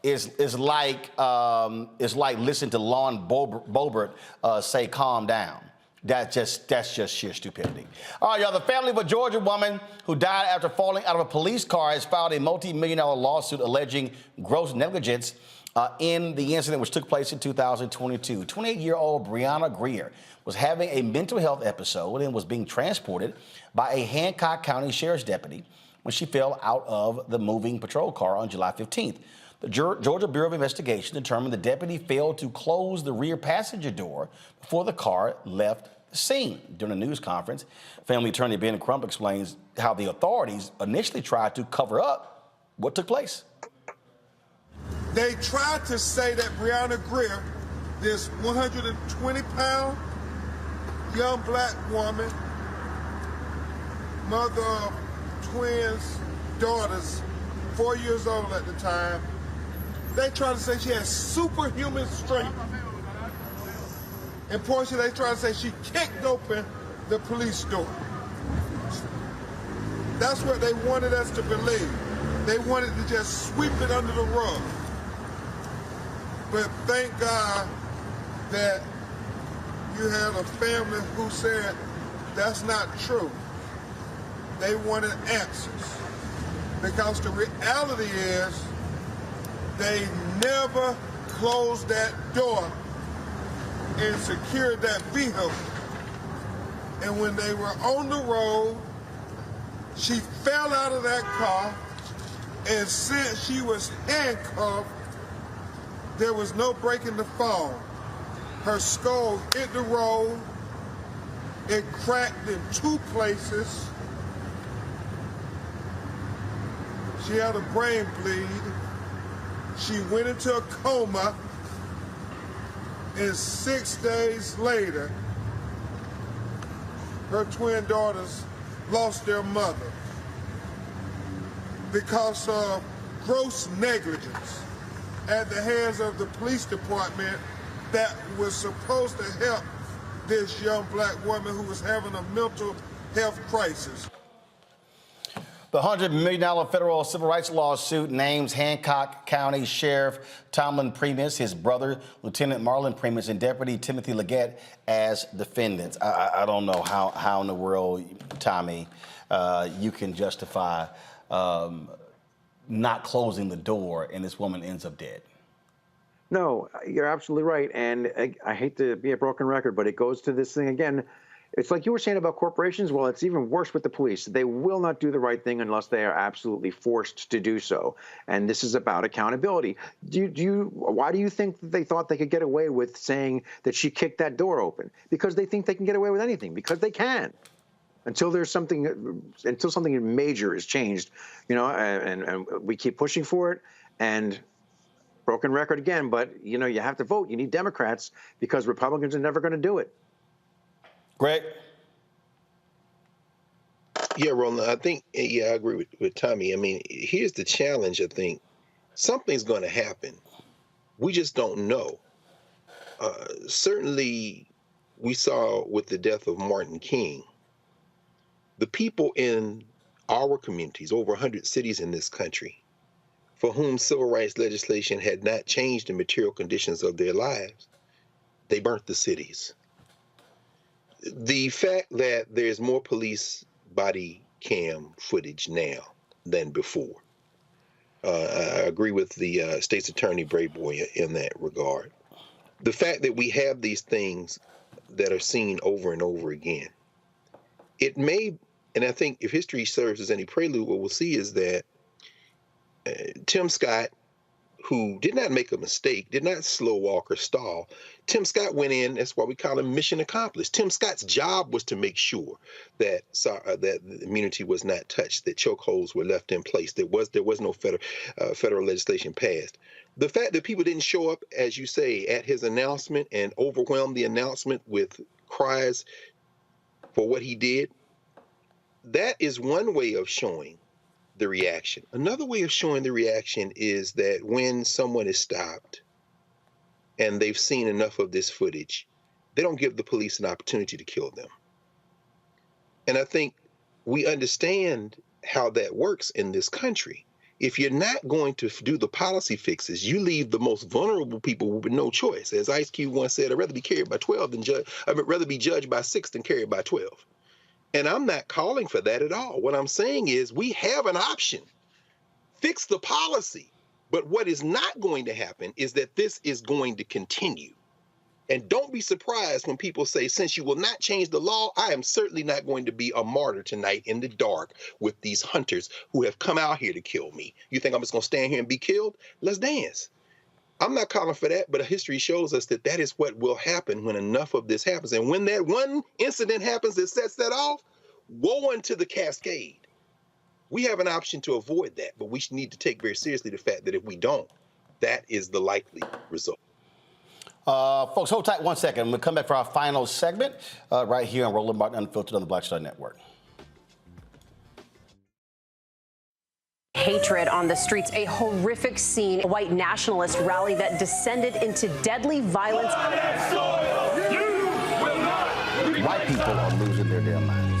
is like listening to Lon Boebert say calm down. That's just sheer stupidity. All right, y'all, the family of a Georgia woman who died after falling out of a police car has filed a multi-million-dollar lawsuit alleging gross negligence in the incident which took place in 2022. 28-year-old Breonna Greer was having a mental health episode and was being transported by a Hancock County Sheriff's deputy when she fell out of the moving patrol car on July 15th. The Georgia Bureau of Investigation determined the deputy failed to close the rear passenger door before the car left the scene. During a news conference, family attorney Ben Crump explains how the authorities initially tried to cover up what took place. They tried to say that Breonna Greer, this 120-pound young black woman, mother of twins, daughters, 4 years old at the time, they tried to say she had superhuman strength. And Portia, they tried to say she kicked open the police door. That's what they wanted us to believe. They wanted to just sweep it under the rug. But thank God that you had a family who said that's not true. They wanted answers. Because the reality is they never closed that door and secured that vehicle. And when they were on the road, she fell out of that car, and since she was handcuffed, there was no breaking the fall. Her skull hit the road, it cracked in 2 places. She had a brain bleed. She went into a coma, and 6 days later, her twin daughters lost their mother because of gross negligence at the hands of the police department that was supposed to help this young black woman who was having a mental health crisis. The $100 million federal civil rights lawsuit names Hancock County Sheriff Tomlin Primus, his brother, Lieutenant Marlon Primus, and Deputy Timothy Leggett as defendants. I don't know how in the world, Tommy, you can justify not closing the door and this woman ends up dead. No, you're absolutely right. And I hate to be a broken record, but it goes to this thing again. It's like you were saying about corporations. Well, it's even worse with the police. They will not do the right thing unless they are absolutely forced to do so. And this is about accountability. Why do you think that they thought they could get away with saying that she kicked that door open? Because they think they can get away with anything, because they can. Until something major is changed, and we keep pushing for it. And broken record again, but you have to vote. You need Democrats because Republicans are never going to do it. Greg? Yeah, Roland, I think, I agree with Tommy. I mean, here's the challenge, I think. Something's going to happen. We just don't know. Certainly, we saw with the death of Martin King, the people in our communities, over 100 cities in this country, for whom civil rights legislation had not changed the material conditions of their lives, they burnt the cities. The fact that there's more police body cam footage now than before. I agree with the state's attorney, Brave Boy, in that regard. The fact that we have these things that are seen over and over again, it may, and I think if history serves as any prelude, what we'll see is that Tim Scott, who did not make a mistake, did not slow walk or stall. Tim Scott went in, that's why we call him mission accomplished. Tim Scott's job was to make sure that that the immunity was not touched, that chokeholds were left in place. There was no federal legislation passed. The fact that people didn't show up, as you say, at his announcement and overwhelm the announcement with cries for what he did, that is one way of showing the reaction. Another way of showing the reaction is that when someone is stopped and they've seen enough of this footage, they don't give the police an opportunity to kill them. And I think we understand how that works in this country. If you're not going to do the policy fixes, you leave the most vulnerable people with no choice. As Ice Cube once said, I'd rather be carried by 12 than I'd rather be judged by 6 than carried by 12. And I'm not calling for that at all. What I'm saying is we have an option. Fix the policy. But what is not going to happen is that this is going to continue. And don't be surprised when people say, since you will not change the law, I am certainly not going to be a martyr tonight in the dark with these hunters who have come out here to kill me. You think I'm just going to stand here and be killed? Let's dance. I'm not calling for that, but history shows us that that is what will happen when enough of this happens. And when that one incident happens that sets that off, woe unto the cascade. We have an option to avoid that, but we need to take very seriously the fact that if we don't, that is the likely result. Folks, hold tight 1 second. We'll come back for our final segment right here on Roland Martin Unfiltered on the Black Star Network. Hatred on the streets, a horrific scene, a white nationalist rally that descended into deadly violence. White people are losing their damn minds.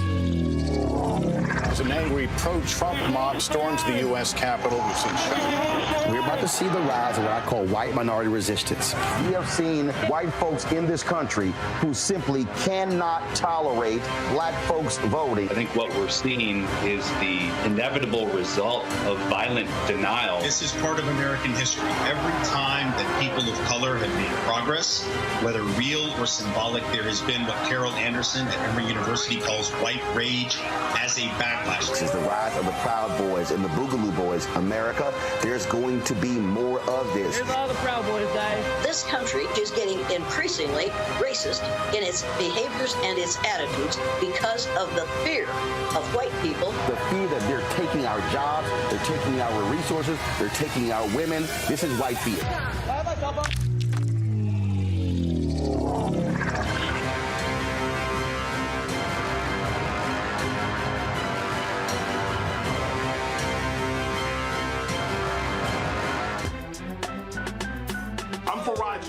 As an angry pro-Trump mob storms the U.S. Capitol, we've seen shooting. We're about to see the rise of what I call white minority resistance. We have seen white folks in this country who simply cannot tolerate black folks voting. I think what we're seeing is the inevitable result of violent denial. This is part of American history. Every time that people of color have made progress, whether real or symbolic, there has been what Carol Anderson at Emory University calls white rage as a backlash. This is the rise of the Proud Boys and the Boogaloo Boys. America, there's going to be more of this. Here's all the Proud Boys, guys. This country is getting increasingly racist in its behaviors and its attitudes because of the fear of white people. The fear that they're taking our jobs, they're taking our resources, they're taking our women. This is white fear.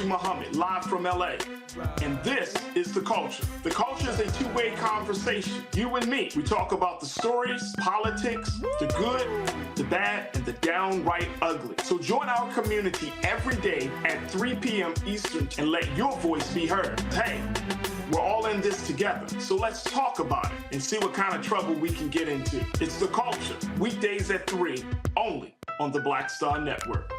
Muhammad, live from LA. And this is The Culture. The Culture is a two-way conversation. You and me. We talk about the stories, politics, the good, the bad, and the downright ugly. So join our community every day at 3 p.m. Eastern and let your voice be heard. Hey, we're all in this together. So let's talk about it and see what kind of trouble we can get into. It's The Culture, weekdays at 3, only on the Black Star Network.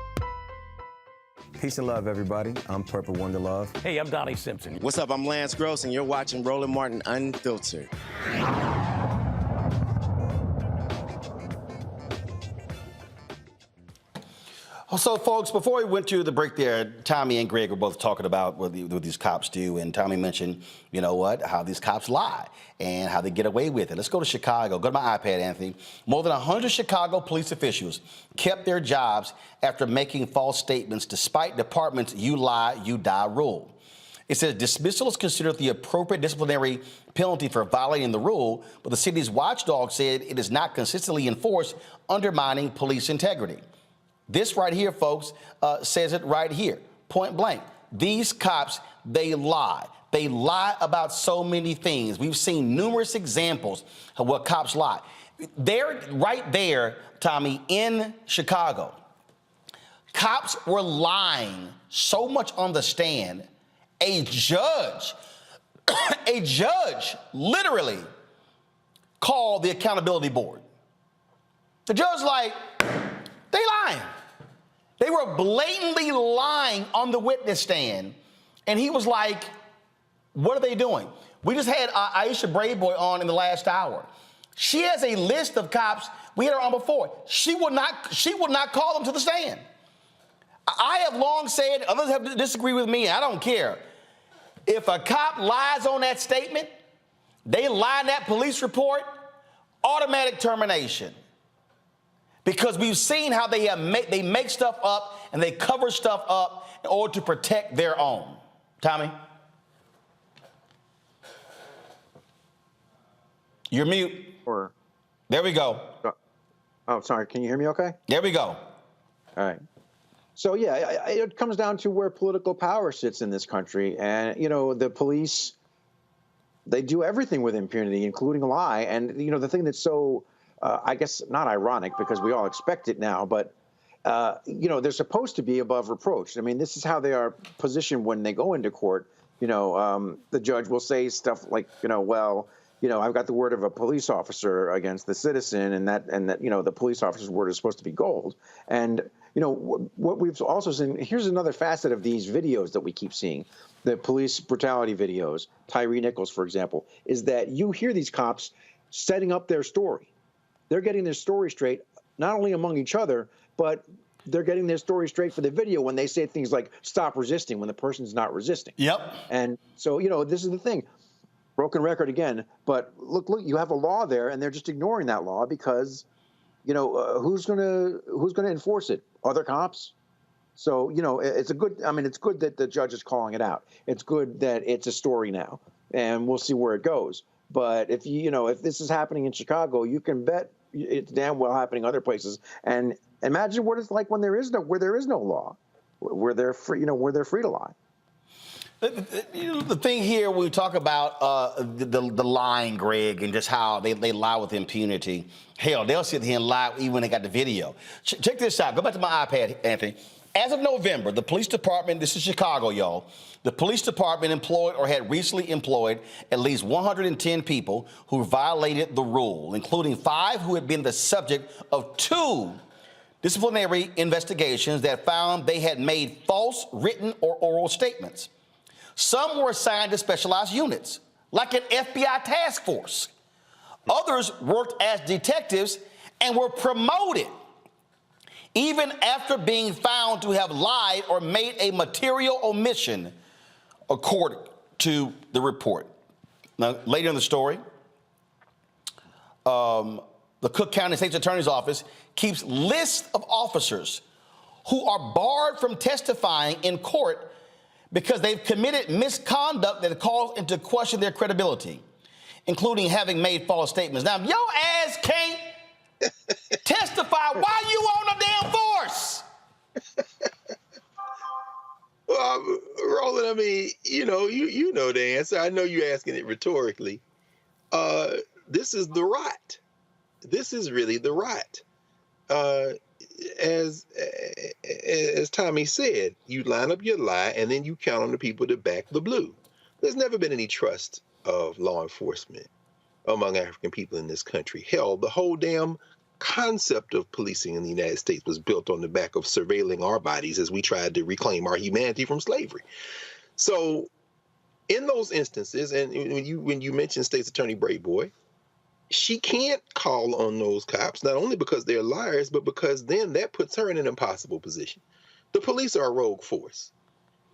Peace and love, everybody. I'm Purple Wonder Love. Hey, I'm Donnie Simpson. What's up? I'm Lance Gross, and you're watching Roland Martin Unfiltered. So, folks, before we went to the break there, Tommy and Greg were both talking about what these cops do, and Tommy mentioned, you know what, how these cops lie and how they get away with it. Let's go to Chicago. Go to my iPad, Anthony. More than 100 Chicago police officials kept their jobs after making false statements despite department's you lie, you die rule. It says dismissal is considered the appropriate disciplinary penalty for violating the rule, but the city's watchdog said it is not consistently enforced, undermining police integrity. This right here, folks, says it right here, point blank. These cops, they lie. They lie about so many things. We've seen numerous examples of what cops lie. They're right there, Tommy, in Chicago. Cops were lying so much on the stand, a judge literally called the accountability board. The judge like, they lying. They were blatantly lying on the witness stand. And he was like, what are they doing? We just had Aisha Brayboy on in the last hour. She has a list of cops. We had her on before. She would not call them to the stand. I have long said, others have disagreed with me, I don't care. If a cop lies on that statement, they lie in that police report, automatic termination. Because we've seen how they make stuff up and they cover stuff up in order to protect their own. Tommy? You're mute. There we go. Oh, sorry. Can you hear me okay? There we go. All right. So, yeah, it comes down to where political power sits in this country. And, you know, the police, they do everything with impunity, including lie. And, you know, the thing that's so, I guess, not ironic because we all expect it now, but, you know, they're supposed to be above reproach. I mean, this is how they are positioned when they go into court. You know, the judge will say stuff like, you know, well, you know, I've got the word of a police officer against the citizen, and that, you know, the police officer's word is supposed to be gold. And, you know, what we've also seen, here's another facet of these videos that we keep seeing, the police brutality videos, Tyree Nichols, for example, is that you hear these cops setting up their story. They're getting their story straight, not only among each other, but they're getting their story straight for the video when they say things like stop resisting when the person's not resisting. Yep. And so, you know, this is the thing. Broken record again, but look, you have a law there, and they're just ignoring that law because, you know, who's gonna enforce it? Other cops? So, you know, it's good that the judge is calling it out. It's good that it's a story now, and we'll see where it goes. But if if this is happening in Chicago, you can bet it's damn well happening other places. And imagine what it's like when there is no law, where they're free to lie. The thing here, when we talk about the lying, Greg, and just how they lie with impunity, hell, they'll sit here and lie even when they got the video. Check this out. Go back to my iPad, Anthony. As of November, the police department, this is Chicago, y'all, the police department employed or had recently employed at least 110 people who violated the rule, including 5 who had been the subject of 2 disciplinary investigations that found they had made false written or oral statements. Some were assigned to specialized units, like an FBI task force. Others worked as detectives and were promoted, even after being found to have lied or made a material omission, according to the report. Now, later in the story, the Cook County State's Attorney's Office keeps lists of officers who are barred from testifying in court because they've committed misconduct that calls into question their credibility, including having made false statements. Now, if your ass can't testify, why you on the damn force? Well, Roland, I mean, you know the answer. I know you're asking it rhetorically. This is the rot. This is really the rot. As Tommy said, you line up your lie and then you count on the people to back the blue. There's never been any trust of law enforcement among African people in this country. Hell, the whole damn concept of policing in the United States was built on the back of surveilling our bodies as we tried to reclaim our humanity from slavery. So in those instances, and when you mentioned State's Attorney Brayboy, she can't call on those cops, not only because they're liars, but because then that puts her in an impossible position. The police are a rogue force.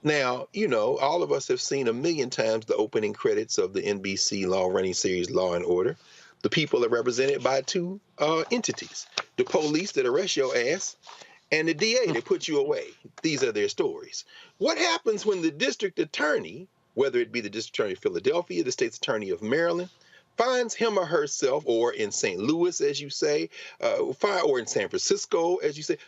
Now, you know, all of us have seen a million times the opening credits of the NBC long-running series Law and Order. The people are represented by 2 entities, the police that arrest your ass and the DA that put you away. These are their stories. What happens when the district attorney, whether it be the district attorney of Philadelphia, the state's attorney of Maryland, finds him or herself, or in St. Louis, as you say, or in San Francisco, as you say,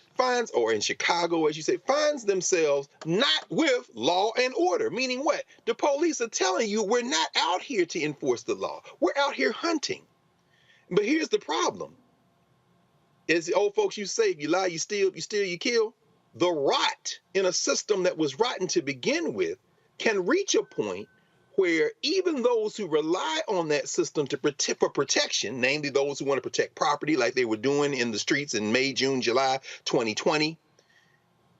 or in Chicago, as you say, finds themselves not with law and order, meaning what? The police are telling you we're not out here to enforce the law. We're out here hunting. But here's the problem. As the old folks used to say, if you lie, you steal, you kill. The rot in a system that was rotten to begin with can reach a point where even those who rely on that system for protection, namely those who want to protect property like they were doing in the streets in May, June, July 2020,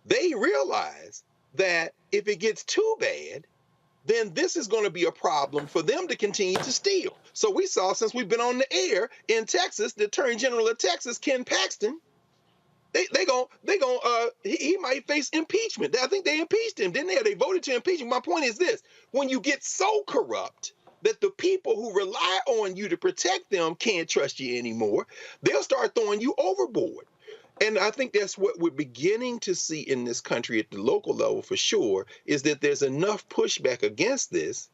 they realize that if it gets too bad, then this is going to be a problem for them to continue to steal. So we saw, since we've been on the air in Texas, the Attorney General of Texas, Ken Paxton, he might face impeachment. I think they impeached him, didn't they? They voted to impeach him. My point is this: when you get so corrupt that the people who rely on you to protect them can't trust you anymore, they'll start throwing you overboard. And I think that's what we're beginning to see in this country at the local level for sure, is that there's enough pushback against this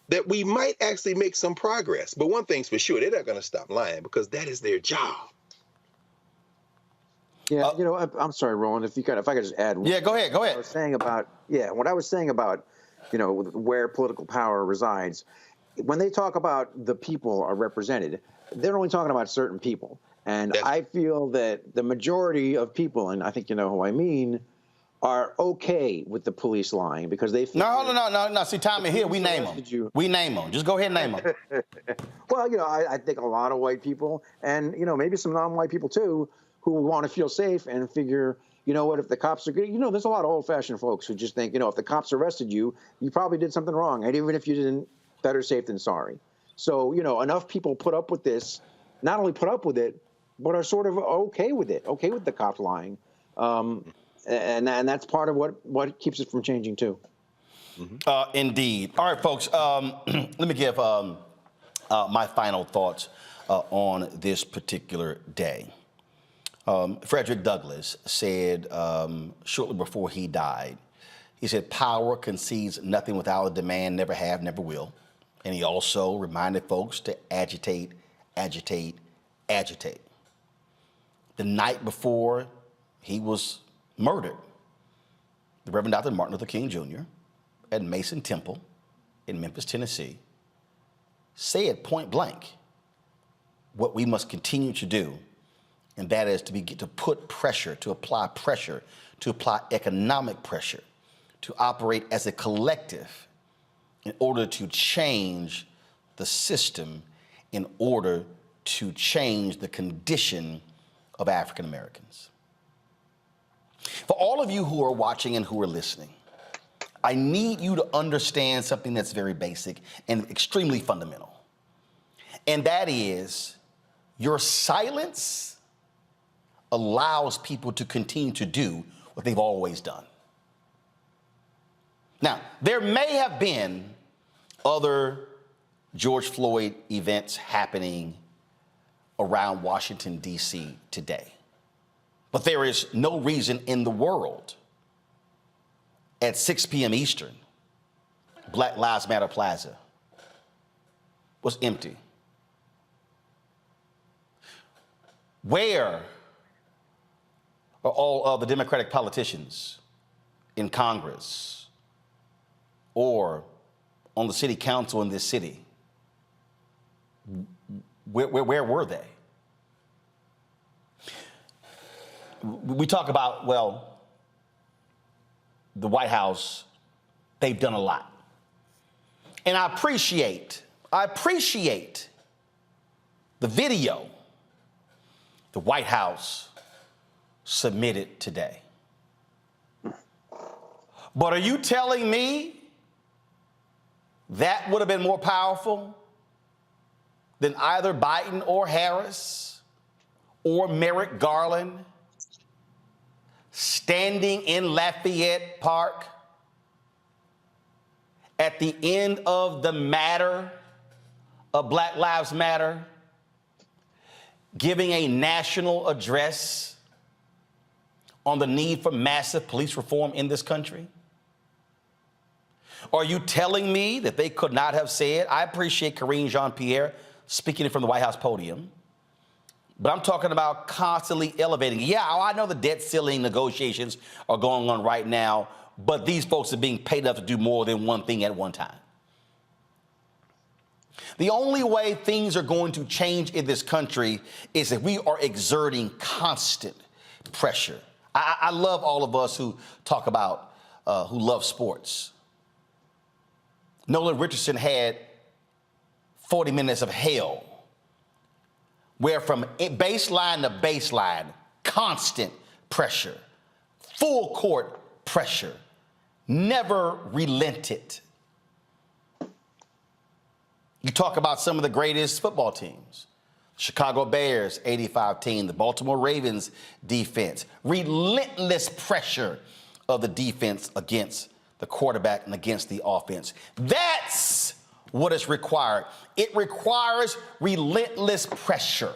that we might actually make some progress. But one thing's for sure, they're not going to stop lying because that is their job. Yeah, I'm sorry, Roland, if I could just add. Yeah, go ahead. What I was saying about, where political power resides, when they talk about the people are represented, they're only talking about certain people. And I feel that the majority of people, and I think you know who I mean, are okay with the police lying because they feel. No. See, Tommy, here we name them. We name them. Just go ahead and name them. Well, I think a lot of white people, and maybe some non-white people too, who want to feel safe and figure, what, if the cops are good, there's a lot of old-fashioned folks who just think, if the cops arrested you, you probably did something wrong, and even if you didn't, better safe than sorry. So, enough people put up with this, not only put up with it, but are sort of okay with it, okay with the cops lying. And that's part of what keeps it from changing, too. Indeed. All right, folks, let me give my final thoughts on this particular day. Frederick Douglass said shortly before he died, he said, "Power concedes nothing without a demand, never have, never will." And he also reminded folks to agitate, agitate, agitate. The night before he was murdered, the Reverend Dr. Martin Luther King Jr. at Mason Temple in Memphis, Tennessee, said point blank what we must continue to do, and that is to put pressure, to apply economic pressure, to operate as a collective in order to change the system, in order to change the condition of African Americans. For all of you who are watching and who are listening, I need you to understand something that's very basic and extremely fundamental. And that is, your silence allows people to continue to do what they've always done. Now, there may have been other George Floyd events happening around Washington, D.C. today. But there is no reason in the world at 6 p.m. Eastern, Black Lives Matter Plaza was empty. Where are all of the Democratic politicians in Congress or on the city council in this city? Where were they? We talk about, well, the White House, they've done a lot. And I appreciate the video the White House submitted today. But are you telling me that would have been more powerful than either Biden or Harris or Merrick Garland standing in Lafayette Park at the end of the matter of Black Lives Matter, giving a national address on the need for massive police reform in this country? Are you telling me that they could not have said, I appreciate Karine Jean-Pierre speaking from the White House podium, but I'm talking about constantly elevating. Yeah, I know the debt ceiling negotiations are going on right now, but these folks are being paid enough to do more than one thing at one time. The only way things are going to change in this country is if we are exerting constant pressure. I love all of us who talk about, who love sports. Nolan Richardson had 40 minutes of hell, where from baseline to baseline, constant pressure, full court pressure, never relented. You talk about some of the greatest football teams. Chicago Bears, 85 team, the Baltimore Ravens defense, relentless pressure of the defense against the quarterback and against the offense. That's what is required. It requires relentless pressure.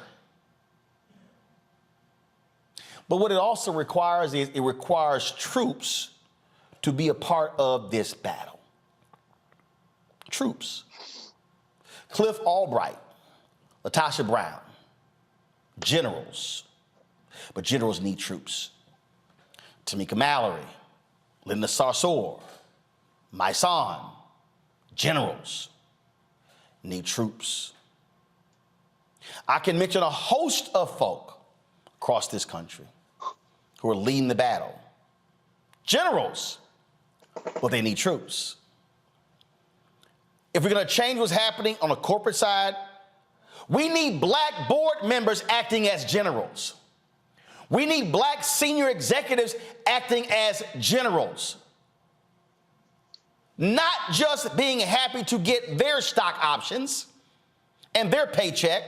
But what it also requires is it requires troops to be a part of this battle. Troops. Cliff Albright, Latasha Brown, generals. But generals need troops. Tamika Mallory, Linda Sarsour, Maison, generals need troops. I can mention a host of folk across this country who are leading the battle. Generals, well, they need troops. If we're going to change what's happening on the corporate side, we need black board members acting as generals. We need black senior executives acting as generals. Not just being happy to get their stock options and their paycheck,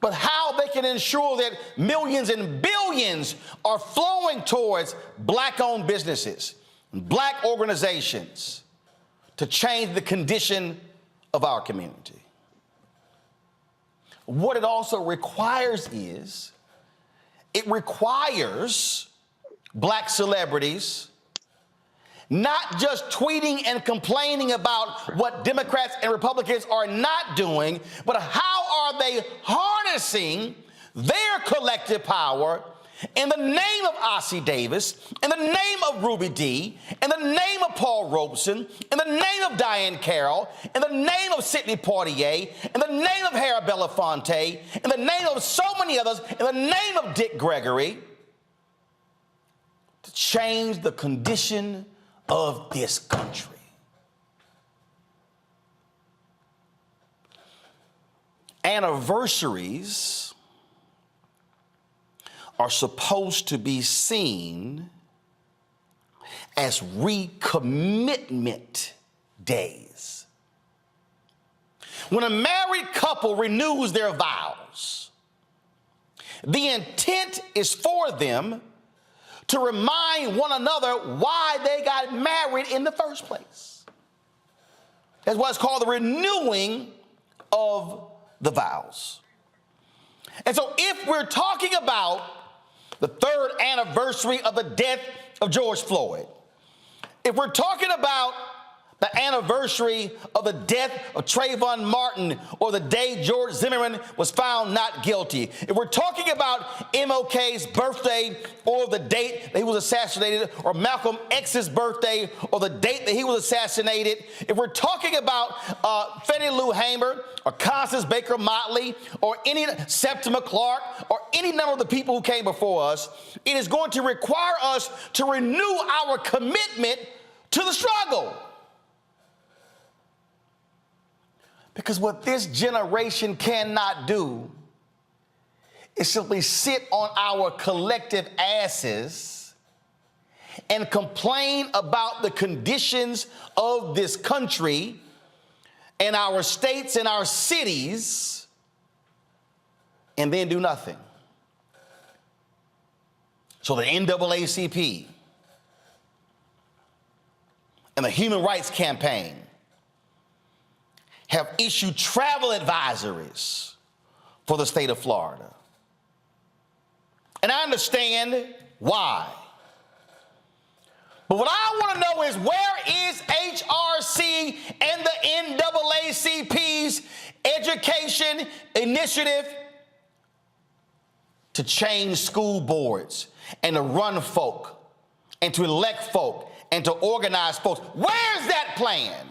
but how they can ensure that millions and billions are flowing towards black-owned businesses, black organizations, to change the condition of our community. What it also requires is, it requires black celebrities not just tweeting and complaining about what Democrats and Republicans are not doing, but how are they harnessing their collective power in the name of Ossie Davis, in the name of Ruby Dee, in the name of Paul Robeson, in the name of Diane Carroll, in the name of Sidney Poitier, in the name of Harry Belafonte, in the name of so many others, in the name of Dick Gregory, to change the condition of this country. Anniversaries are supposed to be seen as recommitment days. When a married couple renews their vows, the intent is for them to remind one another why they got married in the first place. That's why it's called the renewing of the vows. And so if we're talking about the third anniversary of the death of George Floyd, if we're talking about the anniversary of the death of Trayvon Martin, or the day George Zimmerman was found not guilty, if we're talking about MLK's birthday, or the date that he was assassinated, or Malcolm X's birthday, or the date that he was assassinated, if we're talking about Fannie Lou Hamer, or Constance Baker Motley, or any Septima Clark, or any number of the people who came before us, it is going to require us to renew our commitment to the struggle. Because what this generation cannot do is simply sit on our collective asses and complain about the conditions of this country and our states and our cities and then do nothing. So the NAACP and the Human Rights Campaign have issued travel advisories for the state of Florida. And I understand why. But what I want to know is, where is HRC and the NAACP's education initiative to change school boards and to run folk and to elect folk and to organize folks? Where's that plan?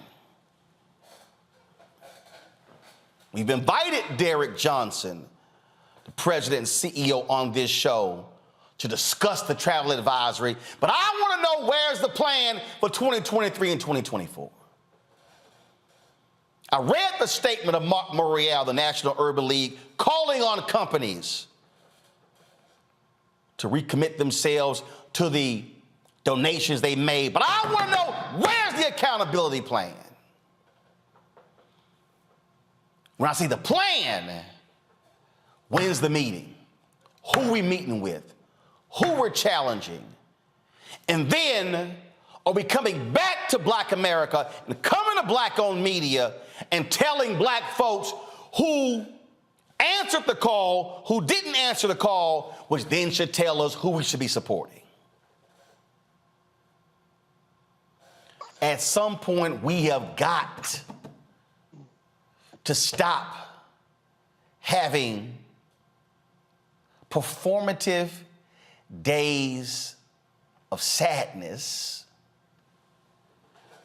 We've invited Derek Johnson, the president and CEO, on this show to discuss the travel advisory. But I want to know, where's the plan for 2023 and 2024? I read the statement of Mark Morial, the National Urban League, calling on companies to recommit themselves to the donations they made. But I want to know, where's the accountability plan? When I see the plan, when's the meeting? Who we meeting with? Who we're challenging? And then, are we coming back to Black America and coming to Black-owned media and telling Black folks who answered the call, who didn't answer the call, which then should tell us who we should be supporting? At some point, we have got to stop having performative days of sadness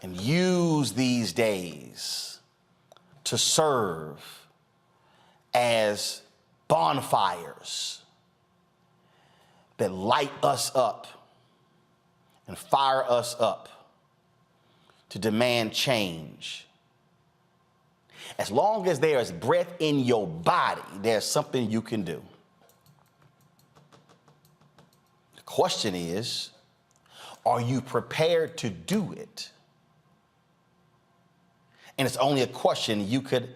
and use these days to serve as bonfires that light us up and fire us up to demand change. As long as there is breath in your body, there's something you can do. The question is, are you prepared to do it? And it's only a question you could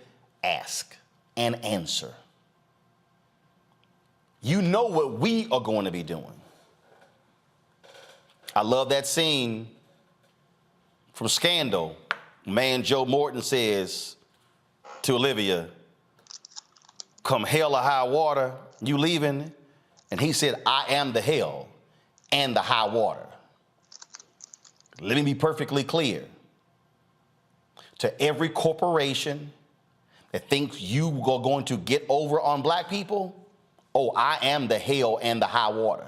ask and answer. You know what we are going to be doing. I love that scene from Scandal. Man, Joe Morton says to Olivia, come hell or high water, you leaving? And he said, I am the hell and the high water. Let me be perfectly clear. To every corporation that thinks you are going to get over on Black people, oh, I am the hell and the high water.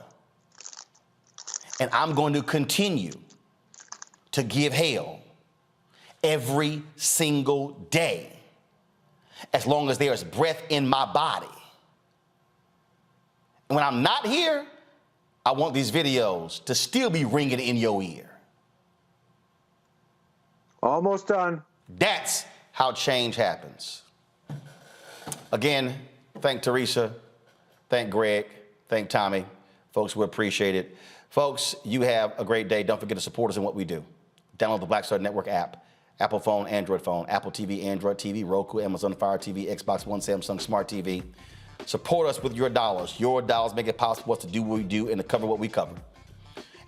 And I'm going to continue to give hell every single day, as long as there is breath in my body. And when I'm not here, I want these videos to still be ringing in your ear. Almost done. That's how change happens. Again, thank Teresa, thank Greg, thank Tommy. Folks, we appreciate it. Folks, you have a great day. Don't forget to support us in what we do. Download the Black Star Network app. Apple phone, Android phone, Apple TV, Android TV, Roku, Amazon Fire TV, Xbox One, Samsung Smart TV. Support us with your dollars. Your dollars make it possible for us to do what we do and to cover what we cover.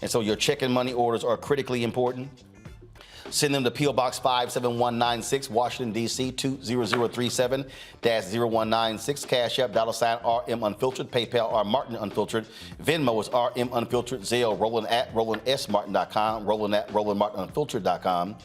And so your check and money orders are critically important. Send them to P.O. Box 57196, Washington, D.C. 20037-0196. Cash App, $RM Unfiltered. PayPal, R Martin Unfiltered. Venmo is RM Unfiltered. Zelle, Roland at RolandSMartin.com. Roland at RolandMartinUnfiltered.com.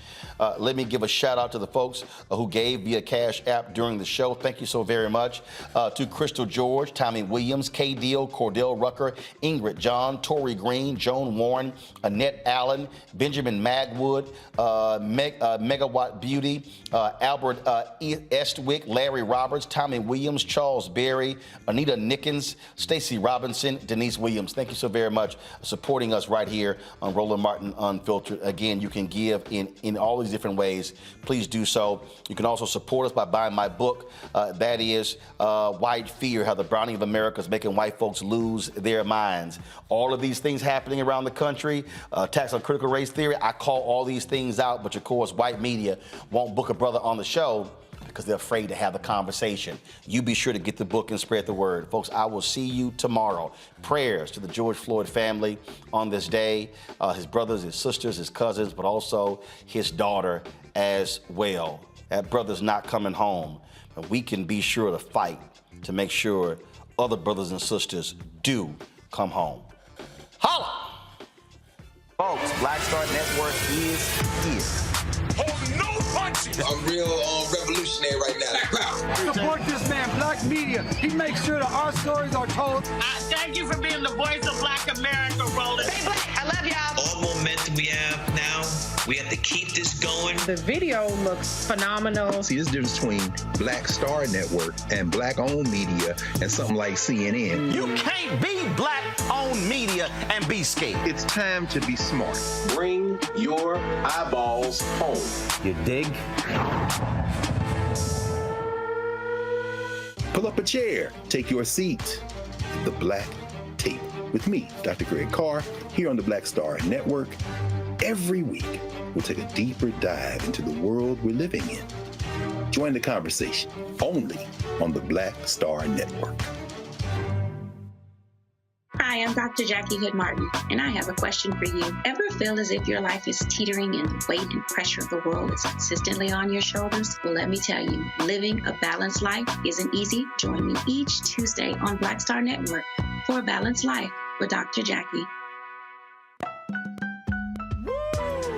Let me give a shout out to the folks who gave via Cash App during the show. Thank you so very much. To Crystal George, Tommy Williams, K. Deal, Cordell Rucker, Ingrid John, Tori Green, Joan Warren, Annette Allen, Benjamin Magwood, Megawatt Beauty, Albert Estwick, Larry Roberts, Tommy Williams, Charles Berry, Anita Nickens, Stacy Robinson, Denise Williams. Thank you so very much for supporting us right here on Roland Martin Unfiltered. Again, you can give in all these different ways. Please do so. You can also support us by buying my book. That is White Fear, How the Browning of America is Making White Folks Lose Their Minds. All of these things happening around the country, attacks on critical race theory, I call all these things out, but of course, white media won't book a brother on the show because they're afraid to have the conversation. You be sure to get the book and spread the word. Folks, I will see you tomorrow. Prayers to the George Floyd family on this day, his brothers, his sisters, his cousins, but also his daughter as well. That brother's not coming home, and we can be sure to fight to make sure other brothers and sisters do come home. Holla! Folks, Black Star Network is here. Oh, no punches! I'm real revolutionary right now. Support this man, Black media. He makes sure that our stories are told. Thank you for being the voice of Black America, Roland. Stay black. I love y'all. All momentum we have now, we have to keep this going. The video looks phenomenal. See, there's a difference between Black Star Network and Black-owned media and something like CNN. You can't be Black-owned media and be scared. It's time to be smart. Bring your eyeballs home. You dig? Pull up a chair. Take your seat. The Black Tape. With me, Dr. Greg Carr, here on the Black Star Network. Every week, we'll take a deeper dive into the world we're living in. Join the conversation only on the Black Star Network. Hi, I'm Dr. Jackie Hood Martin, and I have a question for you. Ever feel as if your life is teetering and the weight and pressure of the world is consistently on your shoulders? Well, let me tell you, living a balanced life isn't easy. Join me each Tuesday on Black Star Network for A Balanced Life with Dr. Jackie.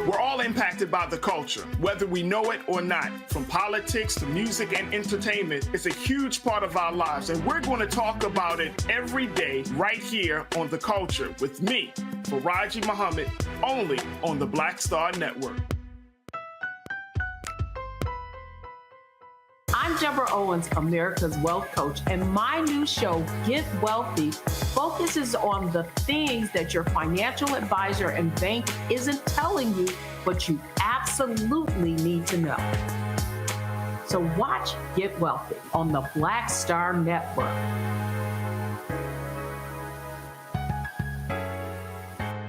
We're all impacted by the culture, whether we know it or not. From politics to music and entertainment, it's a huge part of our lives, and we're going to talk about it every day right here on The Culture with me, Faraji Muhammad, only on the Black Star Network. I'm Deborah Owens, America's Wealth Coach, and my new show, Get Wealthy, focuses on the things that your financial advisor and bank isn't telling you, but you absolutely need to know. So watch Get Wealthy on the Black Star Network.